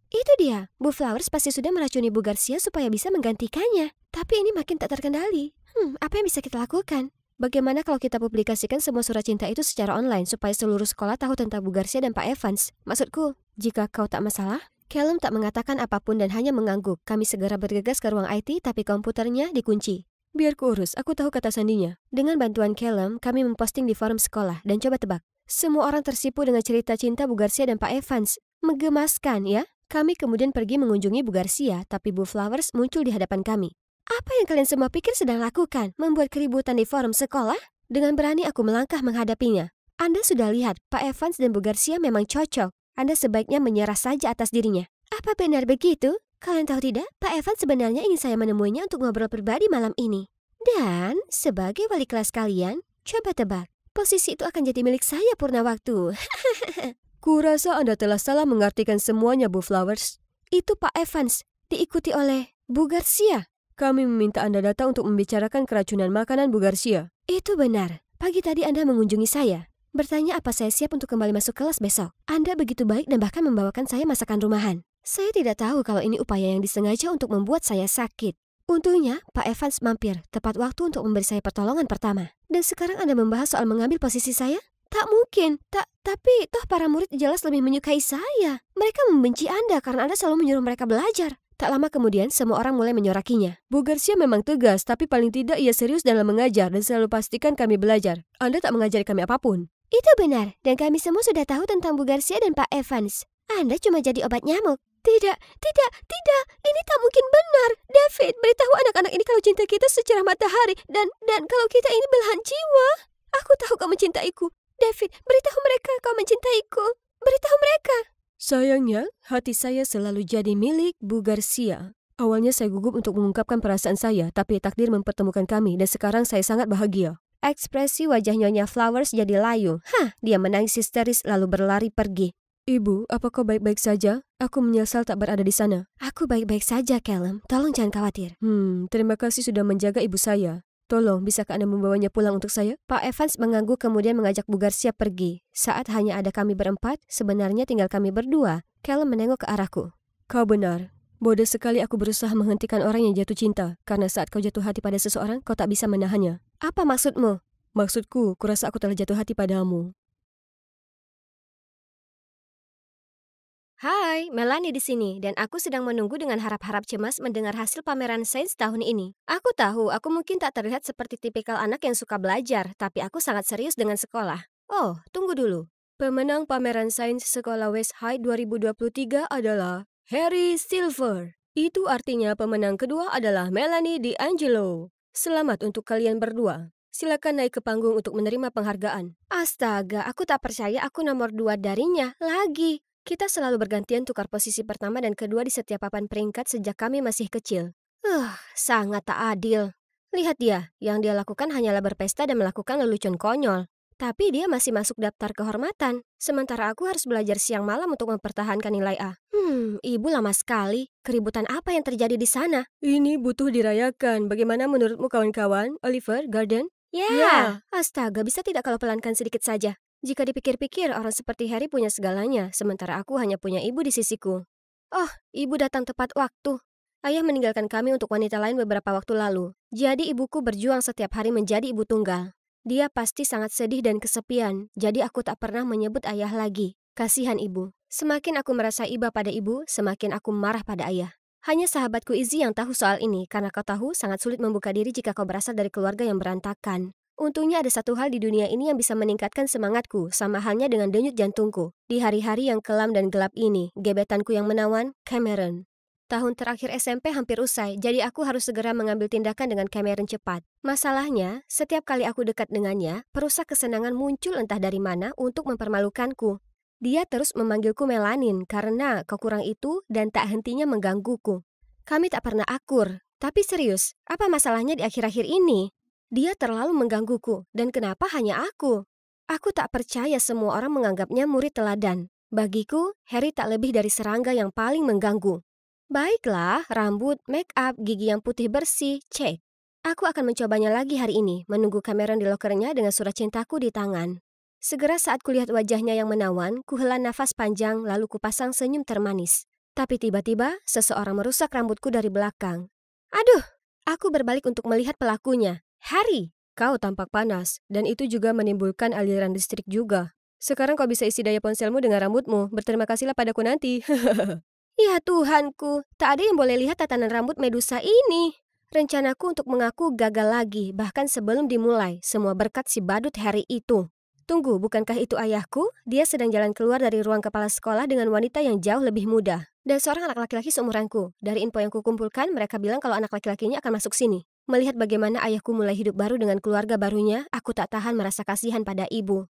Itu dia, Bu Flowers pasti sudah meracuni Bu Garcia supaya bisa menggantikannya. Tapi ini makin tak terkendali. Apa yang bisa kita lakukan? Bagaimana kalau kita publikasikan semua surat cinta itu secara online supaya seluruh sekolah tahu tentang Bu Garcia dan Pak Evans? Maksudku, jika kau tak masalah? Callum tak mengatakan apapun dan hanya mengangguk. Kami segera bergegas ke ruang IT tapi komputernya dikunci. Biar ku urus, aku tahu kata sandinya. Dengan bantuan Callum, kami memposting di forum sekolah dan coba tebak. Semua orang tersipu dengan cerita cinta Bu Garcia dan Pak Evans. Menggemaskan ya? Kami kemudian pergi mengunjungi Bu Garcia, tapi Bu Flowers muncul di hadapan kami. Apa yang kalian semua pikir sedang lakukan? Membuat keributan di forum sekolah? Dengan berani aku melangkah menghadapinya. Anda sudah lihat, Pak Evans dan Bu Garcia memang cocok. Anda sebaiknya menyerah saja atas dirinya. Apa benar begitu? Kalian tahu tidak, Pak Evans sebenarnya ingin saya menemuinya untuk ngobrol pribadi malam ini. Dan, sebagai wali kelas kalian, coba tebak. Posisi itu akan jadi milik saya purna waktu. Kurasa Anda telah salah mengartikan semuanya, Bu Flowers. Itu Pak Evans, diikuti oleh Bu Garcia. Kami meminta Anda datang untuk membicarakan keracunan makanan Bu Garcia. Itu benar. Pagi tadi Anda mengunjungi saya. Bertanya apa saya siap untuk kembali masuk kelas besok. Anda begitu baik dan bahkan membawakan saya masakan rumahan. Saya tidak tahu kalau ini upaya yang disengaja untuk membuat saya sakit. Untungnya, Pak Evans mampir tepat waktu untuk memberi saya pertolongan pertama. Dan sekarang Anda membahas soal mengambil posisi saya? Tak mungkin. Tapi toh para murid jelas lebih menyukai saya. Mereka membenci Anda karena Anda selalu menyuruh mereka belajar. Tak lama kemudian, semua orang mulai menyorakinya. Bu Garcia memang tegas, tapi paling tidak ia serius dalam mengajar dan selalu pastikan kami belajar. Anda tak mengajari kami apapun. Itu benar, dan kami semua sudah tahu tentang Bu Garcia dan Pak Evans. Anda cuma jadi obat nyamuk. Tidak. Ini tak mungkin benar. David, beritahu anak-anak ini kalau cinta kita secerah matahari dan kalau kita ini belahan jiwa. Aku tahu kau mencintaiku. David, beritahu mereka kau mencintaiku. Beritahu mereka. Sayangnya, hati saya selalu jadi milik Bu Garcia. Awalnya saya gugup untuk mengungkapkan perasaan saya, tapi takdir mempertemukan kami dan sekarang saya sangat bahagia. Ekspresi wajah Nyonya Flowers jadi layu. Dia menangis histeris lalu berlari pergi. Ibu, apa kau baik-baik saja? Aku menyesal tak berada di sana. Aku baik-baik saja, Callum. Tolong jangan khawatir. Terima kasih sudah menjaga ibu saya. Tolong, bisakah Anda membawanya pulang untuk saya? Pak Evans mengangguk kemudian mengajak Bu Garcia pergi. Saat hanya ada kami berempat, sebenarnya tinggal kami berdua. Callum menengok ke arahku. Kau benar. Bodoh sekali aku berusaha menghentikan orang yang jatuh cinta. Karena saat kau jatuh hati pada seseorang, kau tak bisa menahannya. Apa maksudmu? Maksudku, kurasa aku telah jatuh hati padamu. Hai, Melanie di sini, dan aku sedang menunggu dengan harap-harap cemas mendengar hasil pameran sains tahun ini. Aku tahu, aku mungkin tak terlihat seperti tipikal anak yang suka belajar, tapi aku sangat serius dengan sekolah. Oh, tunggu dulu. Pemenang pameran sains sekolah West High 2023 adalah Harry Silver. Itu artinya pemenang kedua adalah Melanie D'Angelo. Selamat untuk kalian berdua. Silakan naik ke panggung untuk menerima penghargaan. Astaga, aku tak percaya aku nomor 2 darinya lagi. Kita selalu bergantian tukar posisi pertama dan kedua di setiap papan peringkat sejak kami masih kecil. Sangat tak adil. Lihat dia, yang dia lakukan hanyalah berpesta dan melakukan lelucon konyol. Tapi dia masih masuk daftar kehormatan, sementara aku harus belajar siang malam untuk mempertahankan nilai A. Ibu lama sekali. Keributan apa yang terjadi di sana? Ini butuh dirayakan. Bagaimana menurutmu kawan-kawan? Oliver, Garden? Ya. Astaga, bisa tidak kalau pelankan sedikit saja? Jika dipikir-pikir, orang seperti Harry punya segalanya, sementara aku hanya punya ibu di sisiku. Oh, ibu datang tepat waktu. Ayah meninggalkan kami untuk wanita lain beberapa waktu lalu. Jadi ibuku berjuang setiap hari menjadi ibu tunggal. Dia pasti sangat sedih dan kesepian, jadi aku tak pernah menyebut ayah lagi. Kasihan ibu. Semakin aku merasa iba pada ibu, semakin aku marah pada ayah. Hanya sahabatku Izzy yang tahu soal ini, karena kau tahu sangat sulit membuka diri jika kau berasal dari keluarga yang berantakan. Untungnya ada satu hal di dunia ini yang bisa meningkatkan semangatku, sama halnya dengan denyut jantungku. Di hari-hari yang kelam dan gelap ini, gebetanku yang menawan, Cameron. Tahun terakhir SMP hampir usai, jadi aku harus segera mengambil tindakan dengan Cameron cepat. Masalahnya, setiap kali aku dekat dengannya, perusak kesenangan muncul entah dari mana untuk mempermalukanku. Dia terus memanggilku Melanin karena kekurang itu dan tak hentinya menggangguku. Kami tak pernah akur, tapi serius, apa masalahnya di akhir-akhir ini? Dia terlalu menggangguku, dan kenapa hanya aku? Aku tak percaya semua orang menganggapnya murid teladan. Bagiku, Harry tak lebih dari serangga yang paling mengganggu. Baiklah, rambut, make up, gigi yang putih bersih, cek. Aku akan mencobanya lagi hari ini, menunggu Cameron di lokernya dengan surat cintaku di tangan. Segera saat kulihat wajahnya yang menawan, kuhela nafas panjang lalu kupasang senyum termanis. Tapi tiba-tiba, seseorang merusak rambutku dari belakang. Aduh, aku berbalik untuk melihat pelakunya. Harry! Kau tampak panas, dan itu juga menimbulkan aliran listrik juga. Sekarang kau bisa isi daya ponselmu dengan rambutmu. Berterima kasihlah padaku nanti. Ya Tuhanku, tak ada yang boleh lihat tatanan rambut Medusa ini. Rencanaku untuk mengaku gagal lagi, bahkan sebelum dimulai, semua berkat si badut Harry itu. Tunggu, bukankah itu ayahku? Dia sedang jalan keluar dari ruang kepala sekolah dengan wanita yang jauh lebih muda. Dan seorang anak laki-laki seumuranku. Dari info yang kukumpulkan, mereka bilang kalau anak laki-lakinya akan masuk sini. Melihat bagaimana ayahku mulai hidup baru dengan keluarga barunya, aku tak tahan merasa kasihan pada ibu.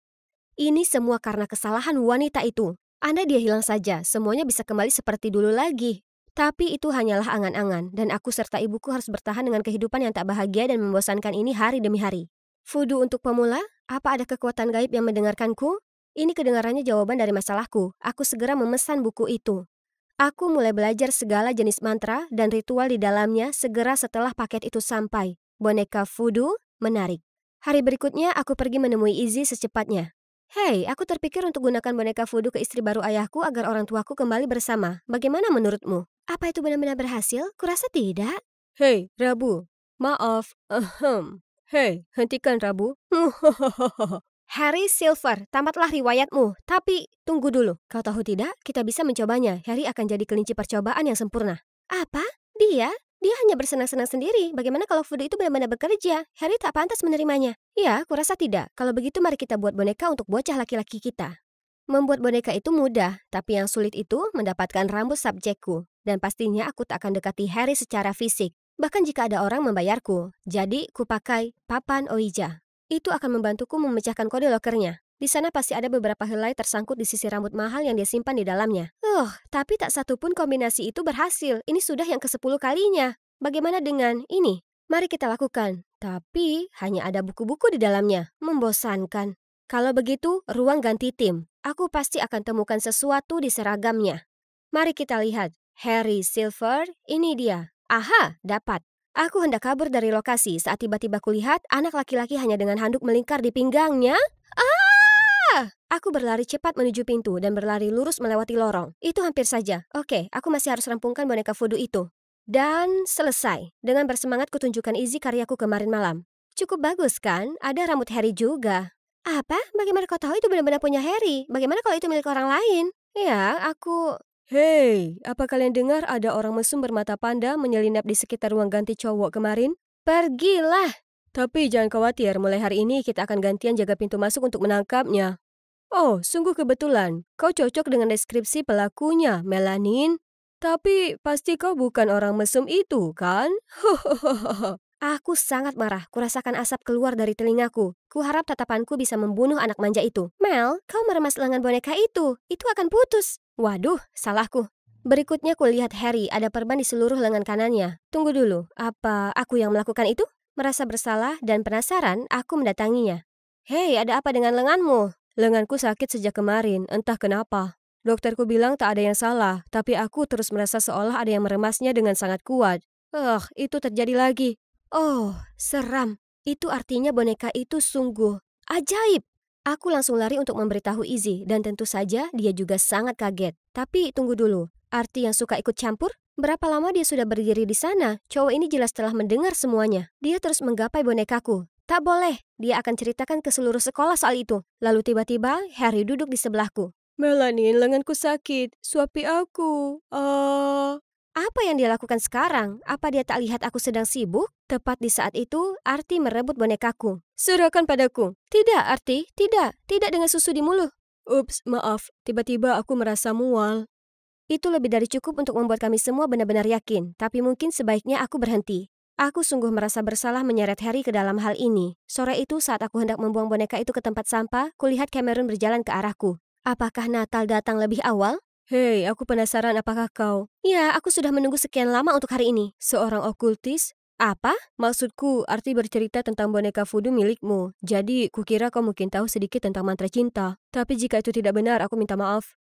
Ini semua karena kesalahan wanita itu. Andai dia hilang saja, semuanya bisa kembali seperti dulu lagi. Tapi itu hanyalah angan-angan, dan aku serta ibuku harus bertahan dengan kehidupan yang tak bahagia dan membosankan ini hari demi hari. Fudu untuk pemula? Apa ada kekuatan gaib yang mendengarkanku? Ini kedengarannya jawaban dari masalahku. Aku segera memesan buku itu. Aku mulai belajar segala jenis mantra dan ritual di dalamnya segera setelah paket itu sampai. Boneka Fudu menarik. Hari berikutnya aku pergi menemui Izzy secepatnya. Hei, aku terpikir untuk gunakan boneka Fudu ke istri baru ayahku agar orang tuaku kembali bersama. Bagaimana menurutmu? Apa itu benar-benar berhasil? Kurasa tidak. Hei, Rabu. Maaf. Hei, hentikan Rabu. Harry Silver, tamatlah riwayatmu. Tapi, tunggu dulu. Kau tahu tidak, kita bisa mencobanya. Harry akan jadi kelinci percobaan yang sempurna. Apa? Dia? Dia hanya bersenang-senang sendiri. Bagaimana kalau Fudu itu benar-benar bekerja? Harry tak pantas menerimanya. Ya, kurasa tidak. Kalau begitu mari kita buat boneka untuk bocah laki-laki kita. Membuat boneka itu mudah, tapi yang sulit itu mendapatkan rambut subjekku. Dan pastinya aku tak akan dekati Harry secara fisik. Bahkan jika ada orang membayarku. Jadi, kupakai papan Ouija. Itu akan membantuku memecahkan kode lokernya. Di sana pasti ada beberapa helai tersangkut di sisi rambut mahal yang dia simpan di dalamnya. Tapi tak satu pun kombinasi itu berhasil. Ini sudah yang ke-10 kalinya. Bagaimana dengan ini? Mari kita lakukan. Tapi hanya ada buku-buku di dalamnya. Membosankan. Kalau begitu, ruang ganti tim. Aku pasti akan temukan sesuatu di seragamnya. Mari kita lihat. Harry Silver, ini dia. Aha, dapat. Aku hendak kabur dari lokasi saat tiba-tiba kulihat anak laki-laki hanya dengan handuk melingkar di pinggangnya. Aku berlari cepat menuju pintu dan berlari lurus melewati lorong. Itu hampir saja. Oke, aku masih harus rampungkan boneka Fudu itu. Dan selesai. Dengan bersemangat kutunjukkan Izzy karyaku kemarin malam. Cukup bagus kan? Ada rambut Harry juga. Apa? Bagaimana kau tahu itu benar-benar punya Harry? Bagaimana kalau itu milik orang lain? Ya, aku... Hei, apa kalian dengar ada orang mesum bermata panda menyelinap di sekitar ruang ganti cowok kemarin? Pergilah! Tapi jangan khawatir, mulai hari ini kita akan gantian jaga pintu masuk untuk menangkapnya. Oh, sungguh kebetulan. Kau cocok dengan deskripsi pelakunya, Melanin. Tapi pasti kau bukan orang mesum itu, kan? Aku sangat marah. Kurasakan asap keluar dari telingaku. Kuharap tatapanku bisa membunuh anak manja itu. Mel, kau meremas lengan boneka itu. Itu akan putus. Waduh, salahku. Berikutnya kulihat Harry ada perban di seluruh lengan kanannya. Tunggu dulu, apa aku yang melakukan itu? Merasa bersalah dan penasaran, aku mendatanginya. Hei, ada apa dengan lenganmu? Lenganku sakit sejak kemarin, entah kenapa. Dokterku bilang tak ada yang salah, tapi aku terus merasa seolah ada yang meremasnya dengan sangat kuat. Itu terjadi lagi. Oh, seram. Itu artinya boneka itu sungguh ajaib. Aku langsung lari untuk memberitahu Izzy, dan tentu saja dia juga sangat kaget. Tapi tunggu dulu, arti yang suka ikut campur? Berapa lama dia sudah berdiri di sana? Cowok ini jelas telah mendengar semuanya. Dia terus menggapai bonekaku. Tak boleh, dia akan ceritakan ke seluruh sekolah soal itu. Lalu tiba-tiba, Harry duduk di sebelahku. Melanin, lenganku sakit. Suapi aku. Apa yang dia lakukan sekarang? Apa dia tak lihat aku sedang sibuk? Tepat di saat itu, Arti merebut bonekaku. Serahkan padaku. Tidak, Arti. Tidak. Tidak dengan susu di mulut. Ups, maaf. Tiba-tiba aku merasa mual. Itu lebih dari cukup untuk membuat kami semua benar-benar yakin. Tapi mungkin sebaiknya aku berhenti. Aku sungguh merasa bersalah menyeret Harry ke dalam hal ini. Sore itu saat aku hendak membuang boneka itu ke tempat sampah, kulihat Cameron berjalan ke arahku. Apakah Natal datang lebih awal? Hei, aku penasaran apakah kau... Ya, aku sudah menunggu sekian lama untuk hari ini. Seorang okultis? Apa? Maksudku, Arti bercerita tentang boneka Fudu milikmu. Jadi, kukira kau mungkin tahu sedikit tentang mantra cinta. Tapi jika itu tidak benar, aku minta maaf.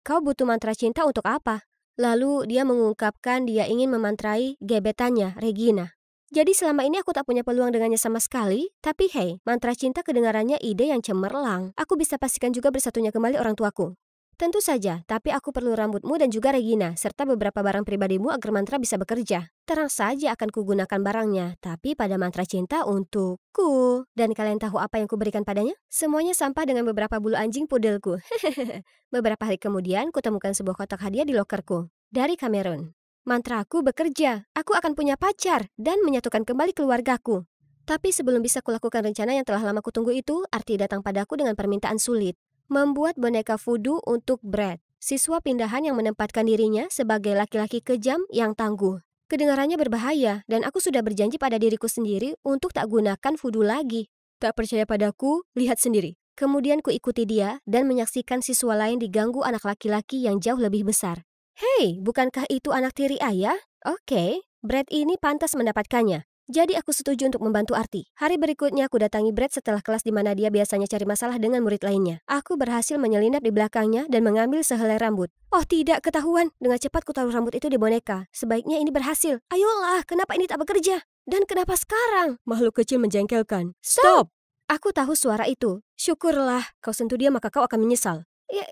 Kau butuh mantra cinta untuk apa? Lalu, dia mengungkapkan dia ingin memantrai gebetannya, Regina. Jadi selama ini aku tak punya peluang dengannya sama sekali. Tapi hei, mantra cinta kedengarannya ide yang cemerlang. Aku bisa pastikan juga bersatunya kembali orang tuaku. Tentu saja, tapi aku perlu rambutmu dan juga Regina, serta beberapa barang pribadimu agar mantra bisa bekerja. Terang saja akan kugunakan barangnya, tapi pada mantra cinta untukku. Dan kalian tahu apa yang kuberikan padanya? Semuanya sampah dengan beberapa bulu anjing pudelku. Beberapa hari kemudian, kutemukan sebuah kotak hadiah di lokerku. Dari Kamerun. Mantraku bekerja, aku akan punya pacar, dan menyatukan kembali keluargaku. Tapi sebelum bisa kulakukan rencana yang telah lama kutunggu itu, Arti datang padaku dengan permintaan sulit. Membuat boneka voodoo untuk Brad, siswa pindahan yang menempatkan dirinya sebagai laki-laki kejam yang tangguh. Kedengarannya berbahaya, dan aku sudah berjanji pada diriku sendiri untuk tak gunakan voodoo lagi. Tak percaya padaku, lihat sendiri. Kemudian kuikuti dia dan menyaksikan siswa lain diganggu anak laki-laki yang jauh lebih besar. Hei, bukankah itu anak tiri ayah? Oke, Brad ini pantas mendapatkannya. Jadi aku setuju untuk membantu Arti. Hari berikutnya aku datangi Brad setelah kelas di mana dia biasanya cari masalah dengan murid lainnya. Aku berhasil menyelinap di belakangnya dan mengambil sehelai rambut. Oh tidak, ketahuan. Dengan cepat ku taruh rambut itu di boneka. Sebaiknya ini berhasil. Ayolah, kenapa ini tak bekerja? Dan kenapa sekarang? Makhluk kecil menjengkelkan. Stop! Aku tahu suara itu. Syukurlah, kau sentuh dia maka kau akan menyesal. Ya,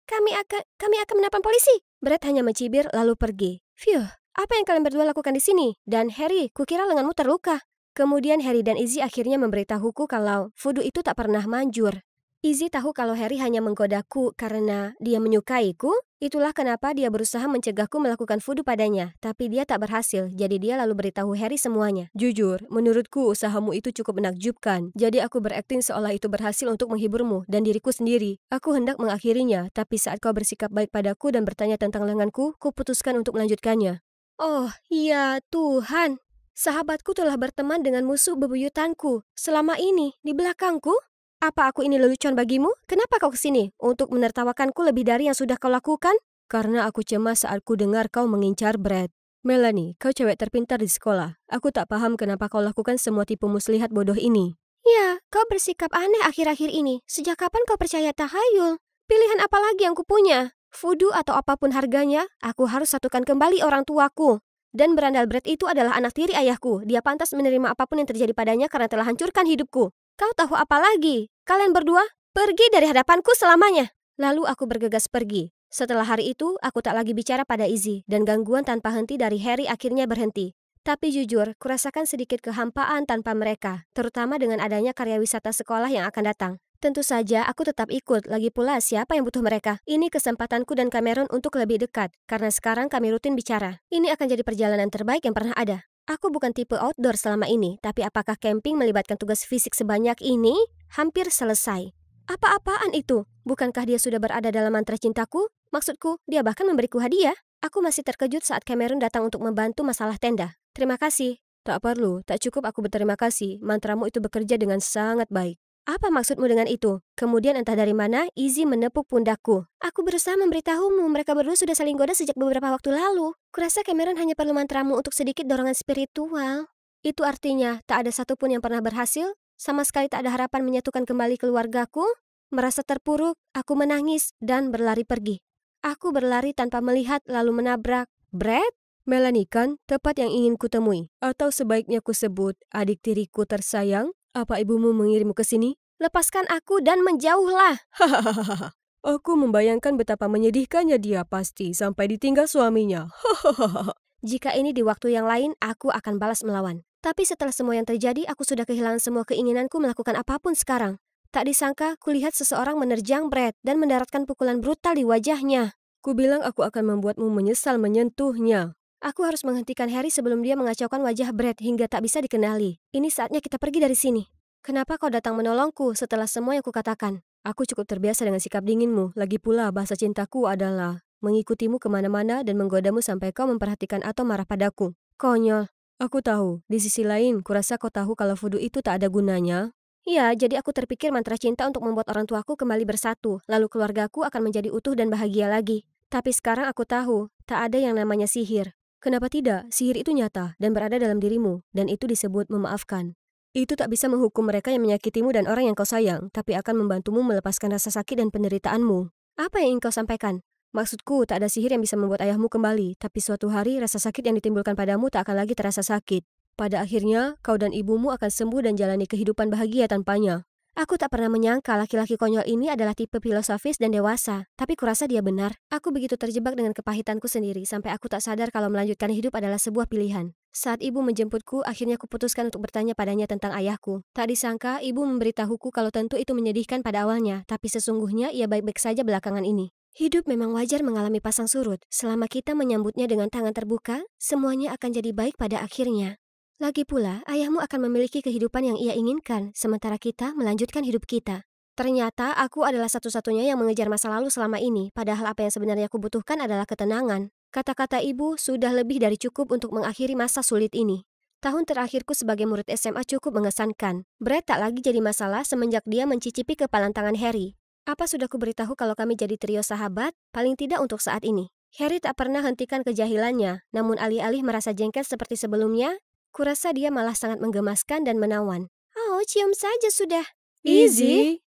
kami akan menelpon polisi. Brad hanya mencibir lalu pergi. Phew. Apa yang kalian berdua lakukan di sini? Dan Harry, kukira lenganmu terluka. Kemudian Harry dan Izzy akhirnya memberitahuku kalau voodoo itu tak pernah manjur. Izzy tahu kalau Harry hanya menggodaku karena dia menyukaiku. Itulah kenapa dia berusaha mencegahku melakukan voodoo padanya. Tapi dia tak berhasil, jadi dia lalu beritahu Harry semuanya. Jujur, menurutku usahamu itu cukup menakjubkan. Jadi aku berakting seolah itu berhasil untuk menghiburmu dan diriku sendiri. Aku hendak mengakhirinya, tapi saat kau bersikap baik padaku dan bertanya tentang lenganku, kuputuskan untuk melanjutkannya. Oh, ya Tuhan. Sahabatku telah berteman dengan musuh bebuyutanku selama ini di belakangku. Apa aku ini lelucon bagimu? Kenapa kau kesini? Untuk menertawakanku lebih dari yang sudah kau lakukan? Karena aku cemas saat ku dengar kau mengincar Brad. Melanie, kau cewek terpintar di sekolah. Aku tak paham kenapa kau lakukan semua tipu muslihat bodoh ini. Ya, kau bersikap aneh akhir-akhir ini. Sejak kapan kau percaya tahayul? Pilihan apa lagi yang kupunya? Voodoo atau apapun harganya, aku harus satukan kembali orang tuaku. Dan berandal Brad itu adalah anak tiri ayahku. Dia pantas menerima apapun yang terjadi padanya karena telah hancurkan hidupku. Kau tahu apa lagi? Kalian berdua, pergi dari hadapanku selamanya. Lalu aku bergegas pergi. Setelah hari itu, aku tak lagi bicara pada Izzy, dan gangguan tanpa henti dari Harry akhirnya berhenti. Tapi jujur, kurasakan sedikit kehampaan tanpa mereka, terutama dengan adanya karya wisata sekolah yang akan datang. Tentu saja aku tetap ikut, lagi pula siapa yang butuh mereka. Ini kesempatanku dan Cameron untuk lebih dekat, karena sekarang kami rutin bicara. Ini akan jadi perjalanan terbaik yang pernah ada. Aku bukan tipe outdoor selama ini, tapi apakah camping melibatkan tugas fisik sebanyak ini? Hampir selesai. Apa-apaan itu? Bukankah dia sudah berada dalam mantra cintaku? Maksudku, dia bahkan memberiku hadiah. Aku masih terkejut saat Cameron datang untuk membantu masalah tenda. Terima kasih. Tak perlu, tak cukup aku berterima kasih. Mantramu itu bekerja dengan sangat baik. Apa maksudmu dengan itu? Kemudian entah dari mana, Izzy menepuk pundakku. Aku berusaha memberitahumu, mereka berdua sudah saling goda sejak beberapa waktu lalu. Kurasa Cameron hanya perlu mantramu untuk sedikit dorongan spiritual. Itu artinya, tak ada satupun yang pernah berhasil? Sama sekali tak ada harapan menyatukan kembali keluargaku? Merasa terpuruk, aku menangis dan berlari pergi. Aku berlari tanpa melihat lalu menabrak Brad? Melanie kan, tepat yang ingin kutemui. Atau sebaiknya kusebut, adik tiriku tersayang. Apa ibumu mengirimmu ke sini? Lepaskan aku dan menjauhlah. Hahaha. Aku membayangkan betapa menyedihkannya dia pasti sampai ditinggal suaminya. Hahaha. Jika ini di waktu yang lain, aku akan balas melawan. Tapi setelah semua yang terjadi, aku sudah kehilangan semua keinginanku melakukan apapun sekarang. Tak disangka, kulihat seseorang menerjang Brad dan mendaratkan pukulan brutal di wajahnya. Kubilang aku akan membuatmu menyesal menyentuhnya. Aku harus menghentikan Harry sebelum dia mengacaukan wajah Brad hingga tak bisa dikenali. Ini saatnya kita pergi dari sini. Kenapa kau datang menolongku setelah semua yang kukatakan? Aku cukup terbiasa dengan sikap dinginmu. Lagi pula bahasa cintaku adalah mengikutimu kemana-mana dan menggodamu sampai kau memperhatikan atau marah padaku. Konyol. Aku tahu. Di sisi lain, kurasa kau tahu kalau voodoo itu tak ada gunanya. Ya, jadi aku terpikir mantra cinta untuk membuat orang tuaku kembali bersatu. Lalu keluargaku akan menjadi utuh dan bahagia lagi. Tapi sekarang aku tahu, tak ada yang namanya sihir. Kenapa tidak? Sihir itu nyata dan berada dalam dirimu, dan itu disebut memaafkan. Itu tak bisa menghukum mereka yang menyakitimu dan orang yang kau sayang, tapi akan membantumu melepaskan rasa sakit dan penderitaanmu. Apa yang ingin kau sampaikan? Maksudku, tak ada sihir yang bisa membuat ayahmu kembali, tapi suatu hari rasa sakit yang ditimbulkan padamu tak akan lagi terasa sakit. Pada akhirnya, kau dan ibumu akan sembuh dan jalani kehidupan bahagia tanpanya. Aku tak pernah menyangka laki-laki konyol ini adalah tipe filosofis dan dewasa, tapi kurasa dia benar. Aku begitu terjebak dengan kepahitanku sendiri sampai aku tak sadar kalau melanjutkan hidup adalah sebuah pilihan. Saat ibu menjemputku, akhirnya kuputuskan untuk bertanya padanya tentang ayahku. Tak disangka, ibu memberitahuku kalau tentu itu menyedihkan pada awalnya, tapi sesungguhnya ia baik-baik saja belakangan ini. Hidup memang wajar mengalami pasang surut. Selama kita menyambutnya dengan tangan terbuka, semuanya akan jadi baik pada akhirnya. Lagi pula, ayahmu akan memiliki kehidupan yang ia inginkan, sementara kita melanjutkan hidup kita. Ternyata aku adalah satu-satunya yang mengejar masa lalu selama ini, padahal apa yang sebenarnya aku butuhkan adalah ketenangan. Kata-kata ibu sudah lebih dari cukup untuk mengakhiri masa sulit ini. Tahun terakhirku sebagai murid SMA cukup mengesankan. Brett tak lagi jadi masalah semenjak dia mencicipi kepalan tangan Harry. Apa sudah kuberitahu kalau kami jadi trio sahabat? Paling tidak untuk saat ini. Harry tak pernah hentikan kejahilannya, namun alih-alih merasa jengkel seperti sebelumnya, kurasa dia malah sangat menggemaskan dan menawan. Oh, cium saja sudah. Easy.